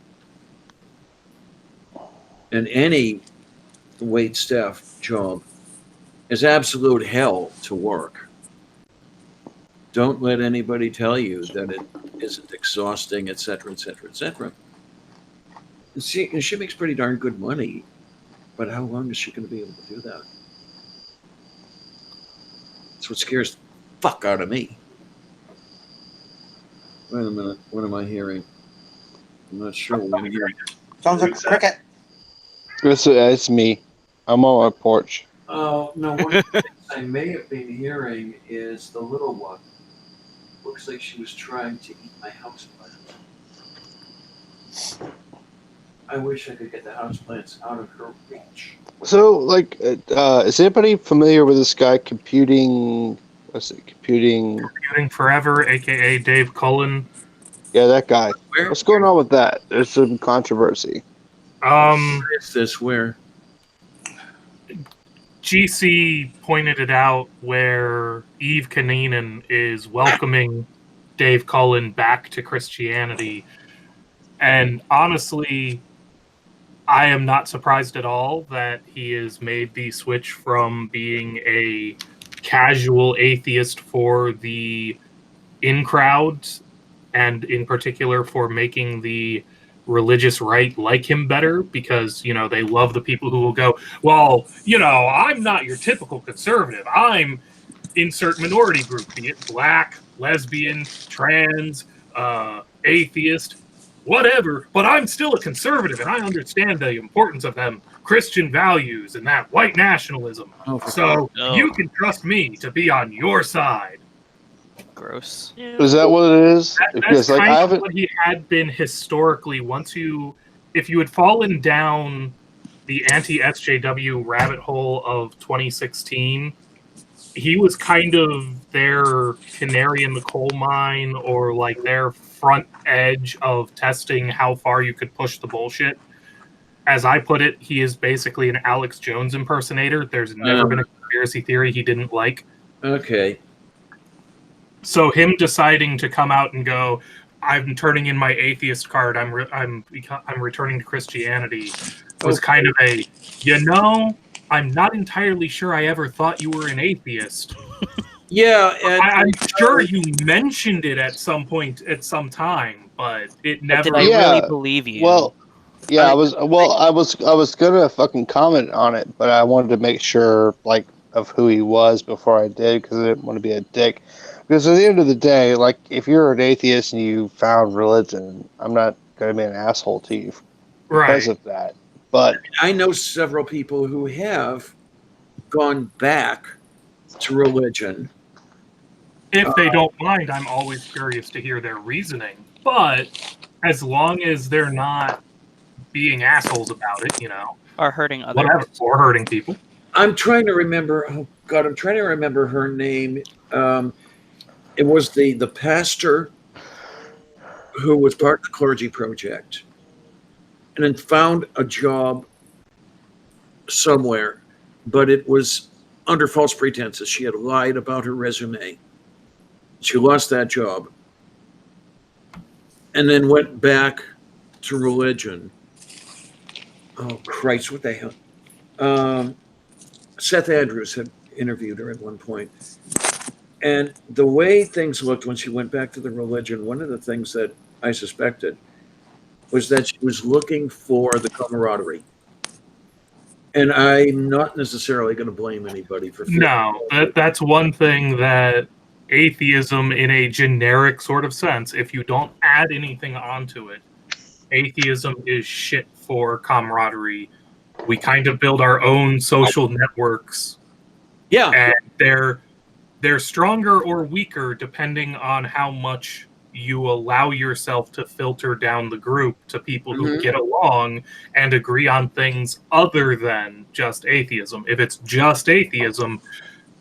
And any wait staff job is absolute hell to work. Don't let anybody tell you that it isn't exhausting, etc., etc., etc. She makes pretty darn good money, but how long is she going to be able to do that? That's what scares the fuck out of me. Wait a minute. What am I hearing? I'm not sure what I'm hearing. Sounds like a cricket. It's me. I'm on my porch. Oh, no. One of the things I may have been hearing is the little one. Looks like she was trying to eat my houseplant. I wish I could get the houseplants out of her reach. So, is anybody familiar with this guy computing? What's it? Computing Forever, aka Dave Cullen. Yeah, that guy. What's going on with that? There's some controversy. Where is this? Where? GC pointed it out where Eve Kaninen is welcoming Dave Cullen back to Christianity. And honestly, I am not surprised at all that he has made the switch from being a casual atheist for the in-crowd, and in particular for making the religious right like him better, because, they love the people who will go, well, I'm not your typical conservative. I'm insert minority group, be it black, lesbian, trans, atheist, whatever, but I'm still a conservative, and I understand the importance of them Christian values and that white nationalism. You can trust me to be on your side. Gross. Is that what it is? That's kind of what he had been historically. If you had fallen down the anti-SJW rabbit hole of 2016, he was kind of their canary in the coal mine, or like their front edge of testing how far you could push the bullshit. As I put it, he is basically an Alex Jones impersonator. There's never been a conspiracy theory he didn't like. Okay. So him deciding to come out and go, I'm turning in my atheist card, I'm returning to Christianity, was kind of a, I'm not entirely sure I ever thought you were an atheist. Yeah, and I'm sure you mentioned it at some point, at some time, but it never. Did I really believe you? Well, yeah, I was gonna fucking comment on it, but I wanted to make sure, of who he was before I did, because I didn't want to be a dick. Because at the end of the day, if you're an atheist and you found religion, I'm not gonna be an asshole to you because of that. But I know several people who have gone back to religion. If they don't mind, I'm always curious to hear their reasoning. But as long as they're not being assholes about it, you know, or hurting others, whatever, or hurting people. I'm trying to remember. Oh God, I'm trying to remember her name. It was the pastor who was part of the clergy project, and then found a job somewhere, but it was under false pretenses. She had lied about her resume. She lost that job, and then went back to religion. Oh Christ, what the hell? Seth Andrews had interviewed her at one point. And the way things looked when she went back to the religion, one of the things that I suspected was that she was looking for the camaraderie. And I'm not necessarily going to blame anybody for No, that's one thing that atheism, in a generic sort of sense, if you don't add anything onto it, atheism is shit for camaraderie. We kind of build our own social networks. Yeah. And they're stronger or weaker depending on how much you allow yourself to filter down the group to people who get along and agree on things other than just atheism. If it's just atheism,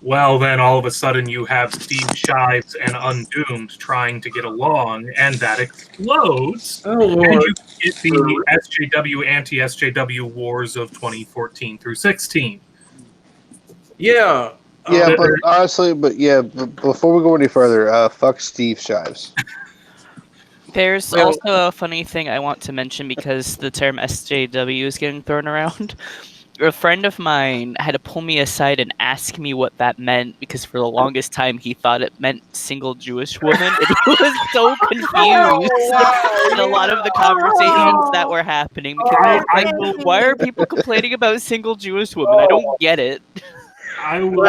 well, then all of a sudden you have Steve Shives and Undoomed trying to get along, and that explodes. Oh, Lord. And you get the SJW, anti-SJW wars of 2014 through 16. Yeah. Yeah, but honestly, before we go any further, fuck Steve Shives. There's also a funny thing I want to mention because the term SJW is getting thrown around. A friend of mine had to pull me aside and ask me what that meant because for the longest time he thought it meant single Jewish woman, and he was so confused in a lot of the conversations that were happening. Because I was like, why are people complaining about single Jewish women? I don't get it. I will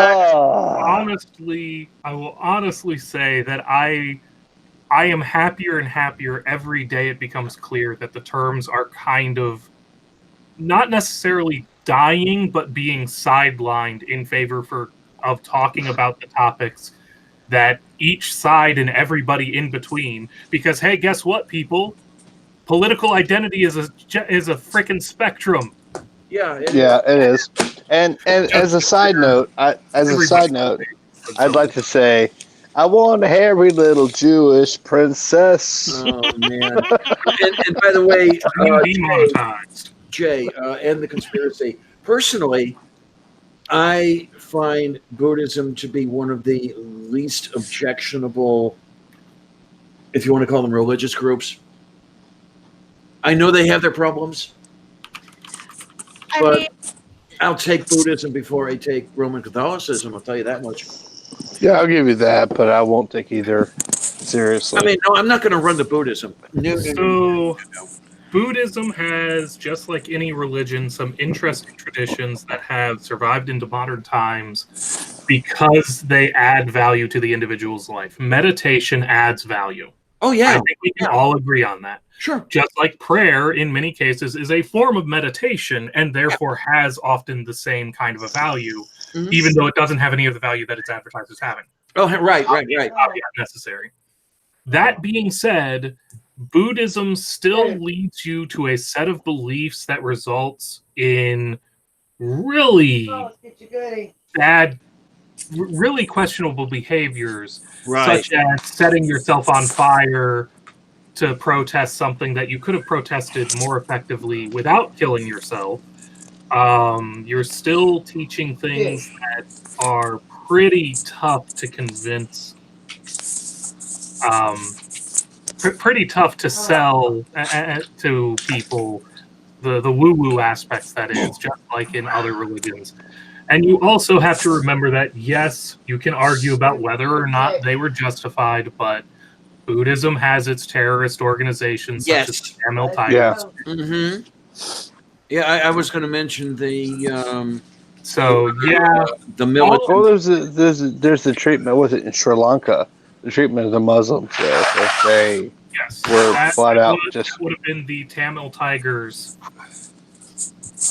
honestly say that I am happier and happier every day it becomes clear that the terms are kind of not necessarily dying, but being sidelined in favor of talking about the topics that each side and everybody in between. Because hey, guess what, people? Political identity is a freaking spectrum. Yeah, it is. And as a side note, I'd like to say, I want a hairy little Jewish princess. Oh man! and by the way, demonetized. Jay, and the conspiracy. Personally, I find Buddhism to be one of the least objectionable, if you want to call them religious groups. I know they have their problems, but I'll take Buddhism before I take Roman Catholicism. I'll tell you that much. Yeah, I'll give you that, but I won't take either seriously. I mean, no, I'm not going to run to Buddhism. No. Buddhism has, just like any religion, some interesting traditions that have survived into modern times because they add value to the individual's life. Meditation adds value. Oh, yeah. I think we can all agree on that. Sure. Just like prayer, in many cases, is a form of meditation and therefore has often the same kind of a value, even though it doesn't have any of the value that it's advertised as having. Oh, right. Not necessary. That being said, Buddhism still leads you to a set of beliefs that results in really bad, really questionable behaviors, such as setting yourself on fire to protest something that you could have protested more effectively without killing yourself. You're still teaching things that are pretty tough to convince, pretty tough to sell to people, the woo-woo aspects, that is, just like in other religions. And you also have to remember that, yes, you can argue about whether or not they were justified, but Buddhism has its terrorist organizations, such as the Tamil Tigers. Yeah. Yeah, I was going to mention the the military. Well, there's the treatment. Was it in Sri Lanka? The treatment of the Muslims there. They were flat out just. That would have been the Tamil Tigers.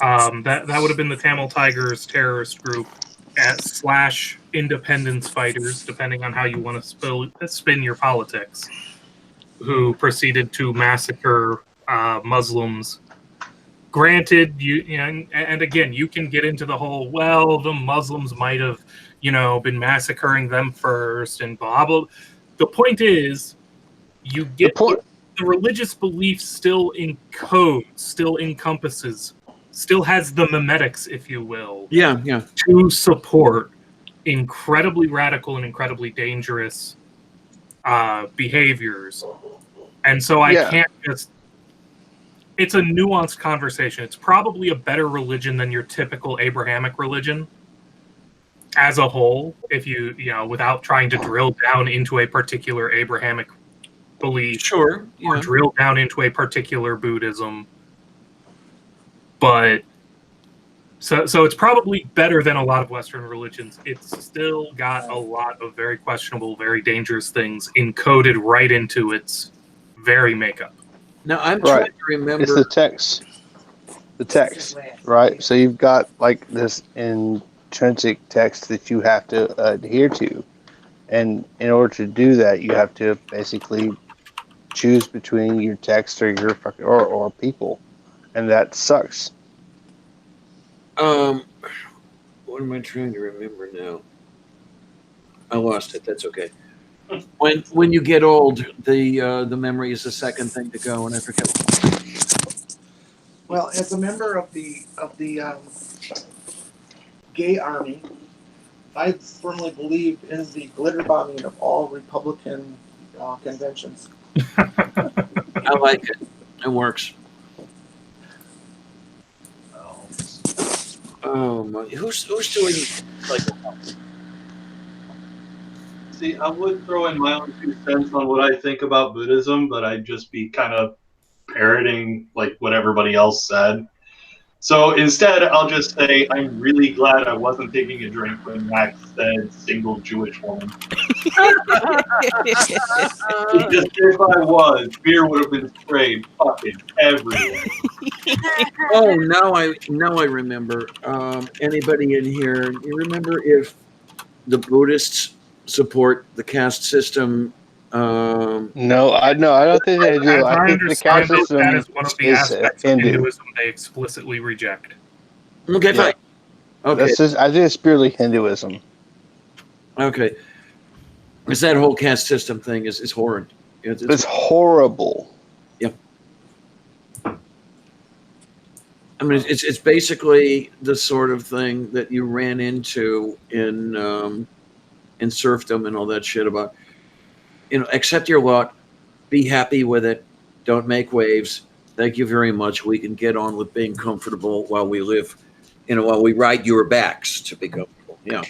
That would have been the Tamil Tigers terrorist group / independence fighters, depending on how you want to spin your politics. who proceeded to massacre Muslims. Granted, you know, and again, you can get into the whole, well, the Muslims might have, you know, been massacring them first and blah, blah. The point is, you get the religious belief still encodes, still encompasses, still has the memetics, if you will, to support incredibly radical and incredibly dangerous behaviors. And so I can't just... It's a nuanced conversation. It's probably a better religion than your typical Abrahamic religion as a whole, if you know, without trying to drill down into a particular Abrahamic belief, or drill down into a particular Buddhism. But so it's probably better than a lot of Western religions. It's still got a lot of very questionable, very dangerous things encoded right into its very makeup. Now I'm trying to remember. It's the text, right? So you've got like this intrinsic text that you have to adhere to, and in order to do that, you have to basically choose between your text or your or people, and that sucks. What am I trying to remember now? I lost it. That's okay. When you get old, the memory is the second thing to go, and I forget. Well, as a member of the gay army, I firmly believe in the glitter bombing of all Republican conventions. I like it. It works. Oh my! Who's doing like? See, I would throw in my own 2 cents on what I think about Buddhism, but I'd just be kind of parroting like what everybody else said. So instead, I'll just say I'm really glad I wasn't taking a drink when Max said single Jewish woman. Because if I was, beer would have been sprayed fucking everywhere. Oh, now I remember. Anybody in here? You remember if the Buddhists support the caste system? No, I don't think they do. I think the caste system that is one of the aspects of Hinduism they explicitly reject. Okay, fine. Okay, I think it's purely Hinduism. Okay, because that whole caste system thing is horrid. It's horrible. Yeah. I mean, it's basically the sort of thing that you ran into in serfdom and all that shit about, you know, accept your lot, be happy with it, don't make waves. Thank you very much. We can get on with being comfortable while we live, you know, while we ride your backs to be comfortable. Yeah.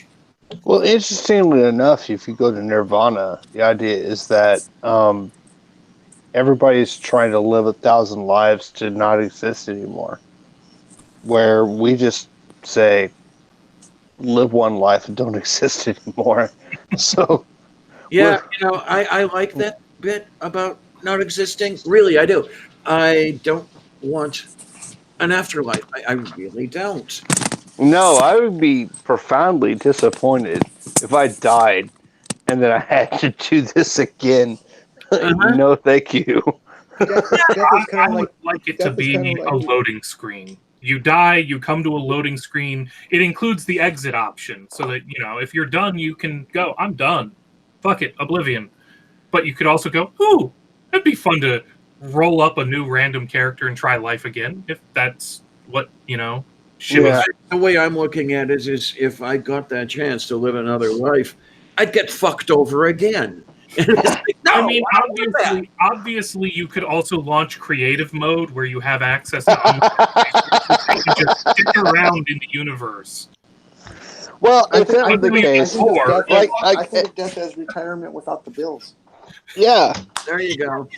Well, interestingly enough, if you go to Nirvana, the idea is that everybody's trying to live 1,000 lives to not exist anymore. Where we just say, live one life and don't exist anymore. So, yeah, you know, I like that bit about not existing. Really, I do. I don't want an afterlife. I really don't. No, I would be profoundly disappointed if I died and then I had to do this again. No, thank you. I would like it to be a loading screen. You die, you come to a loading screen. It includes the exit option so that, you know, if you're done, you can go, I'm done. Fuck it, Oblivion. But you could also go, ooh, it'd be fun to roll up a new random character and try life again, if that's what, you know, Yeah. The way I'm looking at it is if I got that chance to live another life, I'd get fucked over again. Like, no, I mean, obviously, you could also launch creative mode where you have access to you can just stick around in the universe. Well, if that was the case, I think of death as retirement without the bills. Yeah. There you go.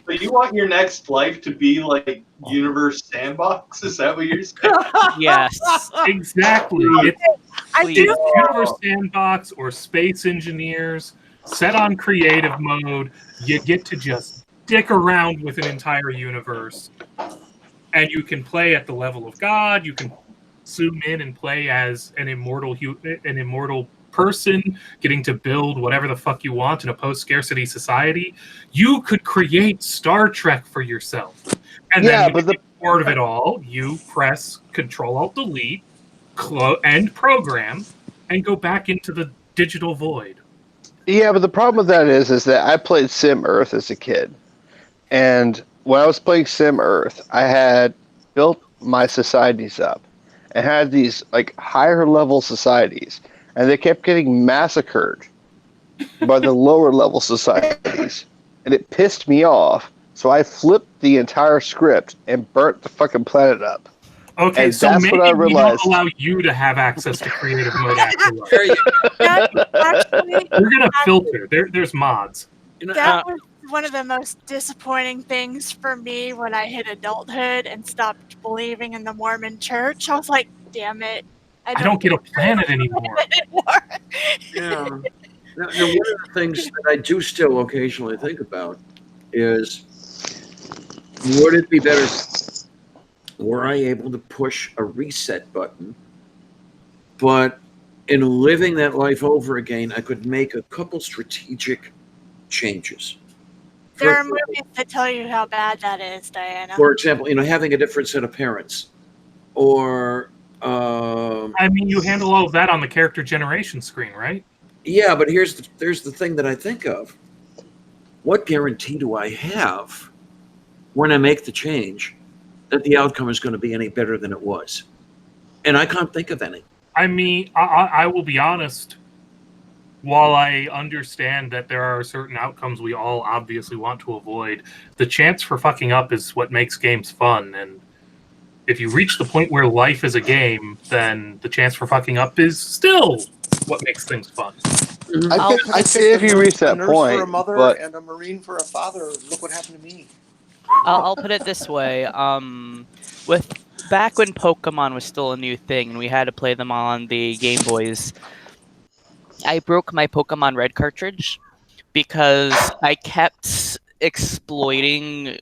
But you want your next life to be like Universe Sandbox? Is that what you're saying? Yes. Exactly. It's Universe Sandbox or Space Engineers. Set on creative mode, you get to just dick around with an entire universe. And you can play at the level of God, you can zoom in and play as an immortal person getting to build whatever the fuck you want in a post-scarcity society, you could create Star Trek for yourself. And then when you get bored of it all, you press Control-Alt-Delete, end program, and go back into the digital void. Yeah, but the problem with that is that I played Sim Earth as a kid. And when I was playing Sim Earth, I had built my societies up and had these like higher level societies, and they kept getting massacred by the lower level societies, and it pissed me off. So I flipped the entire script and burnt the fucking planet up. Okay, and so that's maybe what I we realized. don't allow you to have access to creative mode afterwards. There you Actually, We're gonna filter. There's mods. that was one of the most disappointing things for me when I hit adulthood and stopped believing in the Mormon Church. I was like, damn it. I don't get a planet anymore. Yeah. Now, one of the things that I do still occasionally think about is, would it be better were I able to push a reset button, but in living that life over again, I could make a couple strategic changes. There are movies that tell you how bad that is, Diana. For example, having a different set of parents, or I mean, you handle all of that on the character generation screen, right? yeah, but there's the thing that I think of. What guarantee do I have when I make the change that the outcome is going to be any better than it was? And I can't think of any. I mean, I will be honest. While I understand that there are certain outcomes we all obviously want to avoid, the chance for fucking up is what makes games fun. And if you reach the point where life is a game, then the chance for fucking up is still what makes things fun. I say if you reach that a nurse point, for a mother but and a Marine for a father. Look what happened to me. I'll put it this way: with back when Pokemon was still a new thing, and we had to play them on the Game Boys, I broke my Pokemon Red cartridge because I kept exploiting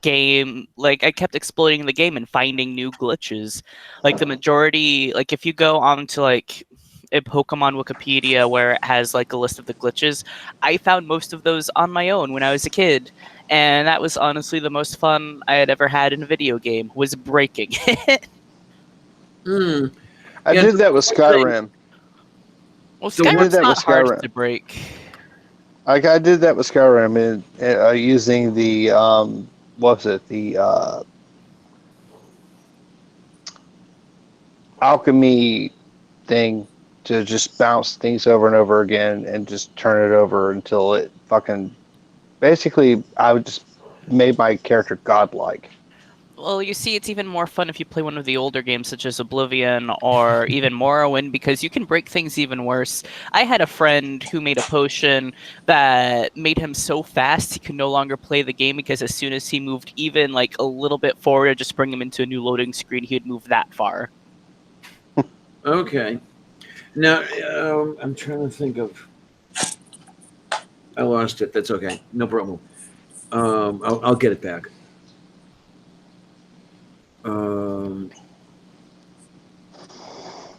I kept exploiting the game and finding new glitches. Like the majority, like if you go on to like a Pokemon Wikipedia where it has like a list of the glitches, I found most of those on my own when I was a kid. And that was honestly the most fun I had ever had in a video game, was breaking it. I did that with Skyrim. Well, Skyrim's not hard Skyrim. to break. I did that with Skyrim using the what was it? The alchemy thing to just bounce things over and over again and just turn it over until it fucking basically I would just made my character godlike. Well, you see, it's even more fun if you play one of the older games such as Oblivion or even Morrowind, because you can break things even worse. I had a friend who made a potion that made him so fast he could no longer play the game, because as soon as he moved even like a little bit forward, just bring him into a new loading screen, he'd move that far. Okay. Now, I'm trying to think of... I lost it. That's okay. No problem. I'll get it back.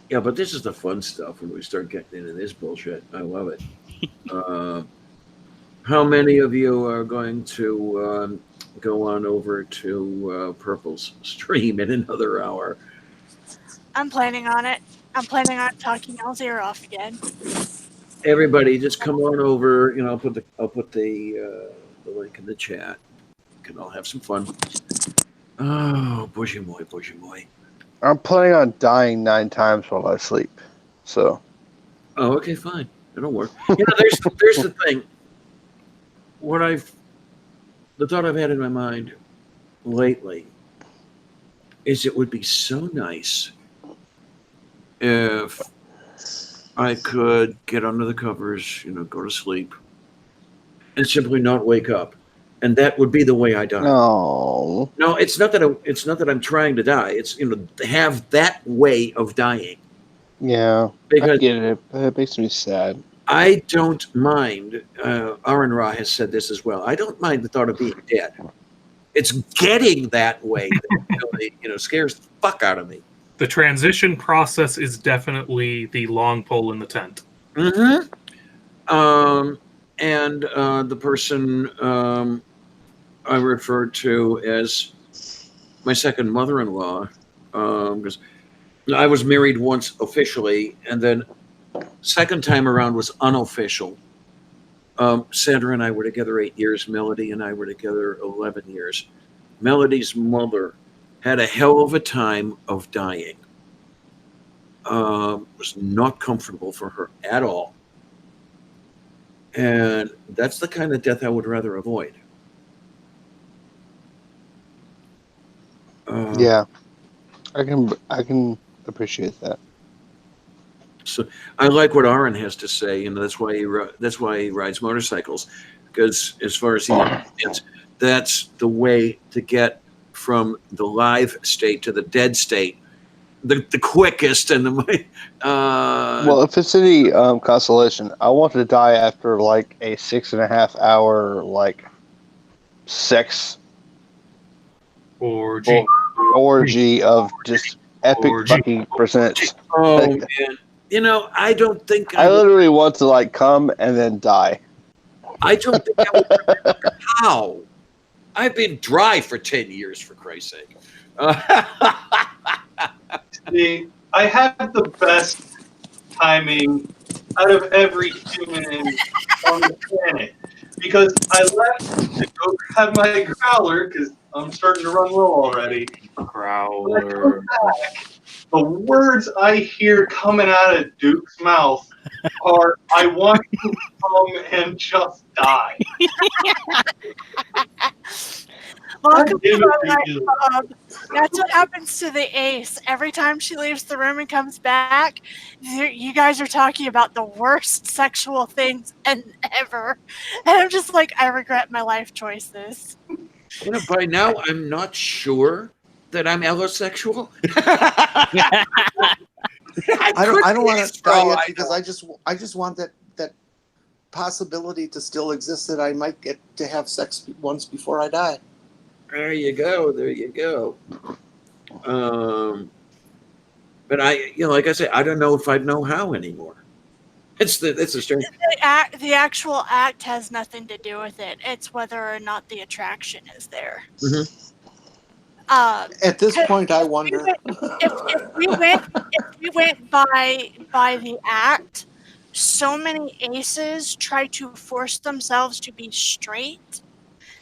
Yeah, but this is the fun stuff when we start getting into this bullshit. I love it. How many of you are going to go on over to Purple's stream in another hour? I'm planning on it. I'm planning on talking y'all's ear off again. Everybody, just come on over. I'll put the link in the chat. We can all have some fun. Oh, bushy boy, bushy boy. I'm planning on dying 9 times while I sleep. So. Oh, okay, fine. It'll work. There's the thing. The thought I've had in my mind lately is it would be so nice if I could get under the covers, go to sleep, and simply not wake up. And that would be the way I die. No, it's not that I'm trying to die. It's have that way of dying. Yeah, because I get it. It makes me sad. I don't mind. Aaron Ra has said this as well. I don't mind the thought of being dead. It's getting that way that really, scares the fuck out of me. The transition process is definitely the long pole in the tent. Mm-hmm. And the person I referred to as my second mother-in-law, because I was married once officially, and then second time around was unofficial. Sandra and I were together 8 years. Melody and I were together 11 years. Melody's mother had a hell of a time of dying. Was not comfortable for her at all. And that's the kind of death I would rather avoid. Yeah, I can appreciate that. So I like what Aaron has to say, and that's why he rides motorcycles, because as far as he understands, that's the way to get from the live state to the dead state, the quickest and the well, if it's any consolation, I want to die after like a 6.5 hour like sex orgy of just epic fucking presents. Oh man, I don't think I literally want to like come and then die. I don't think I would remember how. I've been dry for 10 years, for Christ's sake. See, I had the best timing out of every human on the planet, because I left to go grab my growler because I'm starting to run low already. Growler. The words I hear coming out of Duke's mouth are, "I want to come and just die." Welcome Damn to it, my you. club. That's what happens to the ace. Every time she leaves the room and comes back, you guys are talking about the worst sexual things ever. And I'm just like, I regret my life choices. By now, I'm not sure that I'm allosexual. I don't want to die yet I because I just want that possibility to still exist that I might get to have sex once before I die. There you go. But like I say, I don't know if I'd know how anymore. It's a strange. The actual act has nothing to do with it. It's whether or not the attraction is there. Mm-hmm. At this point, I wonder if we went by the act. So many aces try to force themselves to be straight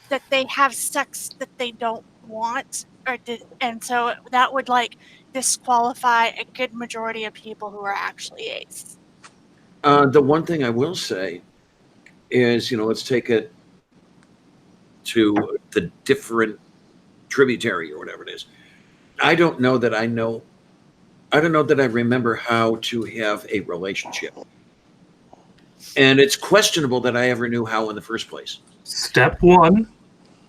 that they have sex that they don't want, and so that would like disqualify a good majority of people who are actually ace. The one thing I will say is, let's take it to the different tributary or whatever it is. I don't know that I remember how to have a relationship. And it's questionable that I ever knew how in the first place. Step 1,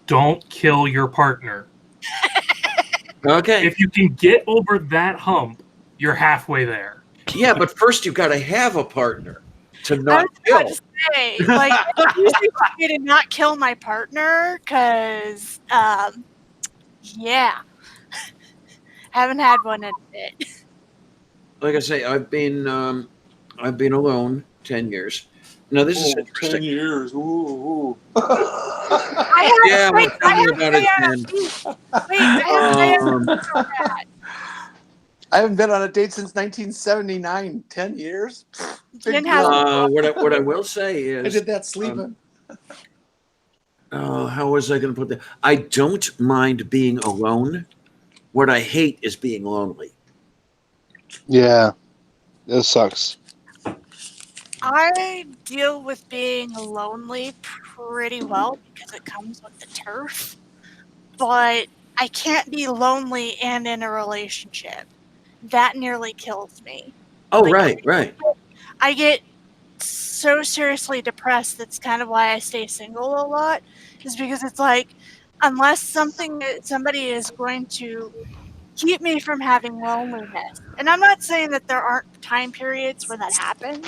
don't kill your partner. Okay. If you can get over that hump, you're halfway there. Yeah, but first you've got to have a partner to not kill. I was about to say, like, it's easy for me to not kill my partner because, yeah, haven't had one in a bit. Like I say, I've been alone 10 years. Now this is interesting. 10 years. Ooh. Yeah, well, tell me about it, man. I haven't been on a date since 1979. 10 years. What I will say is, I did that sleeping. how was I going to put that? I don't mind being alone. What I hate is being lonely. Yeah, it sucks. I deal with being lonely pretty well because it comes with the turf, but I can't be lonely and in a relationship. That nearly kills me. Oh, like, right. I get so seriously depressed. That's kind of why I stay single a lot, is because it's like, unless somebody is going to keep me from having loneliness. And I'm not saying that there aren't time periods where that happens.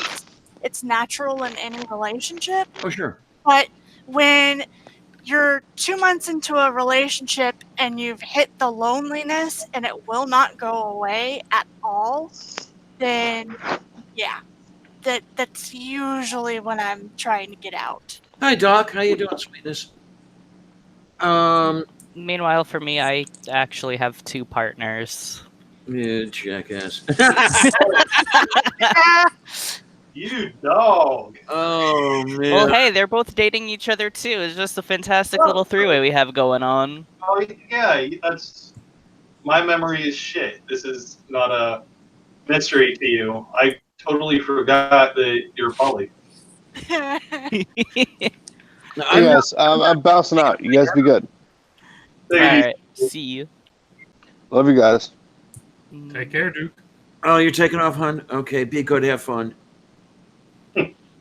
It's natural in any relationship. Oh, sure. But when you're 2 months into a relationship and you've hit the loneliness and it will not go away at all, then yeah. that's usually when I'm trying to get out. Hi, Doc. How you doing, sweetness? Meanwhile, for me, I actually have 2 partners. Yeah, jackass. You dog. Oh man. Well, hey, they're both dating each other too. It's just a fantastic little 3-way we have going on. Oh yeah, that's my memory is shit. This is not a mystery to you. I totally forgot that you're poly. Hey guys, I'm bouncing out. You guys be good. Alright, see you. Love you guys. Take care, Duke. Oh, you're taking off, hon? Okay, be good. Have fun.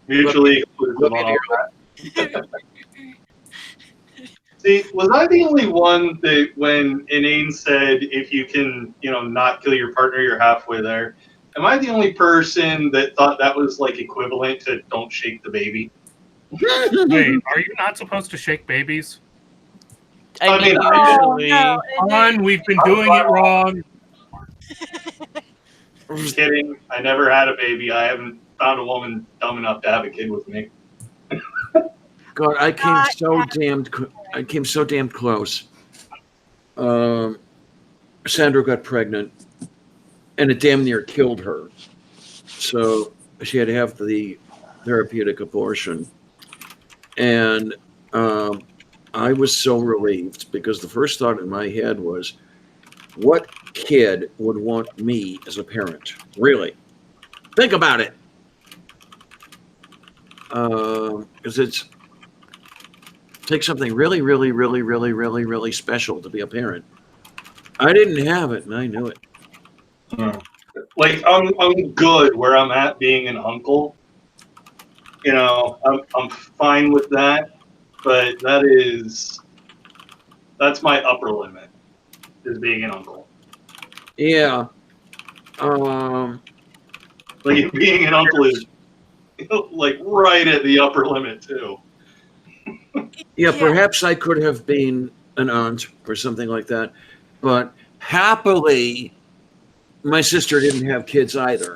Mutually exclusive on all that. See, was I the only one that when Inane said if you can, not kill your partner, you're halfway there? Am I the only person that thought that was like equivalent to don't shake the baby? Wait, are you not supposed to shake babies? I mean, usually. no, Fun, we've been doing it wrong. I'm just kidding. I never had a baby. I haven't found a woman dumb enough to have a kid with me. God, I came so damned close. Sandra got pregnant, and it damn near killed her. So she had to have the therapeutic abortion. And I was so relieved because the first thought in my head was, what kid would want me as a parent? Really? Think about it. Because it takes something really, really, really, really, really, really special to be a parent. I didn't have it, and I knew it. Like I'm good where I'm at being an uncle. I'm fine with that, but that's my upper limit is being an uncle. Yeah. Like being an uncle is like right at the upper limit too. Yeah, perhaps I could have been an aunt or something like that, but happily, my sister didn't have kids either.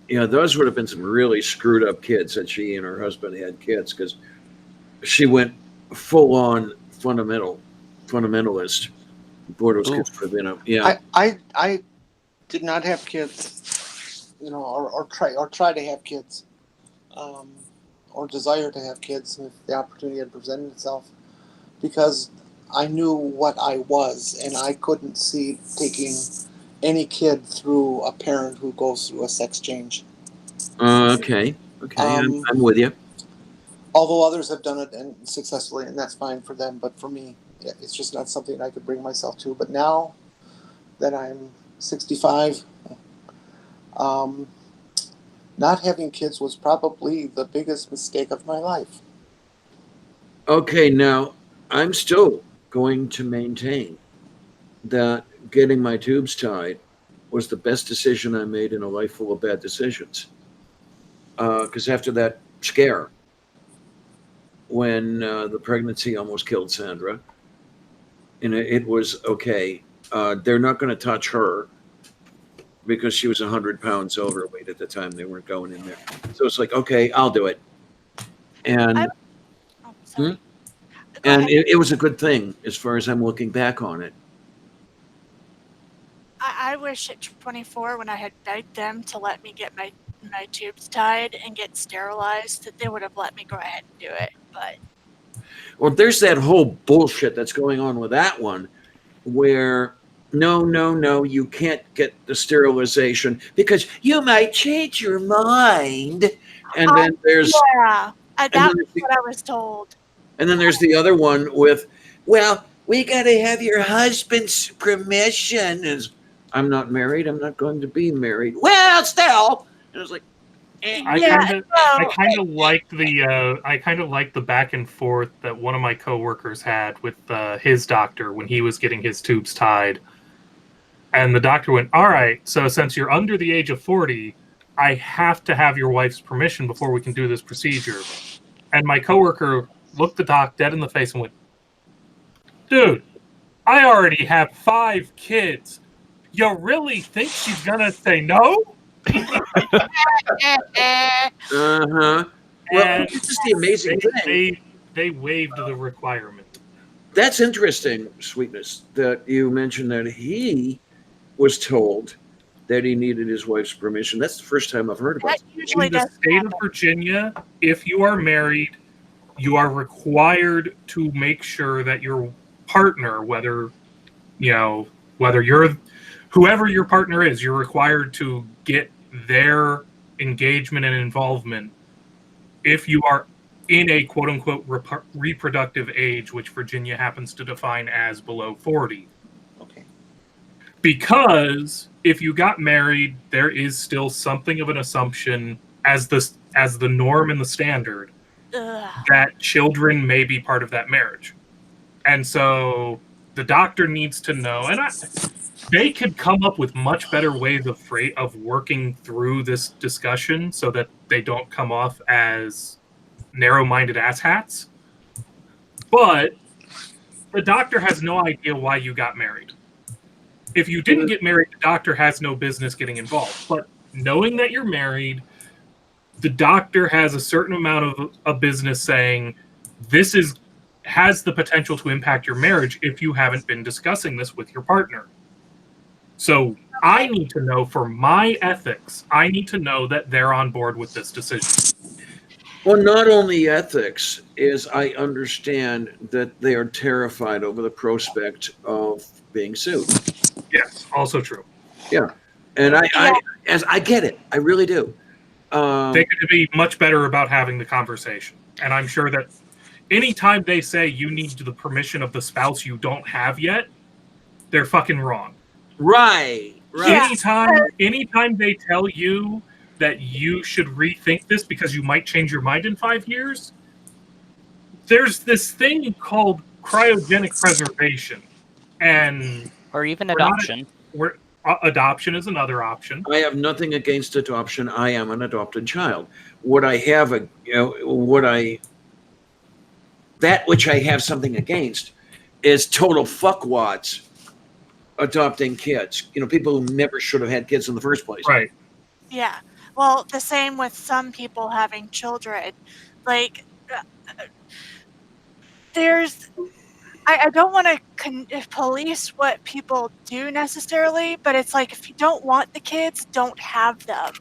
Those would have been some really screwed up kids that she and her husband had kids because she went full on fundamentalist. Boy, those kids would have been I did not have kids, or try to have kids, or desire to have kids if the opportunity had presented itself, because I knew what I was, and I couldn't see taking any kid through a parent who goes through a sex change. Okay. I'm with you. Although others have done it and successfully, and that's fine for them, but for me, it's just not something I could bring myself to. But now that I'm 65, not having kids was probably the biggest mistake of my life. Okay, now I'm still going to maintain that getting my tubes tied was the best decision I made in a life full of bad decisions. Because after that scare, when the pregnancy almost killed Sandra, and it was okay, they're not going to touch her because she was 100 pounds overweight at the time they weren't going in there. So it's like, okay, I'll do it. And it was a good thing as far as I'm looking back on it. I wish at 24, when I had begged them to let me get my tubes tied and get sterilized, that they would have let me go ahead and do it. But well, there's that whole bullshit that's going on with that one, where no, you can't get the sterilization because you might change your mind. And then there's that's what I was told. And then there's the other one with, well, we got to have your husband's permission. I'm not married. I'm not going to be married. Well, still. And it was like, I kind of like the back and forth that one of my coworkers had with his doctor when he was getting his tubes tied. And the doctor went, all right, so since you're under the age of 40, I have to have your wife's permission before we can do this procedure. And my coworker looked the doc dead in the face and went, dude, I already have 5 kids. You really think she's going to say no? Uh-huh. Well, this is the amazing thing. They waived the requirement. That's interesting, Sweetness, that you mentioned that he was told that he needed his wife's permission. That's the first time I've heard about it. Usually In the does state happen. of Virginia, if you are married, you are required to make sure that your partner, whether you're whoever your partner is, you're required to get their engagement and involvement if you are in a quote-unquote reproductive age, which Virginia happens to define as below 40. Okay. Because if you got married, there is still something of an assumption as the norm and the standard that children may be part of that marriage. And so the doctor needs to know, and they could come up with much better ways of working through this discussion so that they don't come off as narrow-minded asshats. But the doctor has no idea why you got married. If you didn't get married, the doctor has no business getting involved. But knowing that you're married, the doctor has a certain amount of a business saying this has the potential to impact your marriage if you haven't been discussing this with your partner. So I need to know, for my ethics, I need to know that they're on board with this decision. Well, not only ethics, is I understand that they are terrified over the prospect of being sued. Yes, also true. Yeah, and I get it. I really do. They could be much better about having the conversation. And I'm sure that anytime they say you need the permission of the spouse you don't have yet, they're fucking wrong. Right. Anytime they tell you that you should rethink this because you might change your mind in 5 years, there's this thing called cryogenic preservation. Or even adoption. Adoption is another option. I have nothing against adoption. I am an adopted child. That which I have something against is total fuckwads adopting kids. People who never should have had kids in the first place. Right. Yeah. Well, the same with some people having children. Like, I don't want to police what people do necessarily, but it's like, if you don't want the kids, don't have them.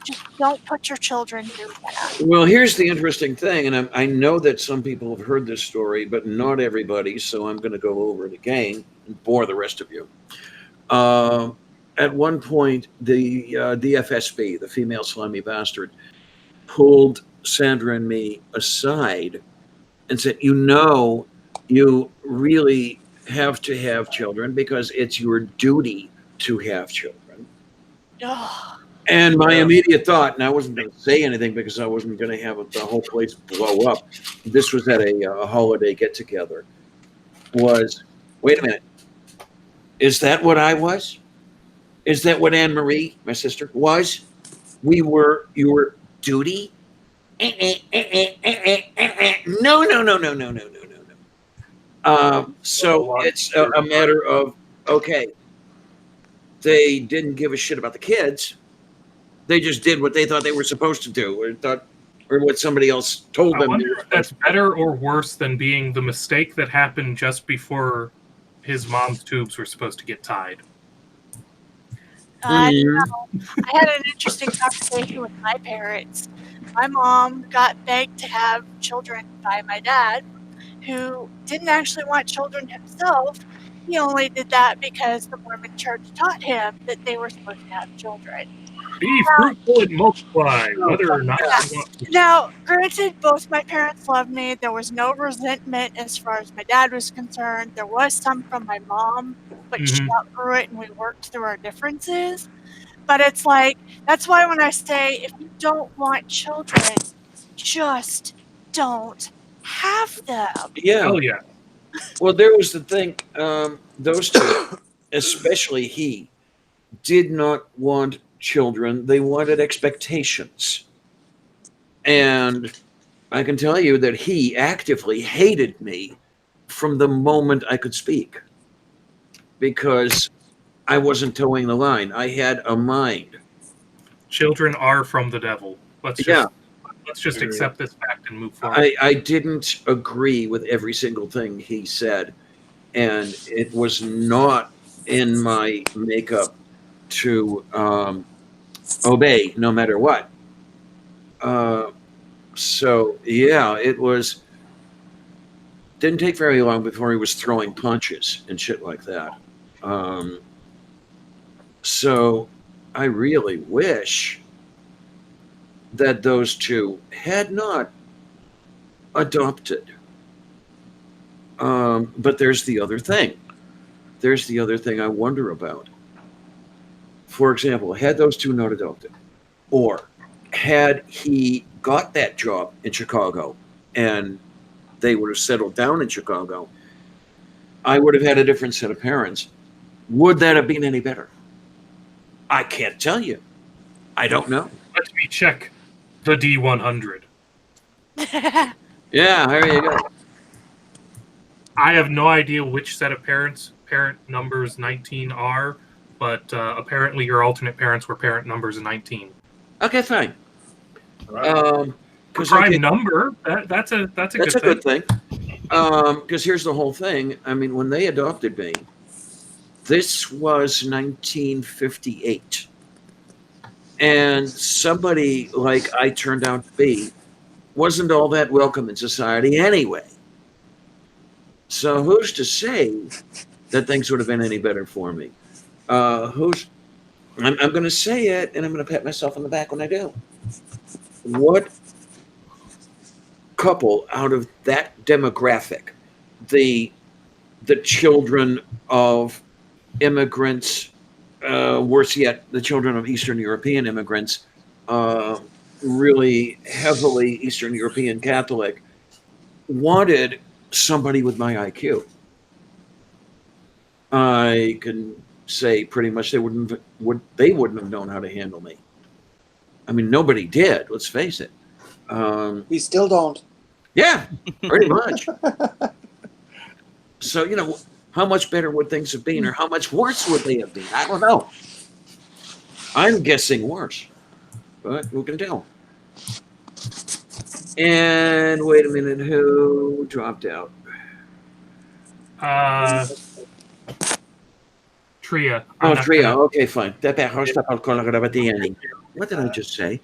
Just don't put your children through that. Well, here's the interesting thing, and I know that some people have heard this story, but not everybody, so I'm going to go over it again and bore the rest of you. At one point, the DFSB, the female slimy bastard, pulled Sandra and me aside and said, you really have to have children because it's your duty to have children. Ugh. And my immediate thought, and I wasn't going to say anything because I wasn't going to have the whole place blow up. This was at a holiday get-together. Was, wait a minute. Is that what I was? Is that what Anne Marie, my sister, was? We were your duty? No. So it's a matter of, okay, they didn't give a shit about the kids. They just did what they thought they were supposed to do, or what somebody else told them. I wonder if that's better or worse than being the mistake that happened just before his mom's tubes were supposed to get tied. I had an interesting conversation with my parents. My mom got begged to have children by my dad, who didn't actually want children himself. He only did that because the Mormon church taught him that they were supposed to have children. Be fruitful and multiply, whether or not you want to. Now, granted, both my parents loved me. There was no resentment as far as my dad was concerned. There was some from my mom, but she got through it and we worked through our differences. But it's like, that's why when I say, if you don't want children, just don't have them. Yeah. Oh, yeah. Well, there was the thing. Those two, especially he, did not want children. They wanted expectations. And I can tell you that he actively hated me from the moment I could speak, because I wasn't towing the line. I had a mind. Children are from the devil. Let's just accept this fact and move forward. I didn't agree with every single thing he said, and it was not in my makeup to obey no matter what. So yeah, it was. Didn't take very long before he was throwing punches and shit like that. So I really wish that those two had not adopted. But there's the other thing. There's the other thing I wonder about. For example, had those two not adopted, or had he got that job in Chicago and they would have settled down in Chicago, I would have had a different set of parents. Would that have been any better? I can't tell you. I don't know. Let me check the D100. Yeah, there you go. I have no idea which set of parent numbers 19 are, but apparently your alternate parents were parent numbers 19. Okay, fine. Prime number, that's a good thing. Because here's the whole thing. I mean, when they adopted me, this was 1958. And somebody like I turned out to be wasn't all that welcome in society anyway. So who's to say that things would have been any better for me? I'm going to say it, and I'm going to pat myself on the back when I do. What couple out of that demographic, the children of immigrants, worse yet, the children of Eastern European immigrants, really heavily Eastern European Catholic, wanted somebody with my IQ. I can say pretty much they wouldn't have known how to handle me. I mean, nobody did. Let's face it. We still don't. Yeah, pretty much. So, you know, how much better would things have been, or how much worse would they have been? I don't know. I'm guessing worse, but who can tell? And wait a minute, who dropped out? Tria. Oh, Tria. Okay, fine. What did I just say?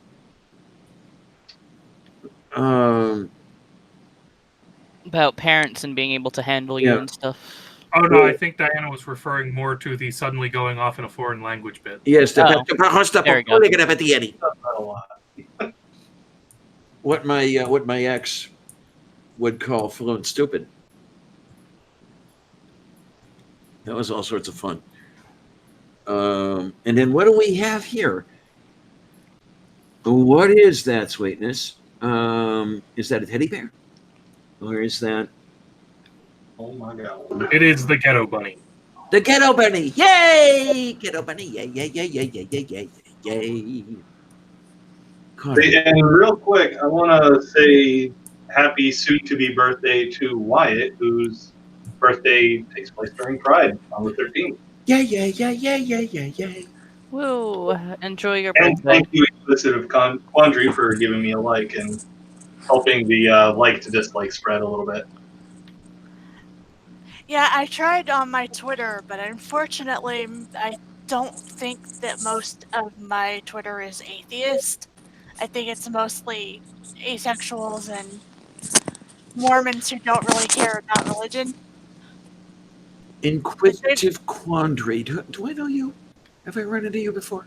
About parents and being able to handle you and stuff. Oh no, I think Diana was referring more to the suddenly going off in a foreign language bit. Yes, there we go. What my ex would call fluent stupid. That was all sorts of fun. And then what do we have here? What is that, sweetness? Is that a teddy bear? Or is that... Oh my God. It is the Ghetto Bunny. The Ghetto Bunny! Yay! Ghetto Bunny! Yay, yay, yay, yay, yay, yay, yay, yay. And real quick, I want to say happy soon-to-be birthday to Wyatt, whose birthday takes place during Pride on the 13th. Yay, yay, yay, yay, yay, yay, yay. Woo! Enjoy your And birthday. thank you, Explicit Quandary, for giving me a like and helping the like to dislike spread a little bit. Yeah, I tried on my Twitter, but unfortunately, I don't think that most of my Twitter is atheist. I think it's mostly asexuals and Mormons who don't really care about religion. Inquisitive Quandary. Do I know you? Have I run into you before?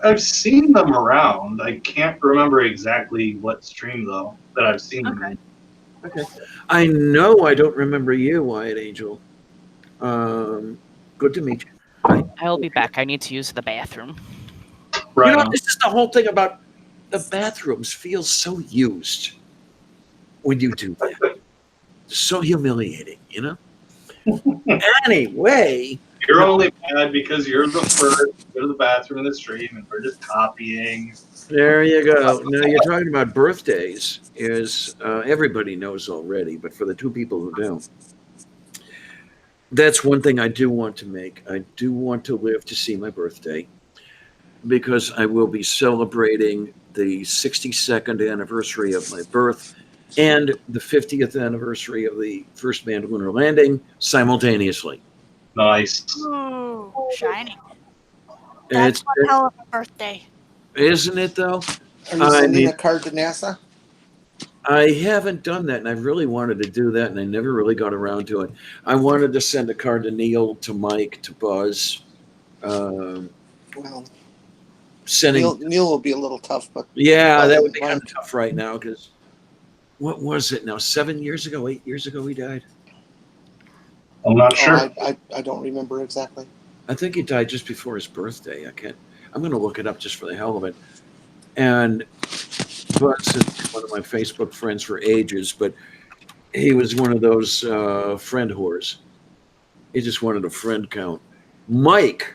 I've seen them around. I can't remember exactly what stream, though, that I've seen them in. Okay. I know I don't remember you, Wyatt Angel. Good to meet you. Hi. I'll be back. I need to use the bathroom. Right. You know, this is the whole thing about the bathrooms feels so used when you do that. It's so humiliating, you know? Anyway. You're only mad because you're the first to go to the bathroom in the stream and we're just copying. There you go. Now you're talking about birthdays. Is everybody knows already, but for the two people who don't, that's one thing I do want to make. I do want to live to see my birthday. because I will be celebrating the 62nd anniversary of my birth and the 50th anniversary of the first manned lunar landing simultaneously. Nice. Ooh, shiny. That's It's, one hell of a birthday. isn't it though? Are you sending a card to NASA? I haven't done that, and I really wanted to do that, and I never really got around to it. I wanted to send a card to Neil, to Mike, to Buzz. Well, Sending Neil will be a little tough, but yeah, that would be Mike. kind of tough right now because what was it now? 7 years ago, 8 years ago, he died. I'm not sure. I don't remember exactly. I think he died just before his birthday. I'm going to look it up just for the hell of it. And Buzz is one of my Facebook friends for ages, but he was one of those friend whores. He just wanted a friend count. Mike,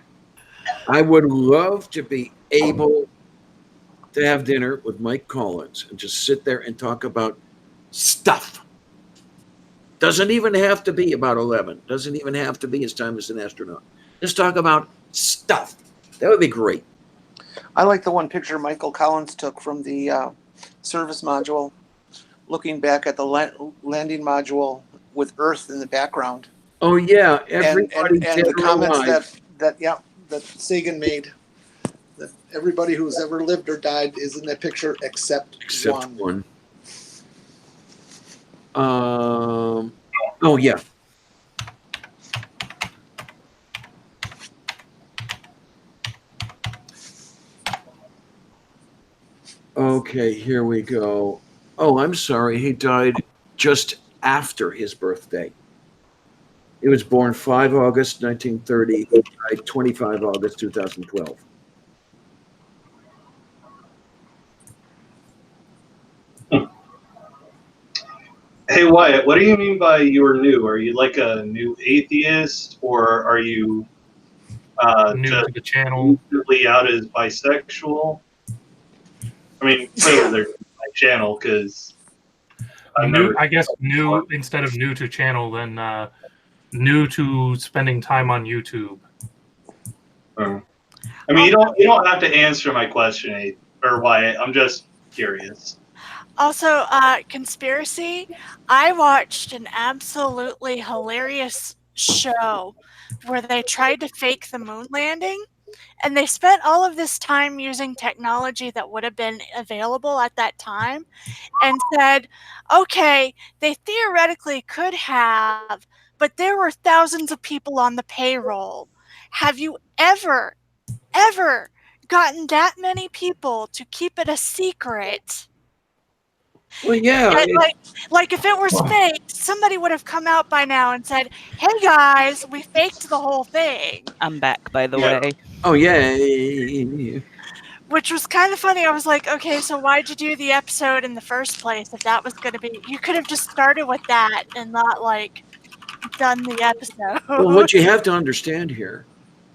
I would love to be able to have dinner with Mike Collins and just sit there and talk about stuff. Doesn't even have to be about 11. Doesn't even have to be his time as an astronaut. Just talk about stuff. That would be great. I like the one picture Michael Collins took from the service module, looking back at the landing module with Earth in the background. Oh yeah, and the comments that Sagan made, that everybody who's ever lived or died is in that picture except one. Oh yeah. Okay, here we go. Oh, I'm sorry. He died just after his birthday. He was born 5 August 1930. He died 25 August 2012. Hey Wyatt, what do you mean by you're new? Are you like a new atheist, or are you new to the channel? Out as bisexual? I mean, clearly there's my channel because I guess new instead of new to channel, then new to spending time on YouTube. I mean, you don't have to answer my question, or Wyatt. I'm just curious. Also, conspiracy. I watched an absolutely hilarious show where they tried to fake the moon landing, and they spent all of this time using technology that would have been available at that time, and said, okay, they theoretically could have, but there were thousands of people on the payroll. Have you ever gotten that many people to keep it a secret? Well, yeah. Like if it was faked, somebody would have come out by now and said, hey guys, we faked the whole thing. I'm back, by the way. Oh, yeah. Which was kind of funny. I was like, okay, so why'd you do the episode in the first place if that was going to be... You could have just started with that and not, like, done the episode. Well, what you have to understand here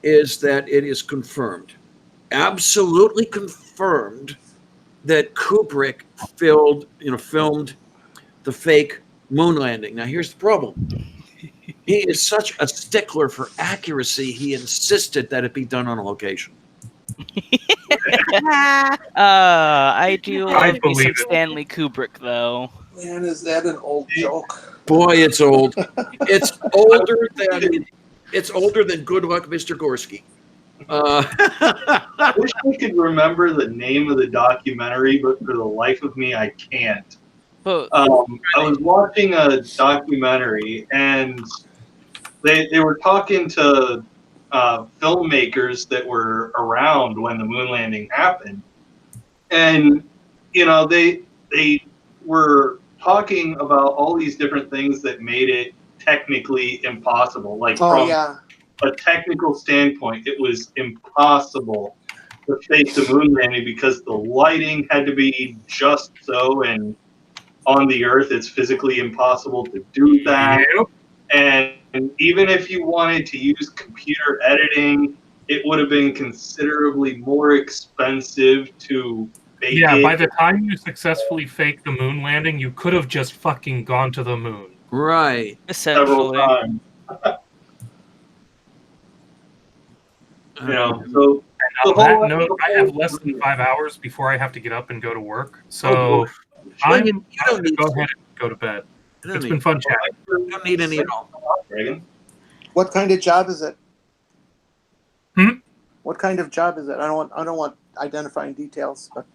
is that it is confirmed, absolutely confirmed, that Kubrick filmed the fake moon landing. Now, here's the problem. He is such a stickler for accuracy, he insisted that it be done on location. I do love me some Stanley Kubrick, though. Man, is that an old joke? Boy, it's old. It's older than Good Luck, Mr. Gorski. I wish I could remember the name of the documentary, but for the life of me, I can't. I was watching a documentary, and they were talking to filmmakers that were around when the moon landing happened, and they were talking about all these different things that made it technically impossible. Like from a technical standpoint, it was impossible to fake the moon landing because the lighting had to be just so, and on the Earth, it's physically impossible to do that. Yep. And even if you wanted to use computer editing, it would have been considerably more expensive to fake it. By the time you successfully faked the moon landing, you could have just fucking gone to the moon. Right. Several times. So And on that note, I have less than 5 hours before I have to get up and go to work. So I'm going to go ahead and go to bed. It's been fun chatting. You don't need any at all. What kind of job is it? Hmm? What kind of job is it? I don't want identifying details, but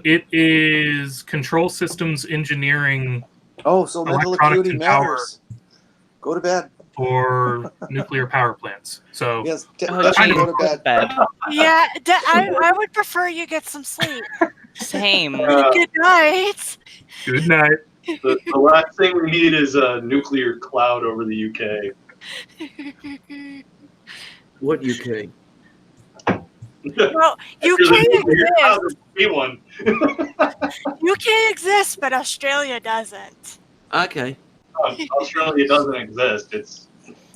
It is control systems engineering. oh, so mental electronics acuity and power matters. Go to bed. for nuclear power plants. So Yes, Oh, time to gee, go to bed. Yeah, I would prefer you get some sleep. Same. Good night. good night. The last thing we need is a nuclear cloud over the UK. What UK? Well, There's a UK nuclear cloud, exists. there will be one. UK exists, but Australia doesn't. Okay. Australia doesn't exist.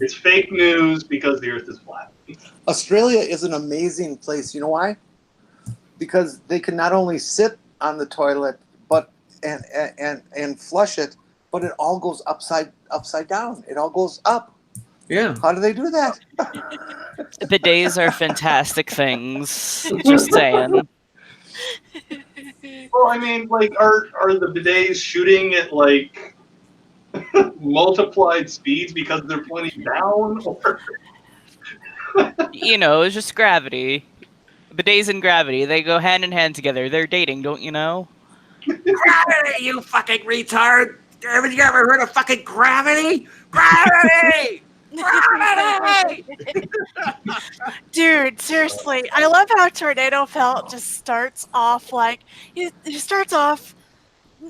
It's fake news because the Earth is flat. Australia is an amazing place. You know why? Because they can not only sit on the toilet, but and flush it, but it all goes upside down. It all goes up. Yeah. How do they do that? Bidets are fantastic things. Just saying. Well, I mean, like, are the bidets shooting at like multiplied speeds because they're pointing down? Or You know, it's just gravity. Bidets and gravity, they go hand in hand together. They're dating, don't you know? Gravity, you fucking retard! Haven't you ever heard of fucking gravity? Gravity! Gravity! Dude, seriously, I love how Tornado Pelt just starts off like he starts off.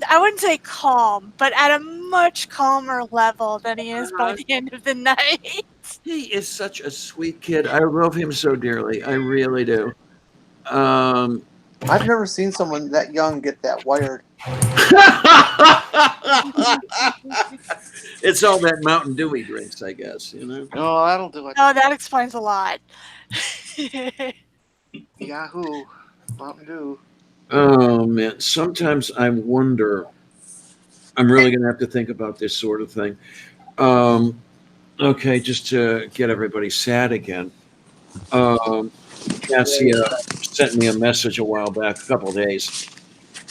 I wouldn't say calm, but at a much calmer level than he is by the end of the night. He is such a sweet kid. I love him so dearly. I really do. I've never seen someone that young get that wired. It's all that Mountain Dew he drinks, I guess, you know? No, that'll do it. Oh, that explains a lot. Yahoo, Mountain Dew. Oh, man. Sometimes I wonder, I'm really going to have to think about this sort of thing. Okay, just to get everybody sad again. Cassia sent me a message a while back, a couple of days.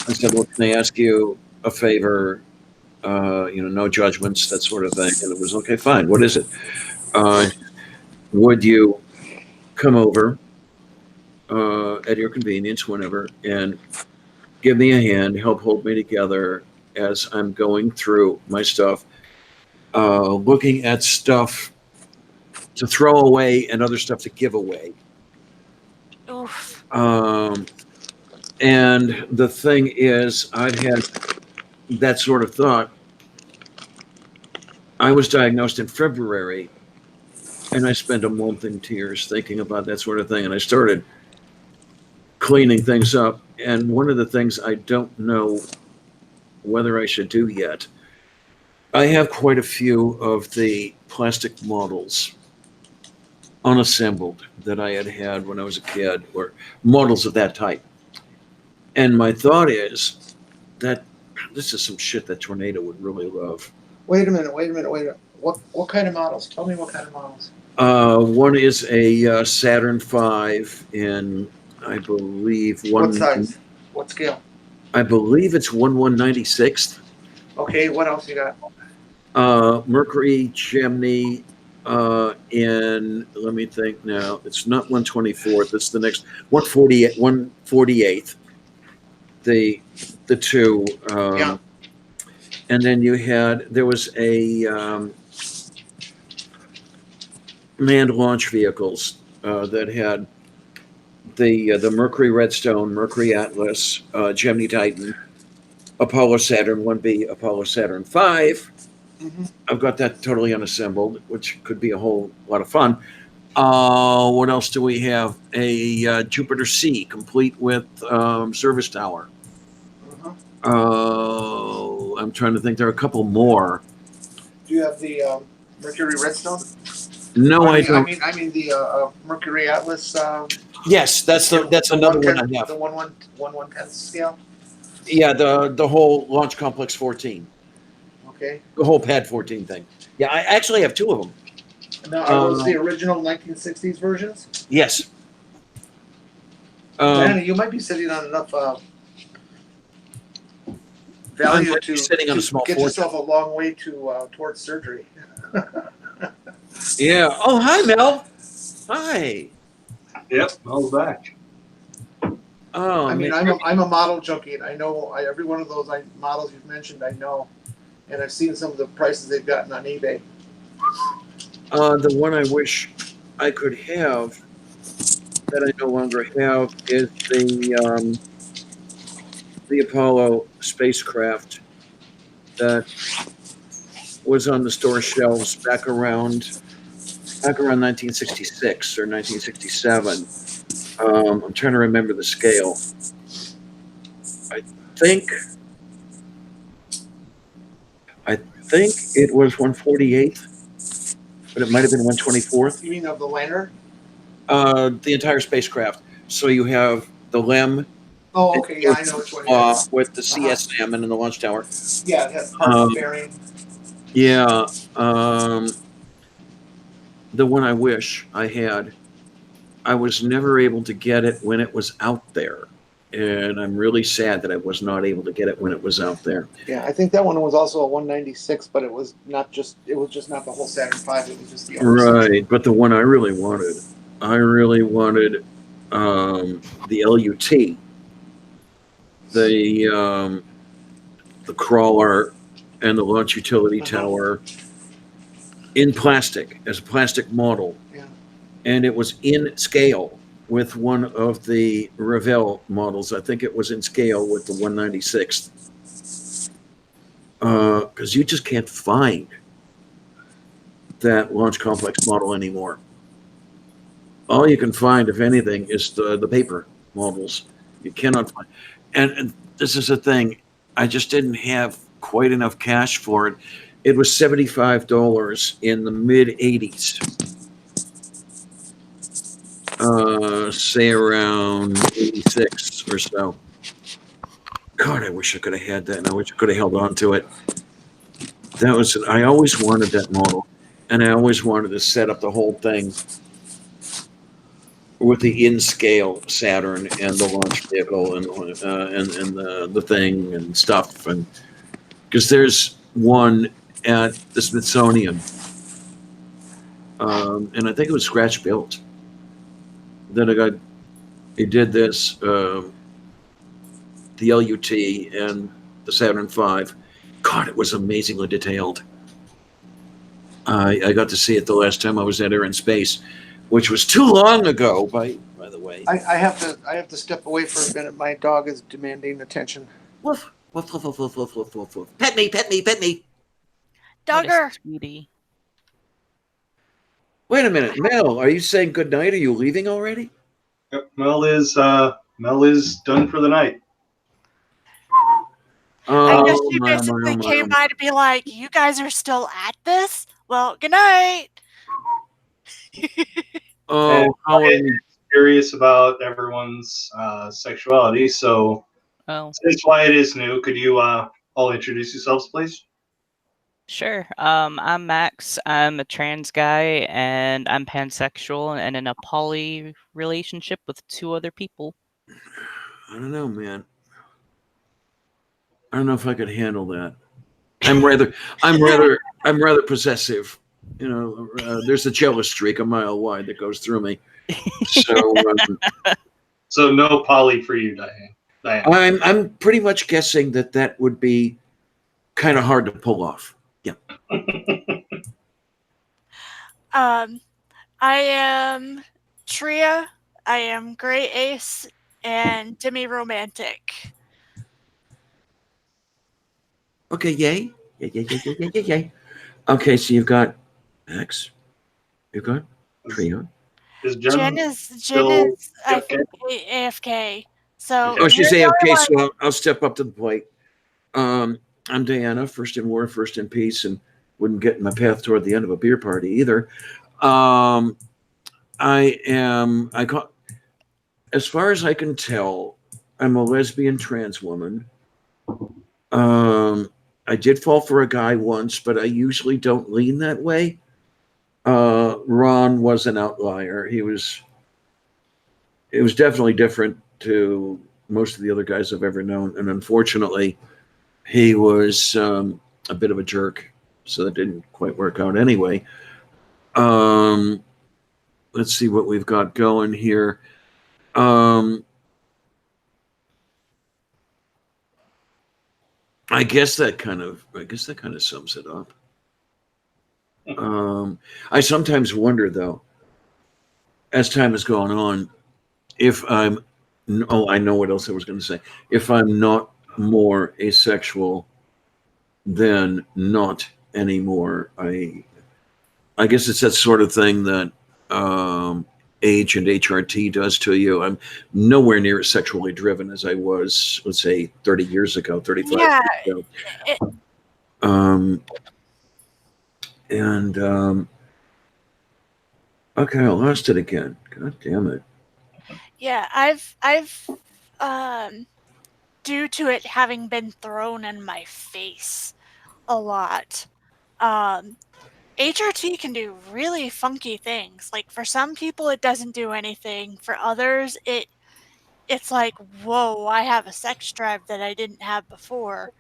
I said, "Well, can I ask you a favor? No judgments, that sort of thing." And it was, okay, fine. What is it? Would you come over at your convenience whenever and give me a hand, help hold me together as I'm going through my stuff, looking at stuff to throw away and other stuff to give away. Oof. And the thing is, I've had that sort of thought. I was diagnosed in February, and I spent a month in tears thinking about that sort of thing. And I started cleaning things up. And one of the things I don't know whether I should do yet, I have quite a few of the plastic models unassembled that I had when I was a kid, or models of that type. And my thought is that this is some shit that Tornado would really love. Wait a minute. What kind of models? Tell me what kind of models. One is a Saturn V in, I believe, What size? What scale? I believe it's 1/196th. Okay, what else you got? Mercury chimney in, let me think now, it's not 1/24th, it's the next 1/48th. The two. Yeah. And then there was a manned launch vehicles that had the Mercury Redstone, Mercury Atlas, Gemini Titan, Apollo Saturn 1B, Apollo Saturn 5. Mm-hmm. I've got that totally unassembled, which could be a whole lot of fun. What else do we have? A Jupiter C, complete with service tower. I'm trying to think. There are a couple more. Do you have the Mercury Redstone? No, I don't. I mean the Mercury Atlas. Yes, that's another one I have. The 1/110th scale. Yeah, the whole Launch Complex 14. Okay. The whole Pad 14 thing. Yeah, I actually have two of them. Now, are those the original 1960s versions? Yes. Diana, you might be sitting on enough value might be sitting on a small get fortune. yourself a long way towards surgery. Yeah. Oh, hi, Mel. Hi. Yep, Mel's back. Oh, I mean, man. I'm a model junkie, and I know every one of those models you've mentioned. I know, and I've seen some of the prices they've gotten on eBay. The one I wish I could have that I no longer have is the Apollo spacecraft that was on the store shelves back around 1966 or 1967. I'm trying to remember the scale. I think it was 148th, but it might have been 124th. You mean of the lander? The entire spacecraft. So you have the LEM. Oh, okay, yeah, I know which one it is. With the CSM and in the launch tower. Yeah, it has partial bearing. Yeah. The one I wish I had, I was never able to get it when it was out there. And I'm really sad that I was not able to get it when it was out there. Yeah, I think that one was also a 196, but it was just not the whole Saturn V. It was just the other Right, section. but the one I really wanted the LUT, the crawler, and the launch utility tower in plastic, as a plastic model. Yeah. And it was in scale with one of the Revell models. I think it was in scale with the 196th. Because you just can't find that launch complex model anymore. All you can find, if anything, is the paper models. You cannot find. And this is the thing. I just didn't have quite enough cash for it. It was $75 in the mid 80s. Say around 86 or so. God, I wish I could have had that, and I wish I could have held on to it. I always wanted that model, and I always wanted to set up the whole thing with the in-scale Saturn and the launch vehicle and the thing and stuff, and because there's one at the Smithsonian, and I think it was scratch built. Then he did this, the LUT and the Saturn V. God, it was amazingly detailed. I got to see it the last time I was at Air and Space, which was too long ago, by the way. I have to step away for a minute. My dog is demanding attention. Woof, woof, woof, woof, woof, woof, woof, woof, woof. Pet me, pet me, pet me. Dogger. Sweetie. Wait a minute, Mel, are you saying good night? Are you leaving already? Yep, Mel is done for the night. I guess she basically came by to be like, "You guys are still at this? Well, good night." I'm curious about everyone's sexuality, so since Wyatt is new, could you all introduce yourselves, please? Sure. I'm Max. I'm a trans guy, and I'm pansexual and in a poly relationship with 2 other people. I don't know, man. I don't know if I could handle that. I'm rather possessive. You know, there's a jealous streak a mile wide that goes through me. So, so no poly for you, Diane. I'm pretty much guessing that would be kind of hard to pull off. Yeah. I am Tria. I am Gray Ace and demi-romantic. Okay, yay. Yay. Okay, so you've got Max. You've got Tria. Jen is I think AFK. So she's AFK, so I'll step up to the plate. I'm Diana, first in war, first in peace, and wouldn't get in my path toward the end of a beer party either. As far as I can tell, I'm a lesbian trans woman. I did fall for a guy once, but I usually don't lean that way. Ron was an outlier. It was definitely different to most of the other guys I've ever known, and unfortunately, he was a bit of a jerk, so that didn't quite work out anyway. Let's see what we've got going here. I guess that kind of sums it up. I sometimes wonder, though, as time has gone on, if I'm, I know what else I was going to say. If I'm not more asexual than not anymore, I guess it's that sort of thing that age and HRT does to you. I'm nowhere near as sexually driven as I was, let's say, 30 years ago, 35 years ago. Okay, I lost it again. God damn it. Yeah, I've due to it having been thrown in my face a lot, HRT can do really funky things. Like, for some people, it doesn't do anything. For others, it's like, whoa, I have a sex drive that I didn't have before.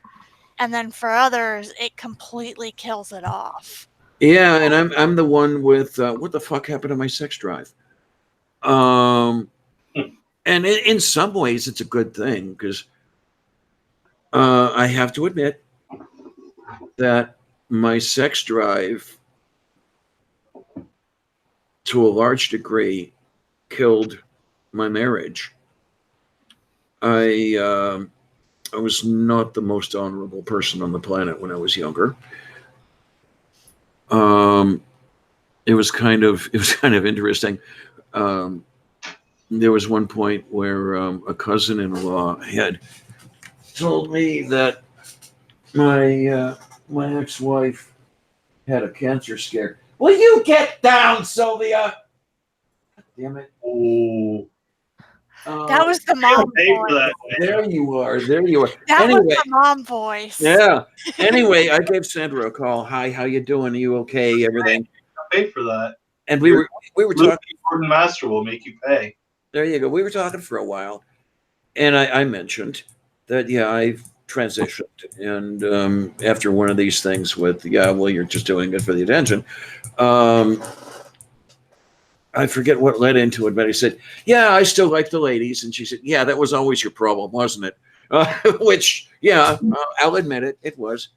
And then for others, it completely kills it off. Yeah, and I'm the one with what the fuck happened to my sex drive? And in some ways, it's a good thing because I have to admit that my sex drive, to a large degree, killed my marriage. I was not the most honorable person on the planet when I was younger. It was kind of interesting. There was one point where a cousin-in-law had told me that my ex-wife had a cancer scare. Will you get down, Sylvia? Damn it! Oh, that was the mom voice. There you are. There you are. That anyway, was the mom voice. Yeah. Anyway, I gave Sandra a call. Hi, how you doing? Are you okay? Everything. I paid for that. And we were talking. Gordon Master will make you pay. There you go. We were talking for a while, and I mentioned that I've transitioned, and after one of these things with well, you're just doing it for the attention. I forget what led into it, but I said, yeah, I still like the ladies. And she said, yeah, that was always your problem, wasn't it? Which, I'll admit it, it was.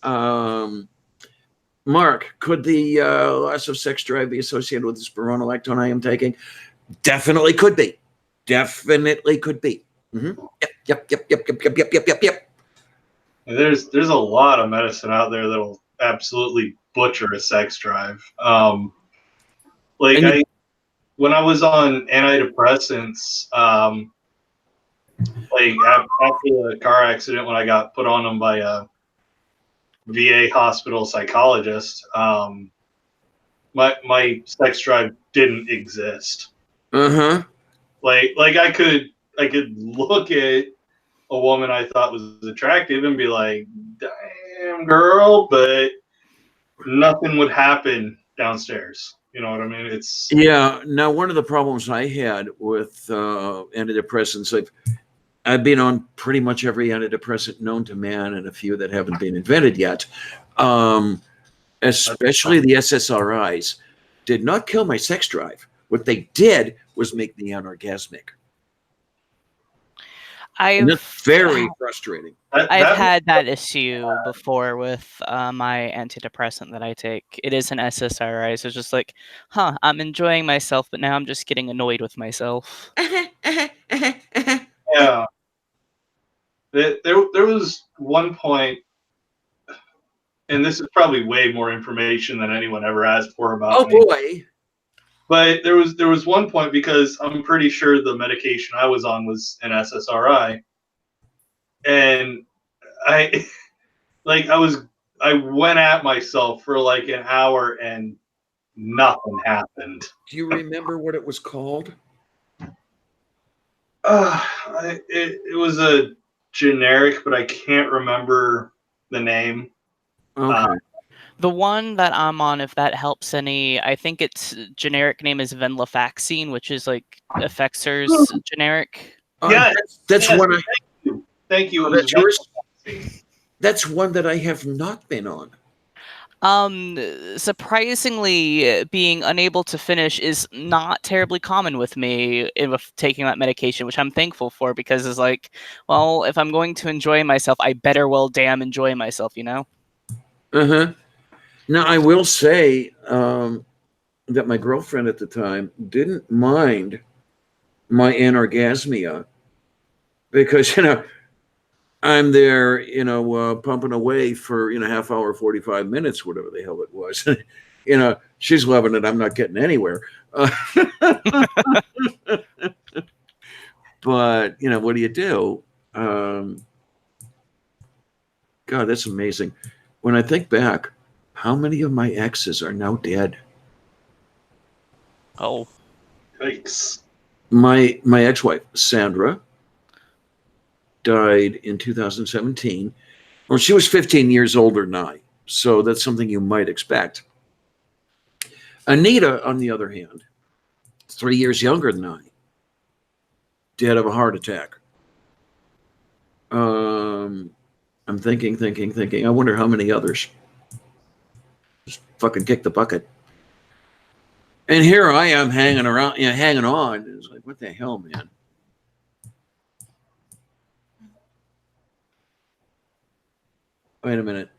Mark, could the loss of sex drive be associated with the spironolactone I am taking? Definitely could be. Definitely could be. Mm-hmm. Yep. There's a lot of medicine out there that'll absolutely butcher a sex drive. When I was on antidepressants, like after the car accident, when I got put on them by a VA hospital psychologist, my sex drive didn't exist. Like I could look at a woman I thought was attractive and be like, damn girl, but nothing would happen downstairs. You know what I mean? Now, one of the problems I had with antidepressants, I've been on pretty much every antidepressant known to man and a few that haven't been invented yet. Especially the SSRIs did not kill my sex drive. What they did was make me unorgasmic. And that's very frustrating. I've had that issue before with my antidepressant that I take. It is an SSRI, so it's just like, I'm enjoying myself, but now I'm just getting annoyed with myself. Yeah. There was one point, and this is probably way more information than anyone ever asked for about me. Oh boy. But there was one point, because I'm pretty sure the medication I was on was an SSRI, and I went at myself for like an hour and nothing happened. Do you remember what it was called? It was a generic, but I can't remember the name. Okay. The one that I'm on, if that helps any, I think its generic name is venlafaxine, which is like Effexor's generic. Yeah, that's yes, one. Thank you. That's yours. That's one that I have not been on. Surprisingly, being unable to finish is not terribly common with me with taking that medication, which I'm thankful for, because it's like, well, if I'm going to enjoy myself, I better well damn enjoy myself, you know? Uh-huh. Now, I will say that my girlfriend at the time didn't mind my anorgasmia because, I'm there, pumping away for, half hour, 45 minutes, whatever the hell it was. She's loving it. I'm not getting anywhere. But, what do you do? God, that's amazing. When I think back, how many of my exes are now dead? Oh. Yikes. My ex-wife, Sandra, died in 2017. Well, she was 15 years older than I, so that's something you might expect. Anita, on the other hand, 3 years younger than I, dead of a heart attack. I'm thinking. I wonder how many others. Just fucking kick the bucket. And here I am hanging around, hanging on. It's like, what the hell, man? Wait a minute.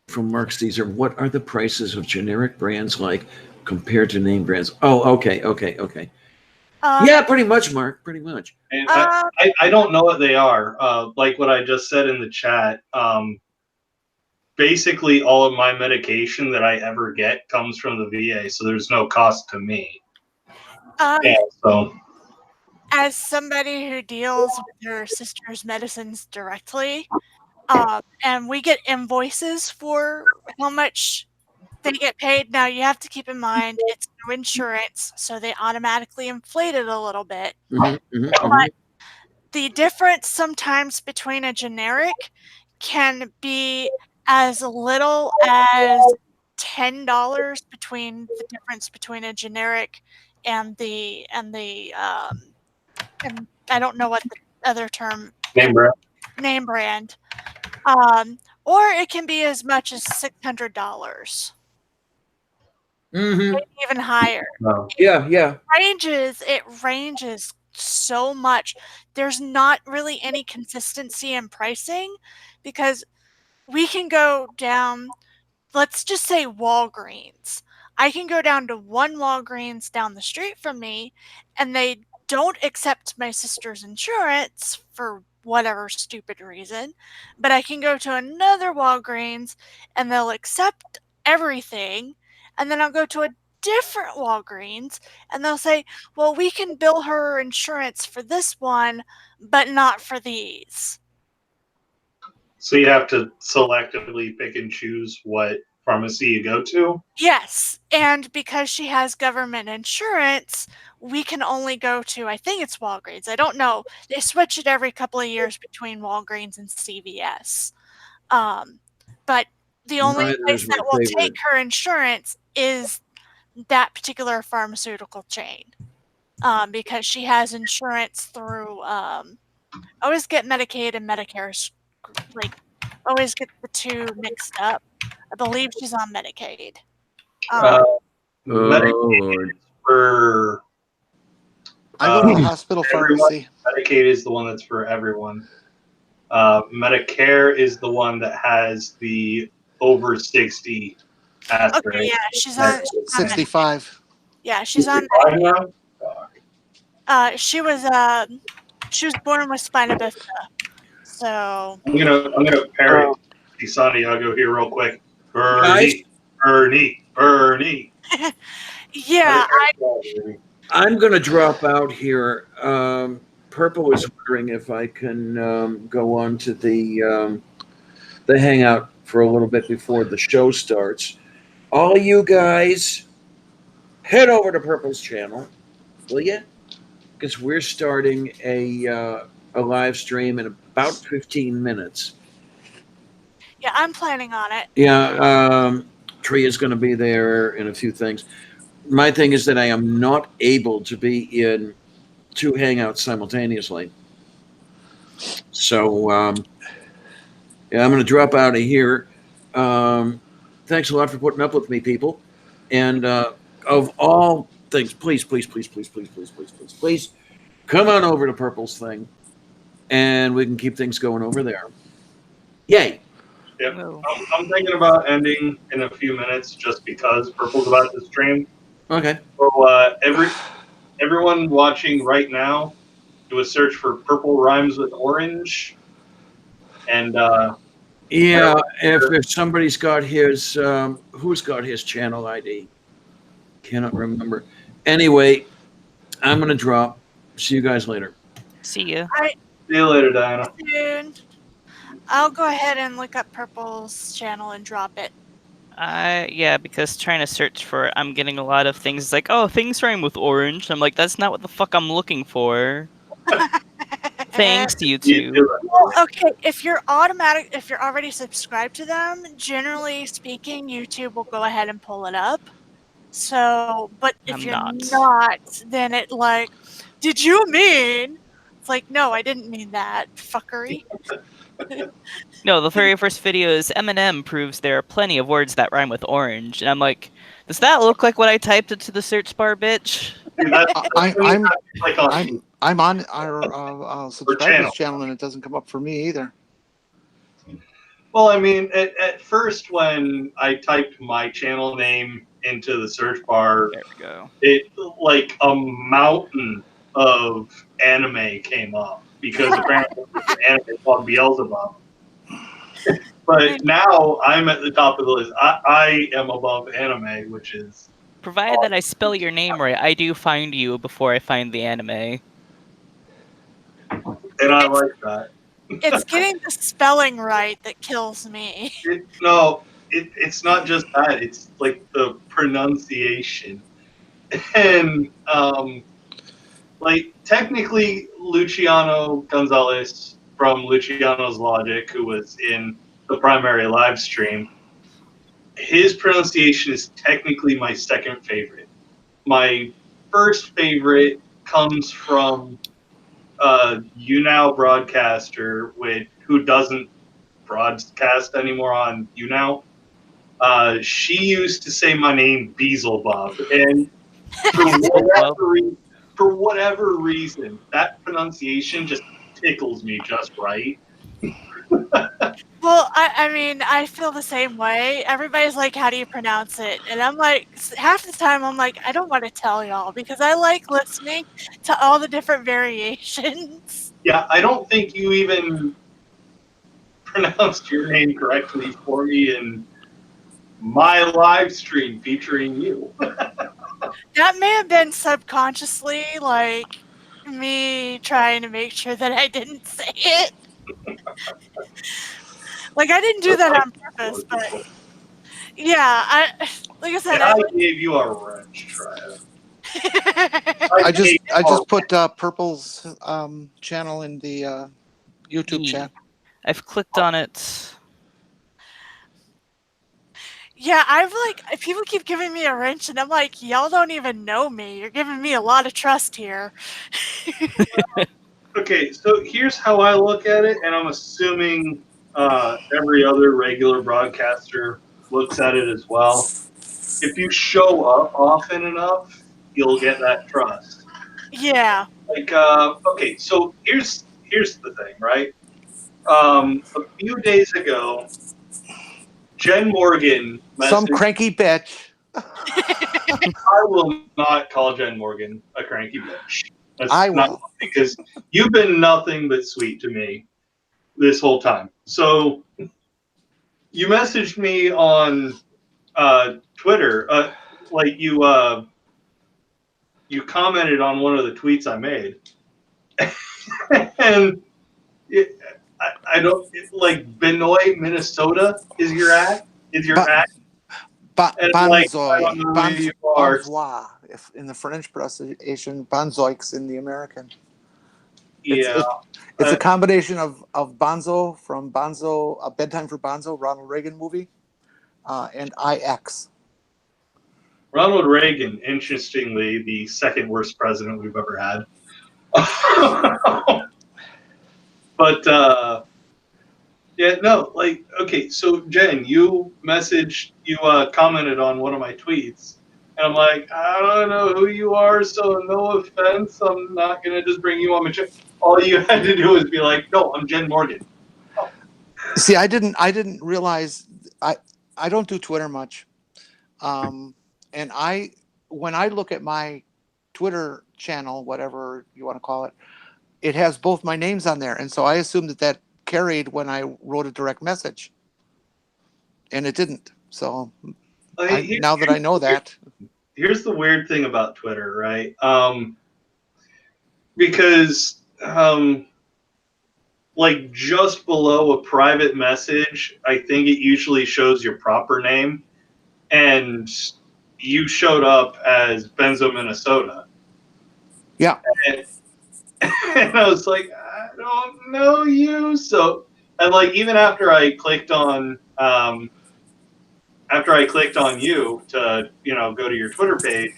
From Mark Caesar, what are the prices of generic brands like compared to name brands? Oh, okay. Yeah, pretty much, Mark. Pretty much. And I don't know what they are. Like what I just said in the chat. Basically, all of my medication that I ever get comes from the VA, so there's no cost to me. So, as somebody who deals with her sister's medicines directly, and we get invoices for how much they get paid. Now, you have to keep in mind it's no insurance, so they automatically inflate it a little bit. But the difference sometimes between a generic can be as little as $10 between the difference between a generic and the and I don't know what the other term name brand. Or it can be as much as $600. Maybe even higher. Yeah. It ranges so much. There's not really any consistency in pricing because we can go down, let's just say Walgreens. I can go down to one Walgreens down the street from me, and they don't accept my sister's insurance for whatever stupid reason. But I can go to another Walgreens, and they'll accept everything. And then I'll go to a different Walgreens, and they'll say, well, we can bill her insurance for this one, but not for these. So you have to selectively pick and choose what pharmacy you go to? Yes, and because she has government insurance, we can only go to, I think it's Walgreens. I don't know. They switch it every couple of years between Walgreens and CVS. But the only place that will take her insurance is that particular pharmaceutical chain. Because she has insurance through, I always get Medicaid and Medicare, always get the two mixed up. I believe she's on Medicaid. Medicaid is for I go to the hospital pharmacy. Medicaid is the one that's for everyone. Medicare is the one that has the over 60 asterisk. Okay, yeah, she's on 65. Yeah, she's on Medicaid. She was born with spina bifida. So I'm gonna parry Santiago here real quick. Bernie. Yeah, I'm going to drop out here. Purple is wondering if I can go on to the hangout for a little bit before the show starts. All you guys, head over to Purple's channel, will you? Because we're starting a live stream in about 15 minutes. Yeah, I'm planning on it. Yeah, Tree is going to be there and a few things. My thing is that I am not able to be in two hangouts simultaneously. So yeah, I'm going to drop out of here. Thanks a lot for putting up with me, people. And of all things, please, come on over to Purple's thing, and we can keep things going over there. Yay! Yep. I'm thinking about ending in a few minutes just because Purple's about to stream. Okay. So everyone watching right now, do a search for Purple Rhymes with Orange. And yeah, if somebody's got his, who's got his channel ID? Cannot remember. Anyway, I'm going to drop. See you guys later. See you. See you later, Diana. Soon. I'll go ahead and look up Purple's channel and drop it. Yeah, because trying to search for, I'm getting a lot of things like, oh, things rhyme with orange. I'm like, that's not what the fuck I'm looking for. Thanks, YouTube. Well, okay, if you're already subscribed to them, generally speaking, YouTube will go ahead and pull it up. So, but if I'm you're not. not, then it like, did you mean? It's like, no, I didn't mean that, fuckery. No, the very first video is Eminem proves there are plenty of words that rhyme with orange, and I'm like, does that look like what I typed into the search bar, bitch? I'm on our subscribers channel and it doesn't come up for me either. Well, I mean, at first when I typed my channel name into the search bar, there we go. It like a mountain of anime came up because apparently there's an anime called BMillzebub. But now I'm at the top of the list. I am above anime, which is provided that I spell your name right. I do find you before I find the anime, and I like that. It's getting the spelling right that kills me. It's not just that. It's like the pronunciation, and like technically Luciano Gonzalez from Luciano's Logic, who was in the primary live stream, his pronunciation is technically my second favorite. My first favorite comes from YouNow broadcaster who doesn't broadcast anymore on YouNow. She used to say my name BMillzebub, and for whatever reason, that pronunciation just tickles me just right. Well, I mean, I feel the same way. Everybody's like, how do you pronounce it? And I'm like, half the time I'm like, I don't want to tell y'all because I like listening to all the different variations. Yeah, I don't think you even pronounced your name correctly for me in my live stream featuring you. That may have been subconsciously, like, me trying to make sure that I didn't say it. Like, I didn't do that on purpose, but yeah, like I said, I gave you a wrench, Trav. I just put Purple's channel in the YouTube chat. I've clicked on it. Yeah, I've like, people keep giving me a wrench, and I'm like, y'all don't even know me. You're giving me a lot of trust here. Okay, so here's how I look at it, and I'm assuming every other regular broadcaster looks at it as well. If you show up often enough, you'll get that trust. Yeah. Like, okay, so here's the thing, right? A few days ago, Jen Morgan Some cranky bitch. I will not call Jen Morgan a cranky bitch. I will. Because you've been nothing but sweet to me this whole time. So you messaged me on Twitter, like you commented on one of the tweets I made, and I don't like Benoit, Minnesota is your act. Bonzoy, bonzois, if in the French pronunciation, bonzoix in the American. Yeah, it's a combination of Bonzo from Bonzo, A Bedtime for Bonzo, Ronald Reagan movie, and IX. Ronald Reagan, interestingly, the second worst president we've ever had. But yeah, no, like, okay, so Jen, you commented on one of my tweets, and I'm like, I don't know who you are, so no offense, I'm not gonna just bring you on my show. All you had to do was be like, no, I'm Jen Morgan. Oh. See, I didn't realize I don't do Twitter much, and when I look at my Twitter channel, whatever you want to call it, it has both my names on there, and so I assumed that carried when I wrote a direct message, and it didn't. So now that I know that, here's the weird thing about Twitter, right? Because like just below a private message, I think it usually shows your proper name, and you showed up as Benzo, Minnesota. Yeah. And I was like, I don't know you. So, and like even after I clicked on you to go to your Twitter page,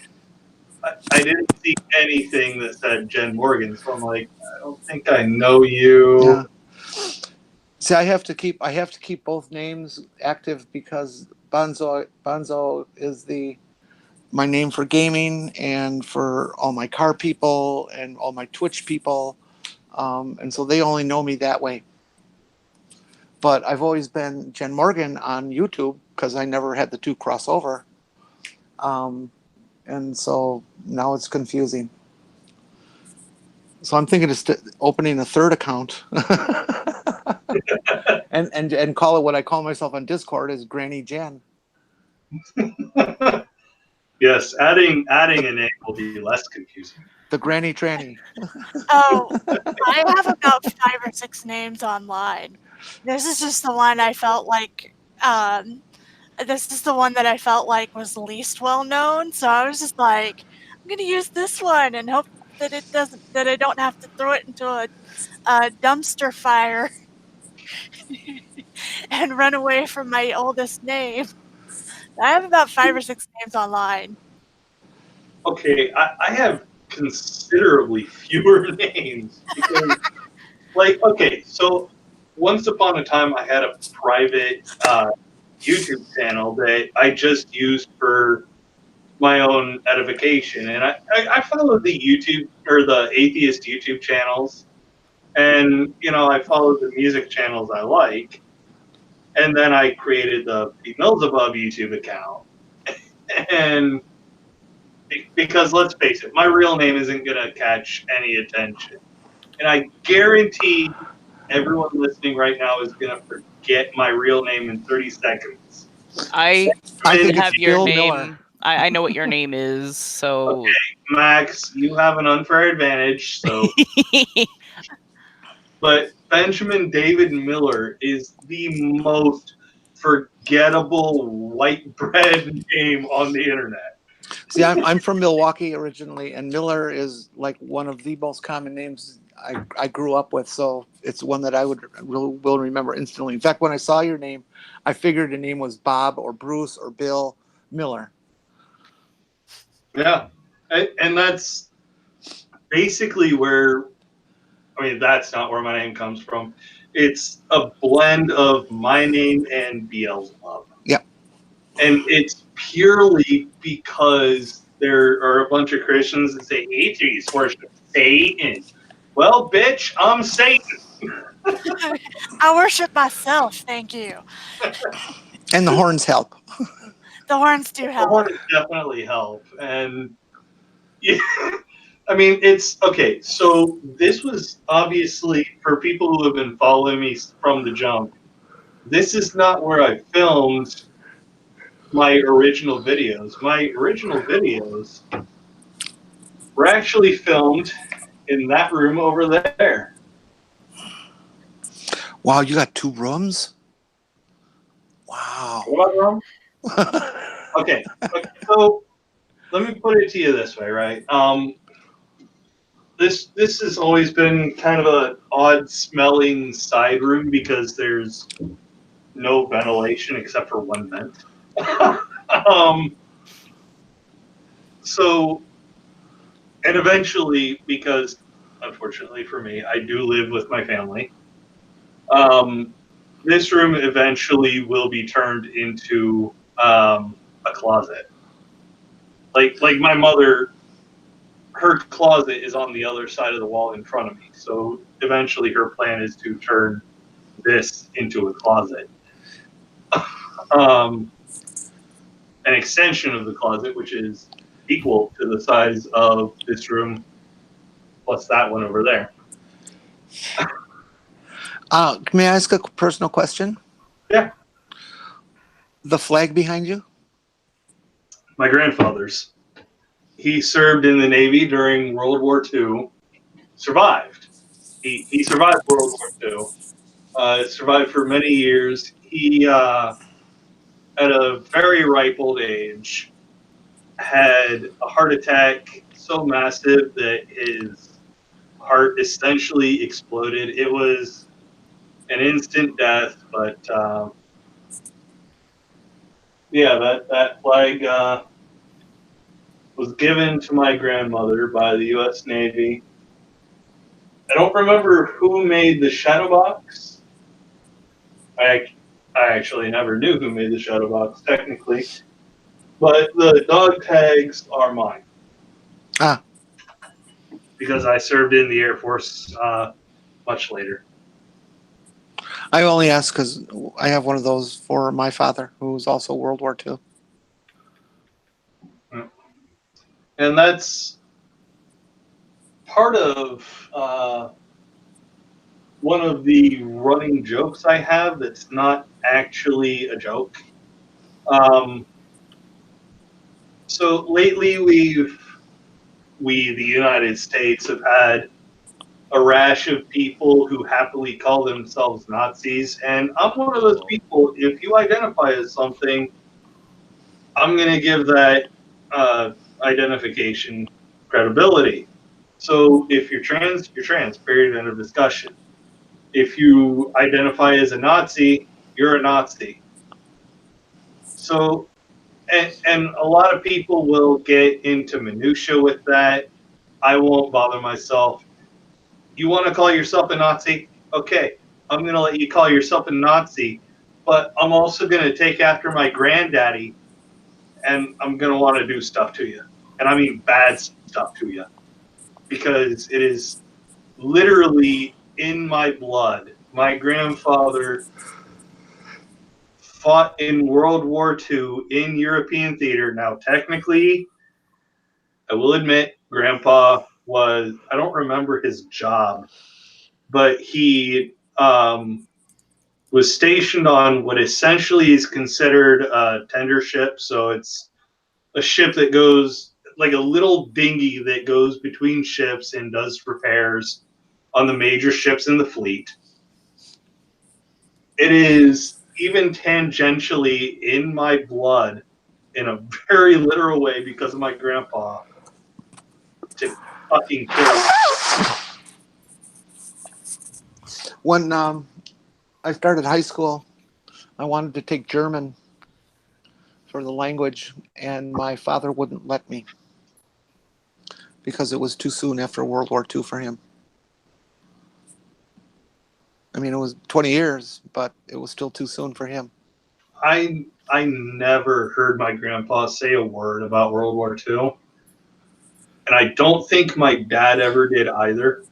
I didn't see anything that said Jen Morgan. So I'm like, I don't think I know you. Yeah. See, I have to keep both names active because Bonzo is my name for gaming and for all my car people and all my Twitch people, and so they only know me that way. But I've always been Jen Morgan on YouTube because I never had the two cross over, and so now it's confusing. So I'm thinking of opening a third account. and call it what I call myself on Discord is Granny Jen. Yes, adding a name will be less confusing. The Granny Tranny. Oh, I have about 5 or 6 names online. This is just the one I felt like. This is the one that I felt like was least well known. So I was just like, I'm gonna use this one and hope that I don't have to throw it into a dumpster fire and run away from my oldest name. I have about 5 or 6 names online. Okay, I have considerably fewer names because, like, okay, so once upon a time I had a private YouTube channel that I just used for my own edification, and I followed the YouTube or the atheist YouTube channels, and I followed the music channels I like, and then I created the BMillzebub YouTube account, and because let's face it, my real name isn't going to catch any attention. And I guarantee everyone listening right now is going to forget my real name in 30 seconds. I think have it's your Bill name. Miller. I know what your name is, so. Okay, Max, you have an unfair advantage. So, but Benjamin David Miller is the most forgettable white bread name on the internet. See, I'm from Milwaukee originally, and Miller is like one of the most common names I grew up with. So it's one that I will remember instantly. In fact, when I saw your name, I figured your name was Bob or Bruce or Bill Miller. Yeah, and that's basically where. I mean, that's not where my name comes from. It's a blend of my name and Beelzebub. Yeah. And it's purely because there are a bunch of Christians that say atheists worship Satan. Well, bitch, I'm Satan. I worship myself, thank you. And the horns help. The horns do The help. horns definitely help. And yeah, I mean, it's okay. So this was obviously for people who have been following me from the jump. This is not where I filmed my original videos. My original videos were actually filmed in that room over there. Wow, you got 2 rooms? Wow. What room? Okay, so let me put it to you this way, right? This has always been kind of an odd smelling side room because there's no ventilation except for one vent. So, and eventually, because unfortunately for me. I do live with my family. This room eventually will be turned into a closet. Like my mother, her closet is on the other side of the wall in front of me. So eventually her plan is to turn this into a closet. An extension of the closet, which is equal to the size of this room plus that one over there. May I ask a personal question? Yeah. The flag behind you? My grandfather's. He served in the Navy during World War II. Survived. He survived World War II. Survived for many years. He, at a very ripe old age, had a heart attack so massive that his heart essentially exploded. It was an instant death, but yeah, that flag was given to my grandmother by the U.S. Navy. I don't remember who made the shadow box. I actually never knew who made the shadow box technically, but the dog tags are mine. Ah. Because I served in the Air Force much later. I only ask because I have one of those for my father, who was also World War II. And that's part of one of the running jokes I have that's not actually a joke. So lately we, the United States, have had a rash of people who happily call themselves Nazis. And I'm one of those people, if you identify as something, I'm going to give that identification credibility. So if you're trans, period, end of discussion. If you identify as a Nazi, you're a Nazi. So, and a lot of people will get into minutia with that. I won't bother myself. You want to call yourself a Nazi? Okay, I'm going to let you call yourself a Nazi, but I'm also going to take after my granddaddy, and I'm going to want to do stuff to you. And I mean bad stuff to you. Because it is literally in my blood. My grandfather fought in World War II in European theater. Now, technically, I will admit, Grandpa was, I don't remember his job, but he was stationed on what essentially is considered a tender ship. So it's a ship that goes, like a little dinghy that goes between ships and does repairs on the major ships in the fleet. It is even tangentially in my blood, in a very literal way, because of my grandpa, to fucking kill. When I started high school, I wanted to take German for the language, and my father wouldn't let me because it was too soon after World War II for him. I mean, it was 20 years, but it was still too soon for him. I never heard my grandpa say a word about World War II, and I don't think my dad ever did either.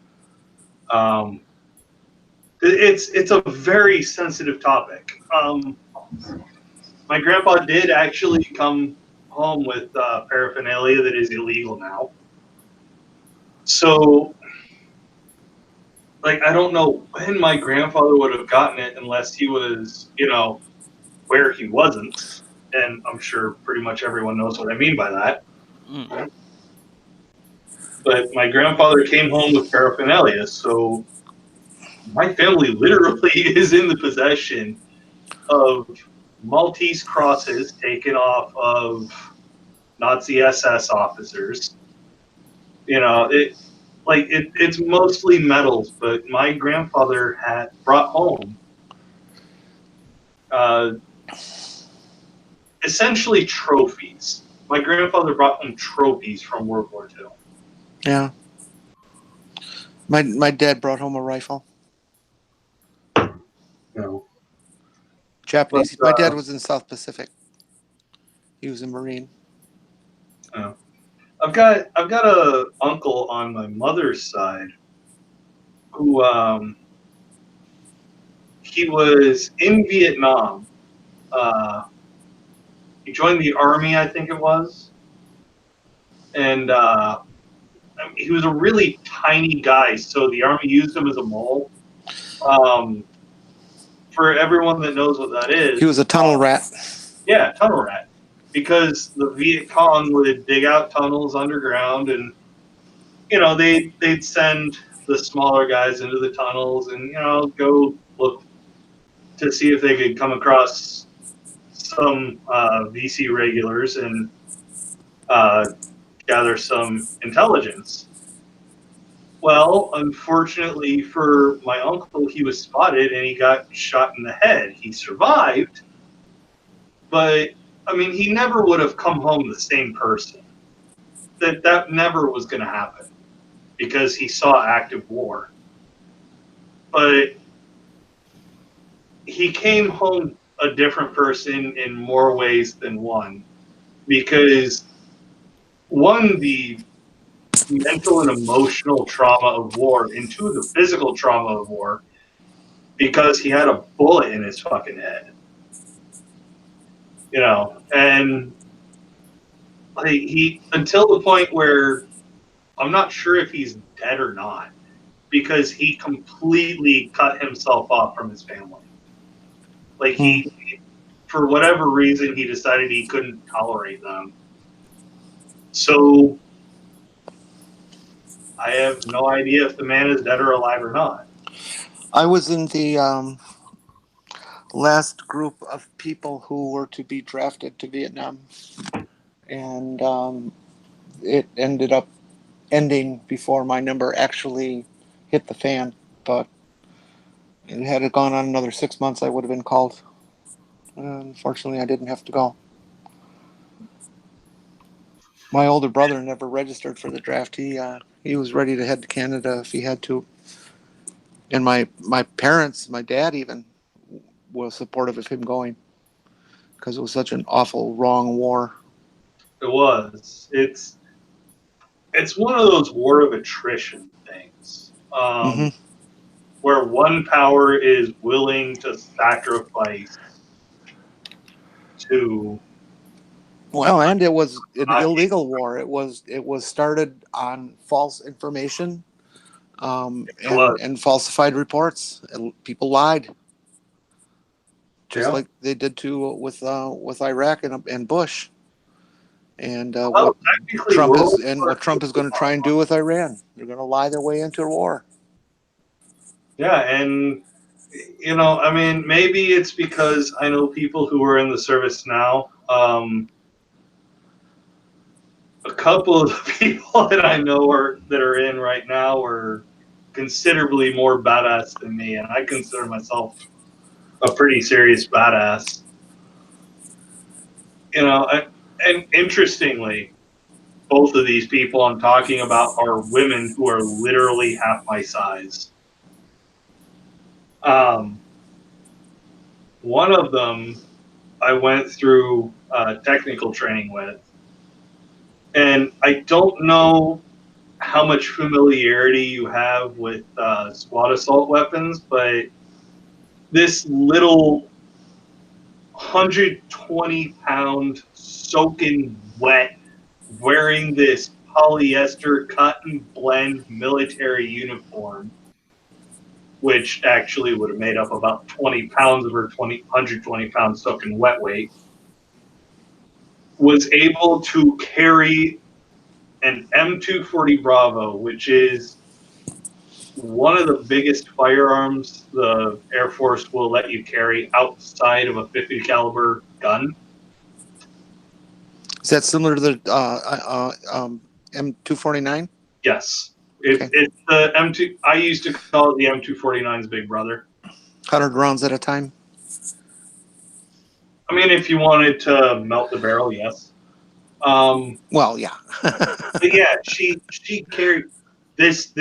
It's a very sensitive topic. My grandpa did actually come home with paraphernalia that is illegal now. So, like, I don't know when my grandfather would have gotten it unless he was, where he wasn't. And I'm sure pretty much everyone knows what I mean by that. Mm-hmm. But my grandfather came home with paraphernalia, so my family literally is in the possession of Maltese crosses taken off of Nazi SS officers. It's mostly medals, but my grandfather had brought home essentially trophies. My grandfather brought home trophies from World War II. Yeah. My dad brought home a rifle. No. Japanese. But, My dad was in South Pacific. He was a Marine. Oh. I've got a uncle on my mother's side who he was in Vietnam. He joined the army, I think it was, and he was a really tiny guy, so the army used him as a mole. For everyone that knows what that is, He was a tunnel rat. Yeah, tunnel rat. Because the Viet Cong would dig out tunnels underground, and they'd send the smaller guys into the tunnels and go look to see if they could come across some VC regulars and gather some intelligence. Well, unfortunately for my uncle, he was spotted and he got shot in the head. He survived, but I mean, he never would have come home the same person. That never was going to happen because he saw active war. But he came home a different person in more ways than one, because one, the mental and emotional trauma of war, and two, the physical trauma of war, because he had a bullet in his fucking head. And he until the point where I'm not sure if he's dead or not, because he completely cut himself off from his family. Like he, for whatever reason, he decided he couldn't tolerate them. So I have no idea if the man is dead or alive or not. I was in the last group of people who were to be drafted to Vietnam, and it ended up ending before my number actually hit the fan. But had it gone on another 6 months, I would have been called. Unfortunately, I didn't have to go. My older brother never registered for the draft. He was ready to head to Canada if he had to. And my parents, my dad even, was supportive of him going because it was such an awful, wrong war. It was. It's one of those war of attrition things, where one power is willing to sacrifice to. Well, and it was an illegal war. It was started on false information, and falsified reports. People lied, just like they did with Iraq and Bush, and what Trump is going to try and do with Iran. They're going to lie their way into a war. Yeah, and I mean, maybe it's because I know people who are in the service now. A couple of the people that I know that are in right now are considerably more badass than me, and I consider myself a pretty serious badass. And interestingly, both of these people I'm talking about are women who are literally half my size. One of them I went through technical training with, and I don't know how much familiarity you have with squad assault weapons, but this little 120-pound soaking wet, wearing this polyester cotton blend military uniform, which actually would have made up about 20 pounds of her 120 pounds soaking wet weight, was able to carry an M240 Bravo, which is one of the biggest firearms the Air Force will let you carry outside of a .50 caliber gun. Is that similar to the M249? Yes. It's the M2. I used to call it the M249's big brother. 100 rounds at a time? I mean, if you wanted to melt the barrel, yes. Well, yeah. But yeah, she carried this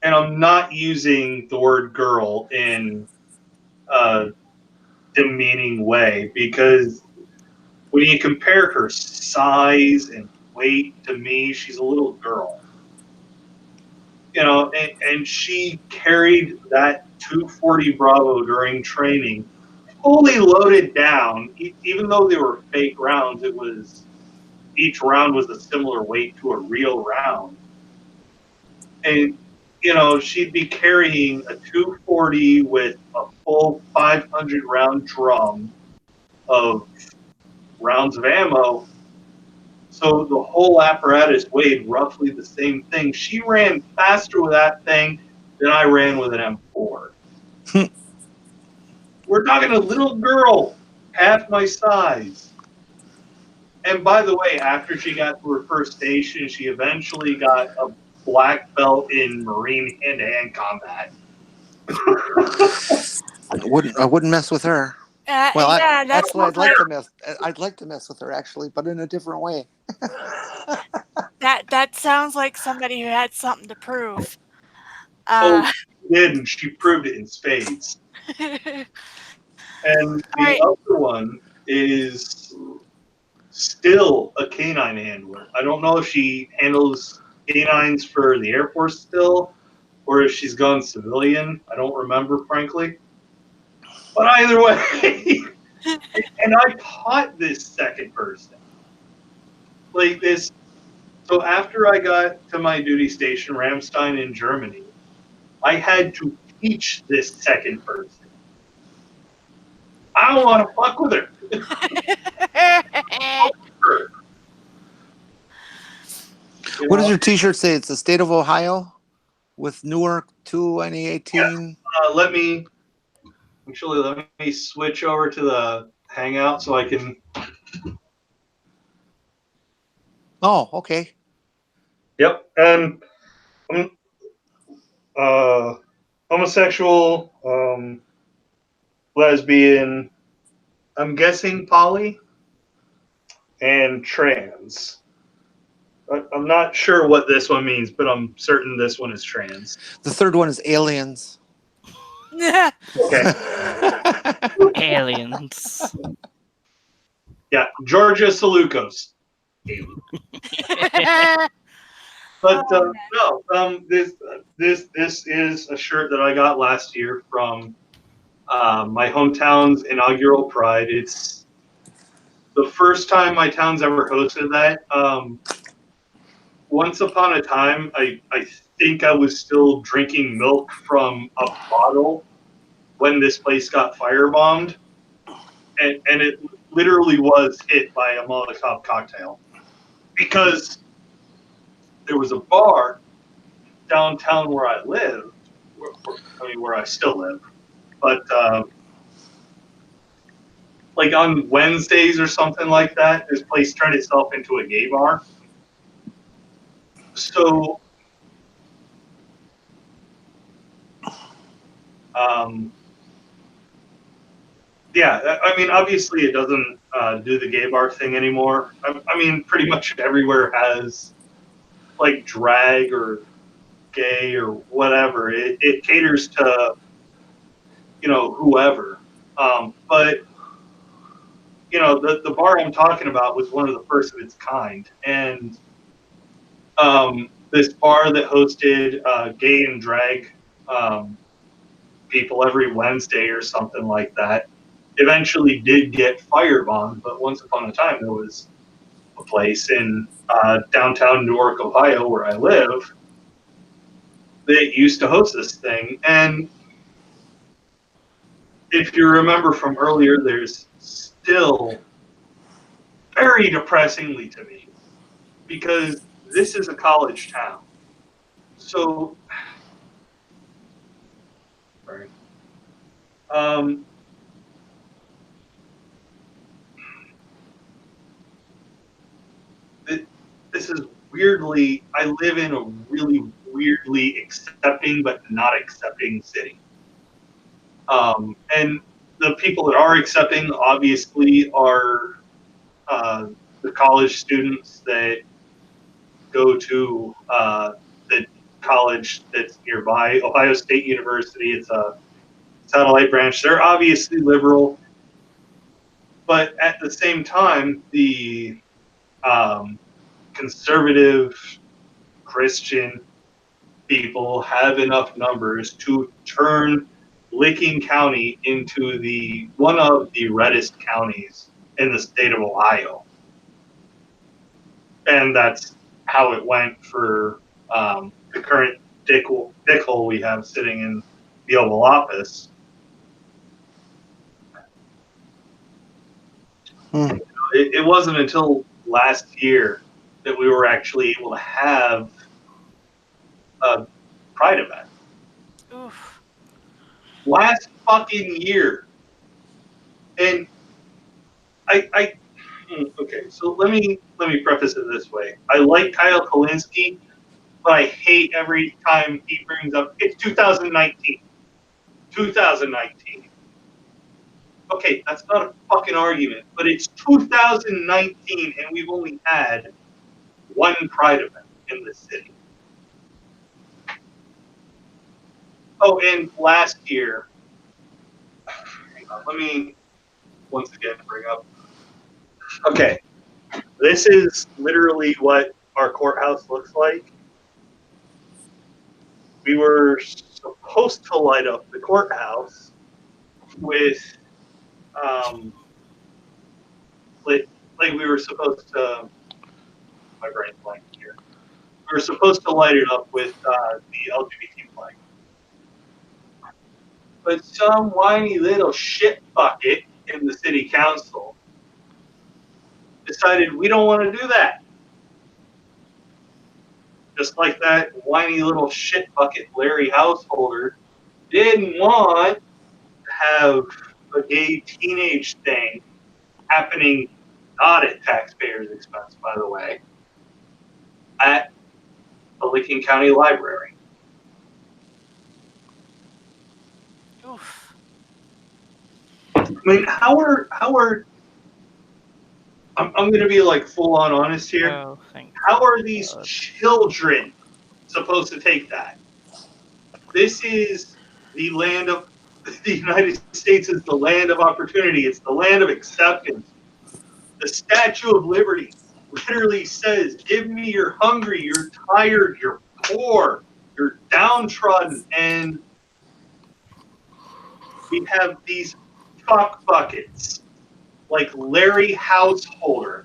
and I'm not using the word girl in a demeaning way, because when you compare her size and weight to me, she's a little girl. You know, and she carried that 240 Bravo during training, fully loaded down. Even though they were fake rounds, each round was a similar weight to a real round. And, you know, she'd be carrying a 240 with a full 500 round drum of rounds of ammo. So the whole apparatus weighed roughly the same thing. She ran faster with that thing than I ran with an M4. We're talking a little girl, half my size. And by the way, after she got to her first station, she eventually got a black belt in Marine hand-to-hand combat. I wouldn't mess with her. Well, Yeah, I'd like to mess with her actually, but in a different way. that sounds like somebody who had something to prove. She did, and she proved it in spades. And the other one is still a canine handler. I don't know if she handles canines for the Air Force still, or if she's gone civilian. I don't remember, frankly. But either way, and I taught this second person. Like this. So after I got to my duty station, Ramstein in Germany, I had to teach this second person. I don't want to fuck with her. What does your T-shirt say? It's the state of Ohio with Newark 2018. Yeah. Let me switch over to the Hangout so I can. Oh, okay. Yep, and homosexual, lesbian, I'm guessing poly, and trans. I'm not sure what this one means, but I'm certain this one is trans. The third one is aliens. Okay. Aliens. Yeah, Georgia Salukos. But no, this is a shirt that I got last year from my hometown's inaugural Pride. It's the first time my town's ever hosted that. Once upon a time, I think I was still drinking milk from a bottle when this place got firebombed, and it literally was hit by a Molotov cocktail, because there was a bar downtown where I lived, where I still live, but like on Wednesdays or something like that, this place turned itself into a gay bar. So, yeah, I mean, obviously it doesn't do the gay bar thing anymore. I mean, pretty much everywhere has like drag or gay or whatever. It caters to, you know, whoever. But, you know, the bar I'm talking about was one of the first of its kind. And this bar that hosted gay and drag people every Wednesday or something like that eventually did get firebombed. But once upon a time, there was a place in downtown Newark, Ohio, where I live, that used to host this thing. And if you remember from earlier, there's still very depressingly to me, because this is a college town. So, right. This is weirdly, I live in a really weirdly accepting but not accepting city. And the people that are accepting obviously are the college students that go to that college that's nearby, Ohio State University. It's a satellite branch. They're obviously liberal, but at the same time, the conservative Christian people have enough numbers to turn Licking County into one of the reddest counties in the state of Ohio. And that's how it went for the current dickhole we have sitting in the Oval Office. It wasn't until last year that we were actually able to have a Pride event. Oof. Last fucking year. And okay, so let me preface it this way. I like Kyle Kalinske, but I hate every time he brings up it's 2019. 2019. Okay, that's not a fucking argument, but it's 2019 and we've only had one Pride event in the city. Oh, and last year, hang on, let me once again bring up. Okay, this is literally what our courthouse looks like. We were supposed to light up the courthouse with, like we were supposed to. My brain's blank here. We were supposed to light it up with the LGBT flag, but some whiny little shit bucket in the city council decided we don't want to do that. Just like that whiny little shit bucket Larry Householder didn't want to have a gay teenage thing happening, not at taxpayers' expense, by the way, at the Licking County Library. Oof. I mean, how are I'm going to be like full on honest here. Oh, thank How are these God. children supposed to take that? This is the land of the United States is the land of opportunity. It's the land of acceptance. The Statue of Liberty literally says, give me you're hungry, you're tired, you're poor, you're downtrodden, and we have these fuck buckets like Larry Householder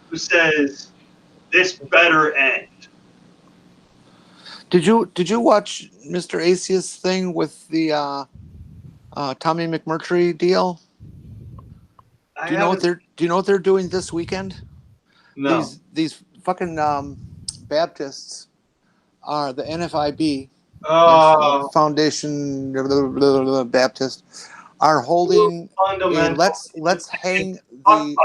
who says this better end. Did you watch Mr. Asia's thing with the Tommy McMurtry deal? Do you know what they're doing this weekend? No. These fucking Baptists are the NFIB Foundation Baptist are holding a let's hang the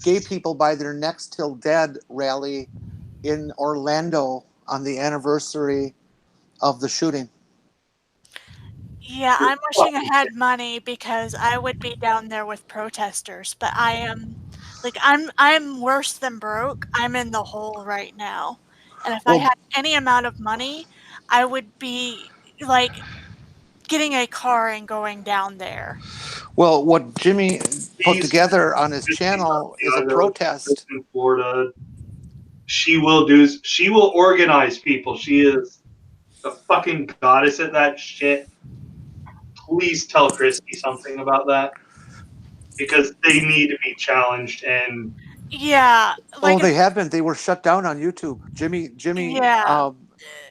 gay people by their necks till dead rally in Orlando on the anniversary of the shooting. Yeah, I'm wishing I had money because I would be down there with protesters, but I am like I'm worse than broke. I'm in the hole right now. And if I had any amount of money, I would be like getting a car and going down there. Well, what Jimmy put together on his channel is a protest in Florida. She will organize people. She is a fucking goddess at that shit. Please tell Christy something about that because they need to be challenged. And yeah, like they have been. They were shut down on YouTube. Jimmy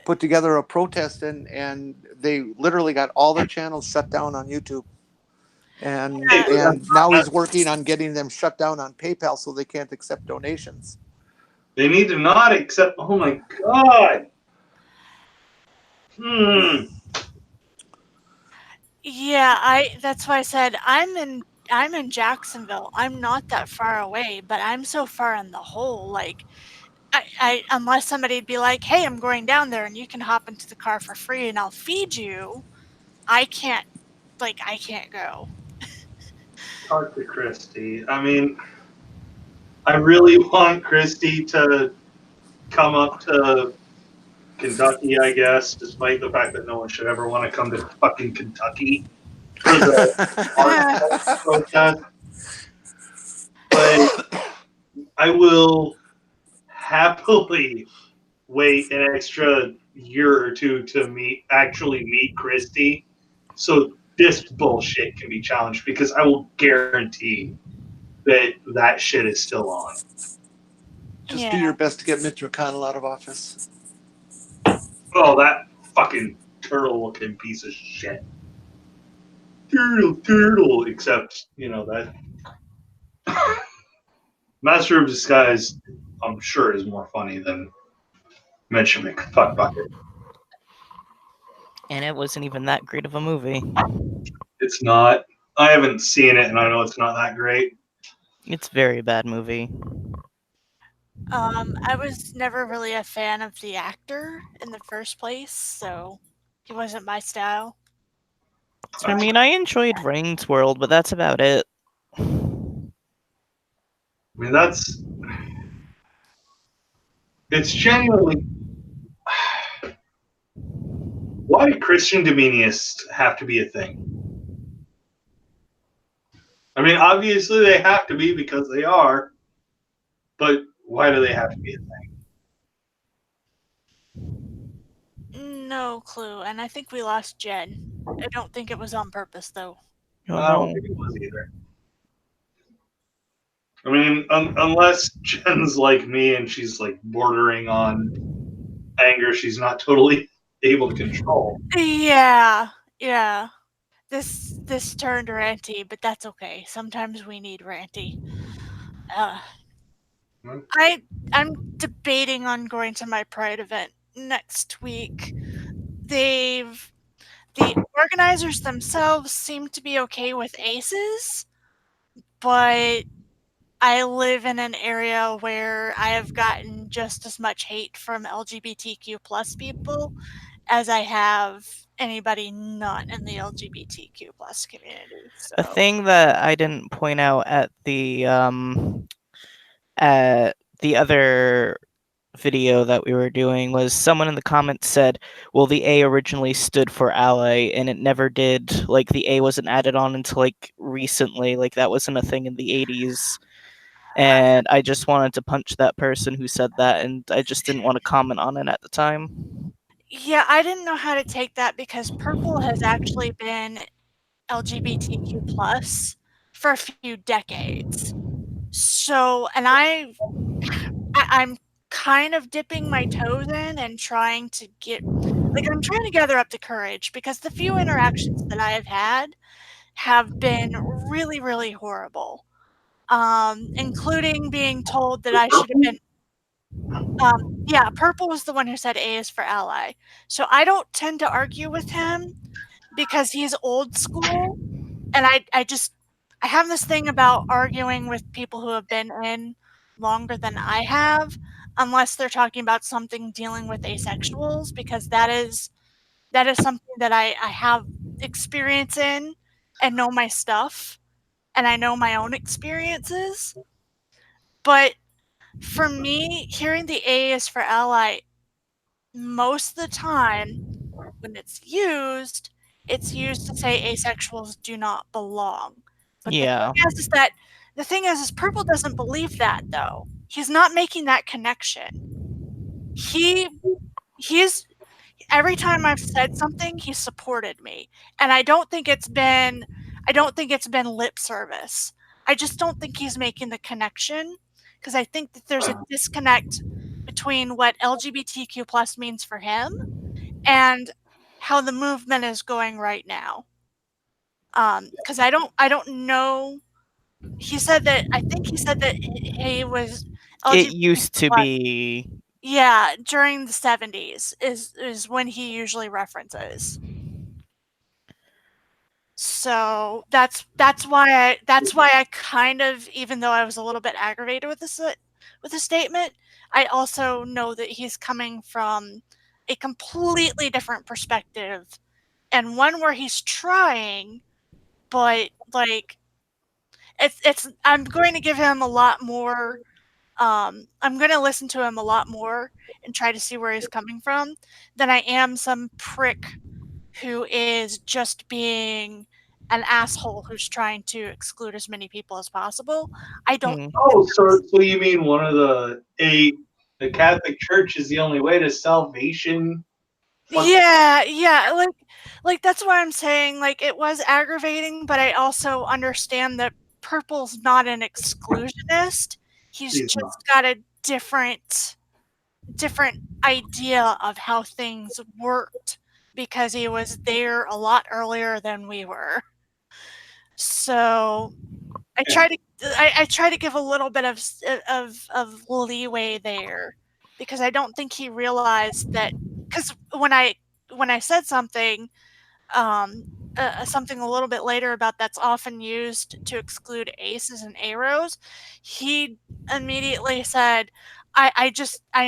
put together a protest and they literally got all their channels shut down on YouTube. And now he's working on getting them shut down on PayPal so they can't accept donations. They need to not accept. Oh my God. Yeah, that's why I said I'm in Jacksonville. I'm not that far away, but I'm so far in the hole. Like, I unless somebody'd be like, "Hey, I'm going down there, and you can hop into the car for free, and I'll feed you." I can't go. Talk to Christy. I mean, I really want Christy to come up to Kentucky, I guess, despite the fact that no one should ever want to come to fucking Kentucky for the art protest. But I will happily wait an extra year or two to actually meet Christy, so this bullshit can be challenged, because I will guarantee that shit is still on. Just do your best to get Mitch McConnell out of office. Oh, that fucking turtle-looking piece of shit. Turtle. Except, that Master of Disguise, I'm sure, is more funny than Mitch McFuckbucket. And it wasn't even that great of a movie. It's not. I haven't seen it, and I know it's not that great. It's a very bad movie. I was never really a fan of the actor in the first place, so he wasn't my style. I mean, I enjoyed Rain's World, but that's about it. I mean, it's genuinely. Why do Christian Dominions have to be a thing? I mean, obviously they have to be because they are, but why do they have to be a thing? No clue, and I think we lost Jen. I don't think it was on purpose, though. I don't think it was either. I mean, unless Jen's like me and she's like bordering on anger she's not totally able to control. Yeah. This turned ranty, but that's okay. Sometimes we need ranty. I'm debating on going to my Pride event next week. The organizers themselves seem to be okay with aces, but I live in an area where I have gotten just as much hate from LGBTQ plus people as I have anybody not in the LGBTQ plus community. So. A thing that I didn't point out at the other video that we were doing was someone in the comments said, well, the A originally stood for ally, and it never did. Like, the A wasn't added on until, like, recently. Like, that wasn't a thing in the 80s. And I just wanted to punch that person who said that, and I just didn't want to comment on it at the time. Yeah, I didn't know how to take that because purple has actually been LGBTQ plus for a few decades. So, and I'm kind of dipping my toes in and trying to I'm trying to gather up the courage, because the few interactions that I have had have been really, really horrible. Including being told that I should have been. Yeah, purple was the one who said A is for ally. So I don't tend to argue with him because he's old school, and I have this thing about arguing with people who have been in longer than I have, unless they're talking about something dealing with asexuals, because that is something that I have experience in and know my stuff, and I know my own experiences. But for me, hearing the A is for ally, most of the time when it's used to say asexuals do not belong. But yeah. the thing is purple doesn't believe that, though. He's not making that connection. He's every time I've said something, he's supported me. And I don't think it's been lip service. I just don't think he's making the connection, because I think that there's a disconnect between what LGBTQ plus means for him and how the movement is going right now. Because I don't know. I think he said that he was LGBTQ+. It used to be. Yeah, during the 70s is when he usually references. So that's why I kind of, even though I was a little bit aggravated with the statement, I also know that he's coming from a completely different perspective, and one where he's trying, but like I'm going to give him a lot more I'm going to listen to him a lot more and try to see where he's coming from than I am some prick who is just being an asshole who's trying to exclude as many people as possible. I don't. Oh, so you mean one of the Catholic Church is the only way to salvation? Yeah, like that's why I'm saying like it was aggravating, but I also understand that Purple's not an exclusionist. He's He's not. just got a different idea of how things worked because he was there a lot earlier than we were. So I try to give a little bit of leeway there because I don't think he realized that because when I said something something a little bit later about that's often used to exclude aces and arrows, he immediately said, I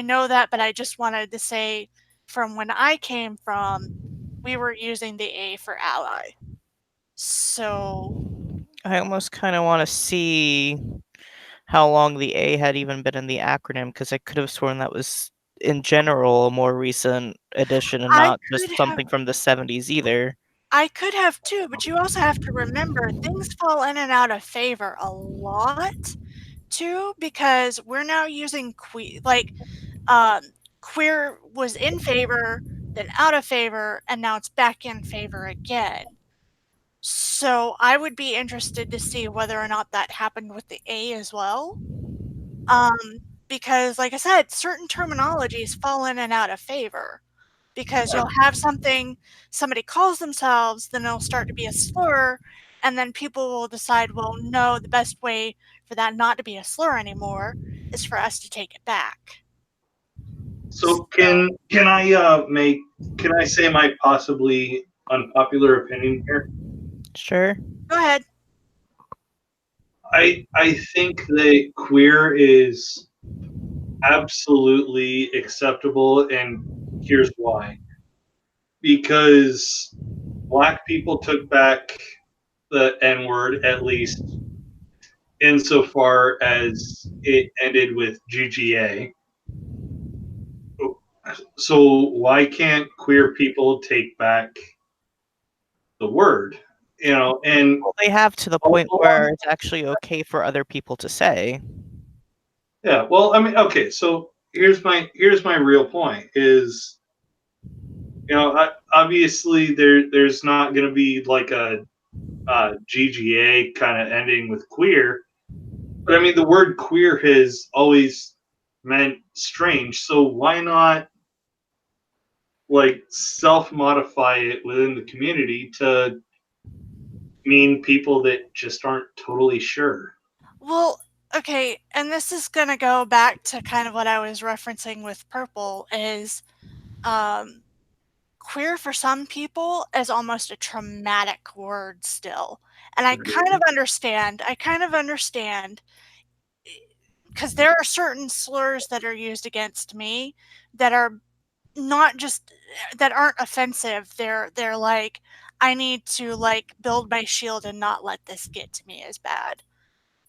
know that, but I just wanted to say from when I came from, we were using the A for ally. So I almost kind of want to see how long the A had even been in the acronym, because I could have sworn that was, in general, a more recent addition and I not just could have something from the 70s either. I could have too, but you also have to remember things fall in and out of favor a lot too because we're now using um, queer was in favor, then out of favor, and now it's back in favor again. So I would be interested to see whether or not that happened with the A as well. Um, because, like I said, certain terminologies fall in and out of favor. Because you'll have something somebody calls themselves, then it'll start to be a slur, and then people will decide, well, no, the best way for that not to be a slur anymore is for us to take it back. So can I say my possibly unpopular opinion here? Sure. Go ahead. I think that queer is absolutely acceptable, and here's why. Because black people took back the N word, at least insofar as it ended with GGA. So why can't queer people take back the word? And Well, they have to the point where it's actually okay for other people to say. yeah, well, I mean, okay, so here's my real point is, obviously there's not going to be like a GGA kind of ending with queer, but I mean the word queer has always meant strange, so why not like self-modify it within the community to mean people that just aren't totally sure? Well, okay, and this is going to go back to kind of what I was referencing with purple is um, queer for some people is almost a traumatic word still. And I kind of understand. Because there are certain slurs that are used against me that are not just that aren't offensive. They're like I need to like build my shield and not let this get to me as bad.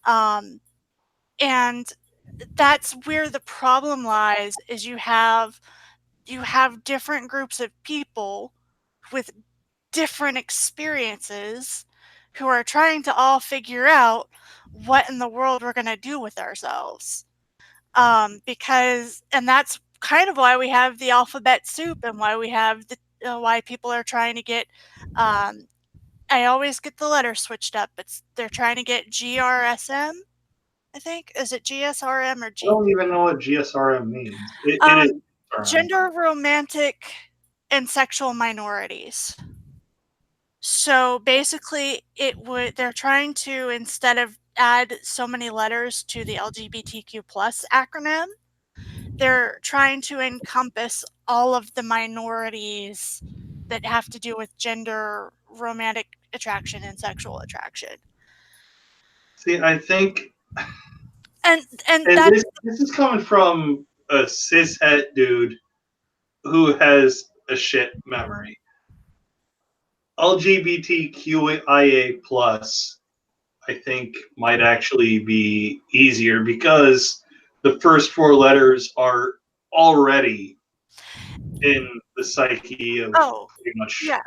Um, and that's where the problem lies is you have different groups of people with different experiences who are trying to all figure out what in the world we're going to do with ourselves. Because, and that's kind of why we have the alphabet soup and why we have the, why people are trying to get, um, I always get the letters switched up. They're trying to get GRSM, I think. Is it GSRM or I G? don't even know what GSRM means. It Um, is Gender, romantic, and sexual minorities. So basically, they're trying to instead of add so many letters to the LGBTQ plus acronym, they're trying to encompass all of the minorities that have to do with gender, romantic attraction, and sexual attraction. See, I think, And and that's this is coming from a cishet dude who has a shit memory. LGBTQIA plus, I think, might actually be easier because the first 4 letters are already in the psyche of pretty much. Yeah,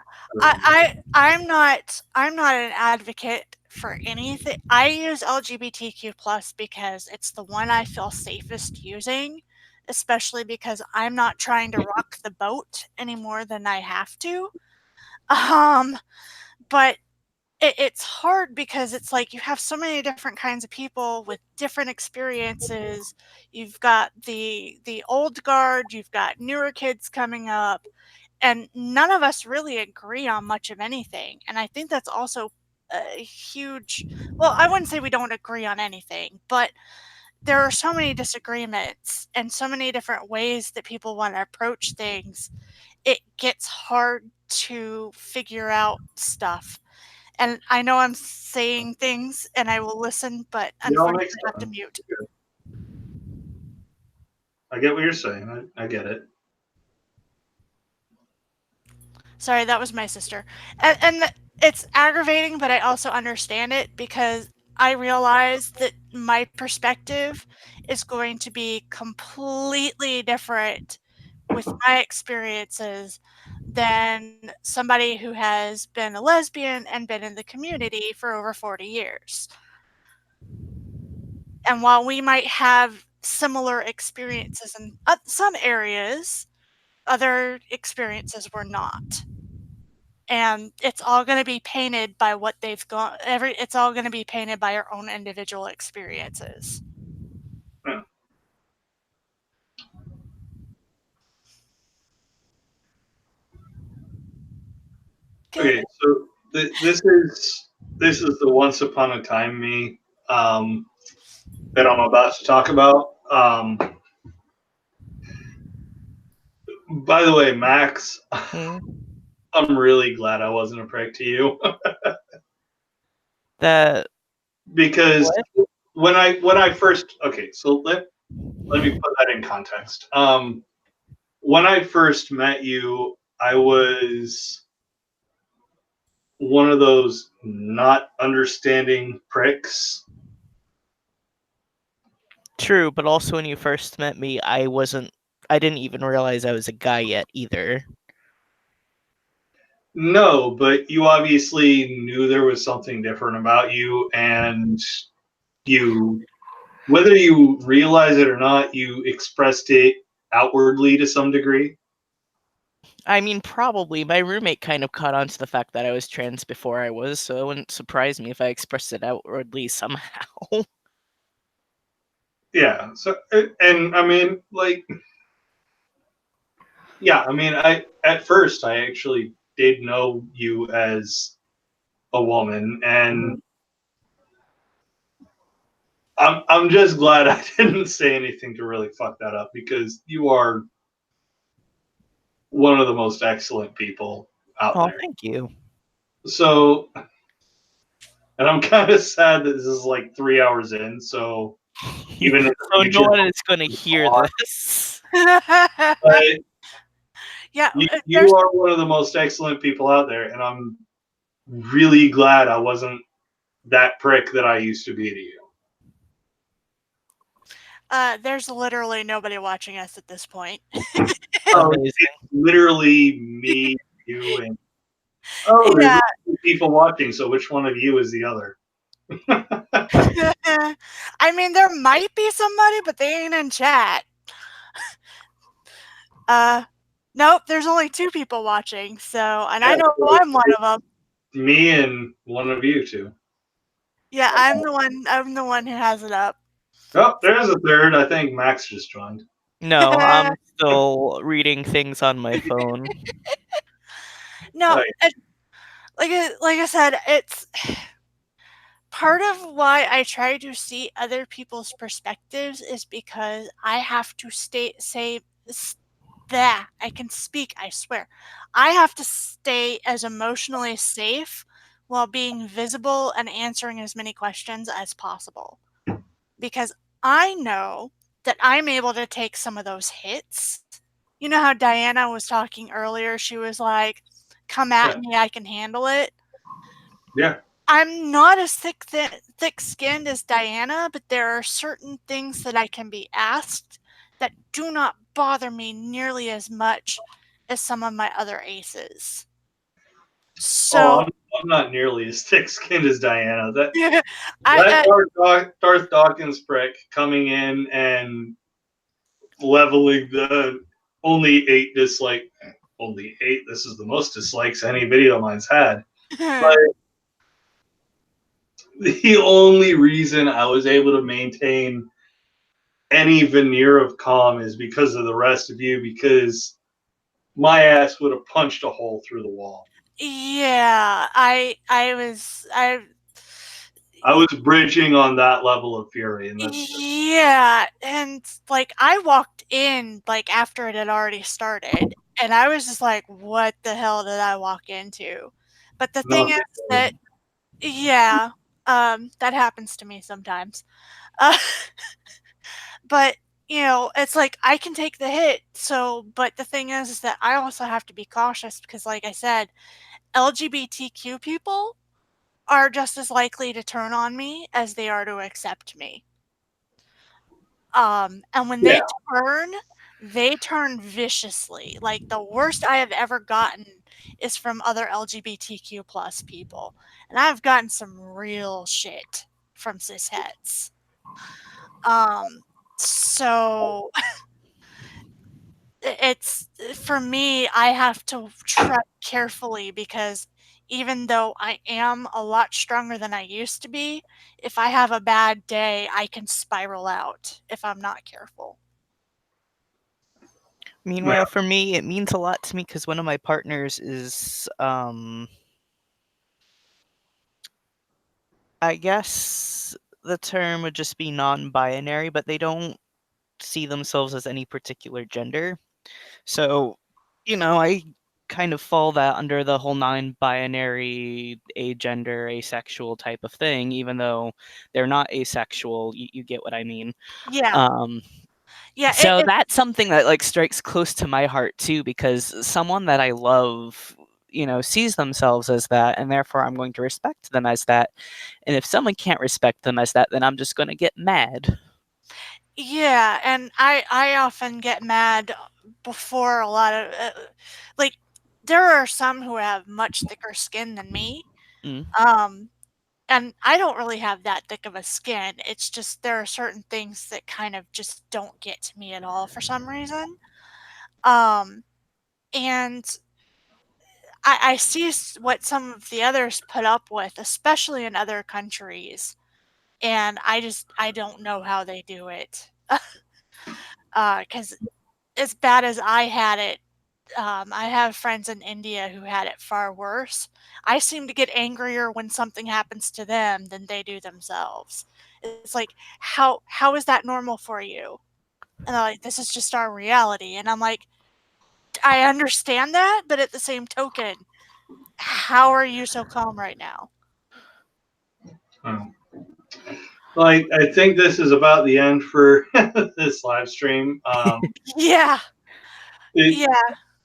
I'm not an advocate for anything. I use LGBTQ plus because it's the one I feel safest using, especially because I'm not trying to rock the boat any more than I have to. But it's hard because it's like you have so many different kinds of people with different experiences. You've got the old guard, you've got newer kids coming up, and none of us really agree on much of anything. And I think that's also a huge, well, I wouldn't say we don't agree on anything, but there are so many disagreements and so many different ways that people want to approach things. It gets hard to figure out stuff. And I know I'm saying things and I will listen, but unfortunately I have to mute. I get what you're saying. I get it. Sorry, that was my sister. And it's aggravating, but I also understand it because I realize that my perspective is going to be completely different with my experiences than somebody who has been a lesbian and been in the community for over 40 years. And while we might have similar experiences in some areas, other experiences were not. And it's all going to be painted by what they've gone. It's all going to be painted by our own individual experiences. Yeah. Okay, so this is the once upon a time me that I'm about to talk about. By the way, Max, I'm really glad I wasn't a prick to you. Because when I first, okay, so let me put that in context. When I first met you, I was one of those not understanding pricks. True, but also when you first met me, I didn't even realize I was a guy yet either. No, but you obviously knew there was something different about you, and you, whether you realize it or not, you expressed it outwardly to some degree. I mean, probably. My roommate kind of caught on to the fact that I was trans before I was, so it wouldn't surprise me if I expressed it outwardly somehow. Yeah. So, and I mean, like, yeah, I mean, at first I actually did know you as a woman, and I'm just glad I didn't say anything to really fuck that up, because you are one of the most excellent people out there. Thank you. So, and I'm kind of sad that this is like 3 hours in, so even in the Oh, future, no one is going to hear this. but Yeah, you are one of the most excellent people out there, and I'm really glad I wasn't that prick that I used to be to you. There's literally nobody watching us at this point. Oh, it's literally me, you, and there's people watching. So which one of you is the other? I mean, there might be somebody, but they ain't in chat. Nope, there's only 2 people watching, so, and I know I'm one of them. Me and one of you two. Yeah, I'm the one who has it up. Oh, there's a third. I think Max just joined. No, I'm still reading things on my phone. No, like I said, it's part of why I try to see other people's perspectives is because I have to that I can speak, I swear. I have to stay as emotionally safe while being visible and answering as many questions as possible. Because I know that I'm able to take some of those hits. You know how Diana was talking earlier? She was like, come at me, I can handle it. Yeah. I'm not as thick-skinned as Diana, but there are certain things that I can be asked that do not bother me nearly as much as some of my other aces. So I'm not nearly as thick-skinned as Diana. That I Darth Dawkins prick coming in and leveling the only 8 dislike. Only 8. This is the most dislikes any video of mine's had. But the only reason I was able to maintain any veneer of calm is because of the rest of you, because my ass would have punched a hole through the wall. Yeah, I was bridging on that level of fury, and yeah, and like I walked in like after it had already started, and I was just like, "What the hell did I walk into?" But the thing is that, yeah, that happens to me sometimes. Uh, but you know, it's like I can take the hit. So, but the thing is that I also have to be cautious because, like I said, LGBTQ people are just as likely to turn on me as they are to accept me. And when they turn viciously. Like the worst I have ever gotten is from other LGBTQ plus people. And I've gotten some real shit from cisheads. So it's for me, I have to tread carefully because even though I am a lot stronger than I used to be, if I have a bad day, I can spiral out if I'm not careful. Meanwhile, for me, it means a lot to me because one of my partners is, I guess the term would just be non-binary, but they don't see themselves as any particular gender. So, you know, I kind of fall that under the whole non-binary, agender, asexual type of thing, even though they're not asexual. You get what I mean? Yeah. Yeah. So that's something that like strikes close to my heart too, because someone that I love, you know, sees themselves as that, and therefore I'm going to respect them as that. And if someone can't respect them as that, then I'm just going to get mad. Yeah, and I often get mad before a lot of like there are some who have much thicker skin than me. And I don't really have that thick of a skin. It's just there are certain things that kind of just don't get to me at all for some reason. And I see what some of the others put up with, especially in other countries, and I don't know how they do it. Because as bad as I had it, I have friends in India who had it far worse. I seem to get angrier when something happens to them than they do themselves. It's like, how is that normal for you? And they're like, this is just our reality. And I'm like, I understand that, but at the same token, how are you so calm right now? Like, I think this is about the end for this live stream. Yeah.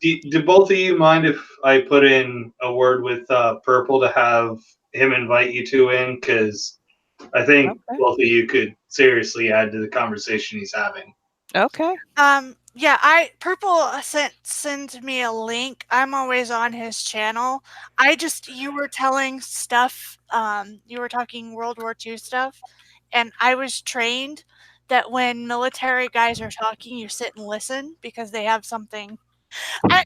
Do both of you mind if I put in a word with Purple to have him invite you two in? Because I think both of you could seriously add to the conversation he's having. Okay. Yeah, Purple sent me a link. I'm always on his channel. You were telling stuff, you were talking World War II stuff, and I was trained that when military guys are talking, you sit and listen because they have something. I'm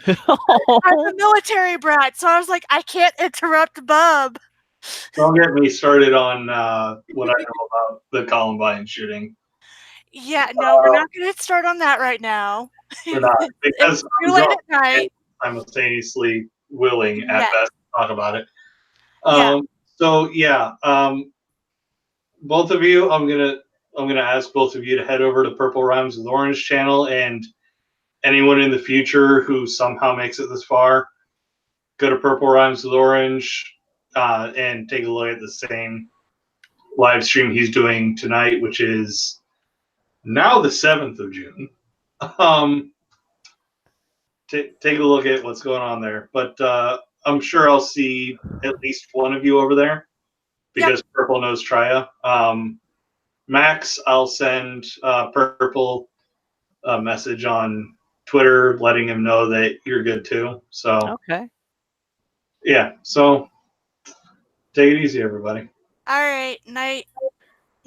a military brat, so I was like, I can't interrupt Bub. Don't get me started on what I know about the Columbine shooting. Yeah, no, we're not going to start on that right now. We're not, because it's too late at night. Simultaneously willing at best to talk about it. Yeah. So yeah, both of you, I'm gonna ask both of you to head over to Purple Rhymes with Orange channel, and anyone in the future who somehow makes it this far, go to Purple Rhymes with Orange and take a look at the same live stream he's doing tonight, which is now the 7th of June. Take a look at what's going on there. But I'm sure I'll see at least one of you over there because Purple knows Trya. Max, I'll send Purple a message on Twitter letting him know that you're good too. So Okay. Yeah. So take it easy, everybody. All right. Night,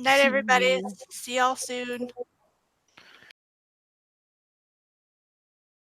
everybody. See y'all soon.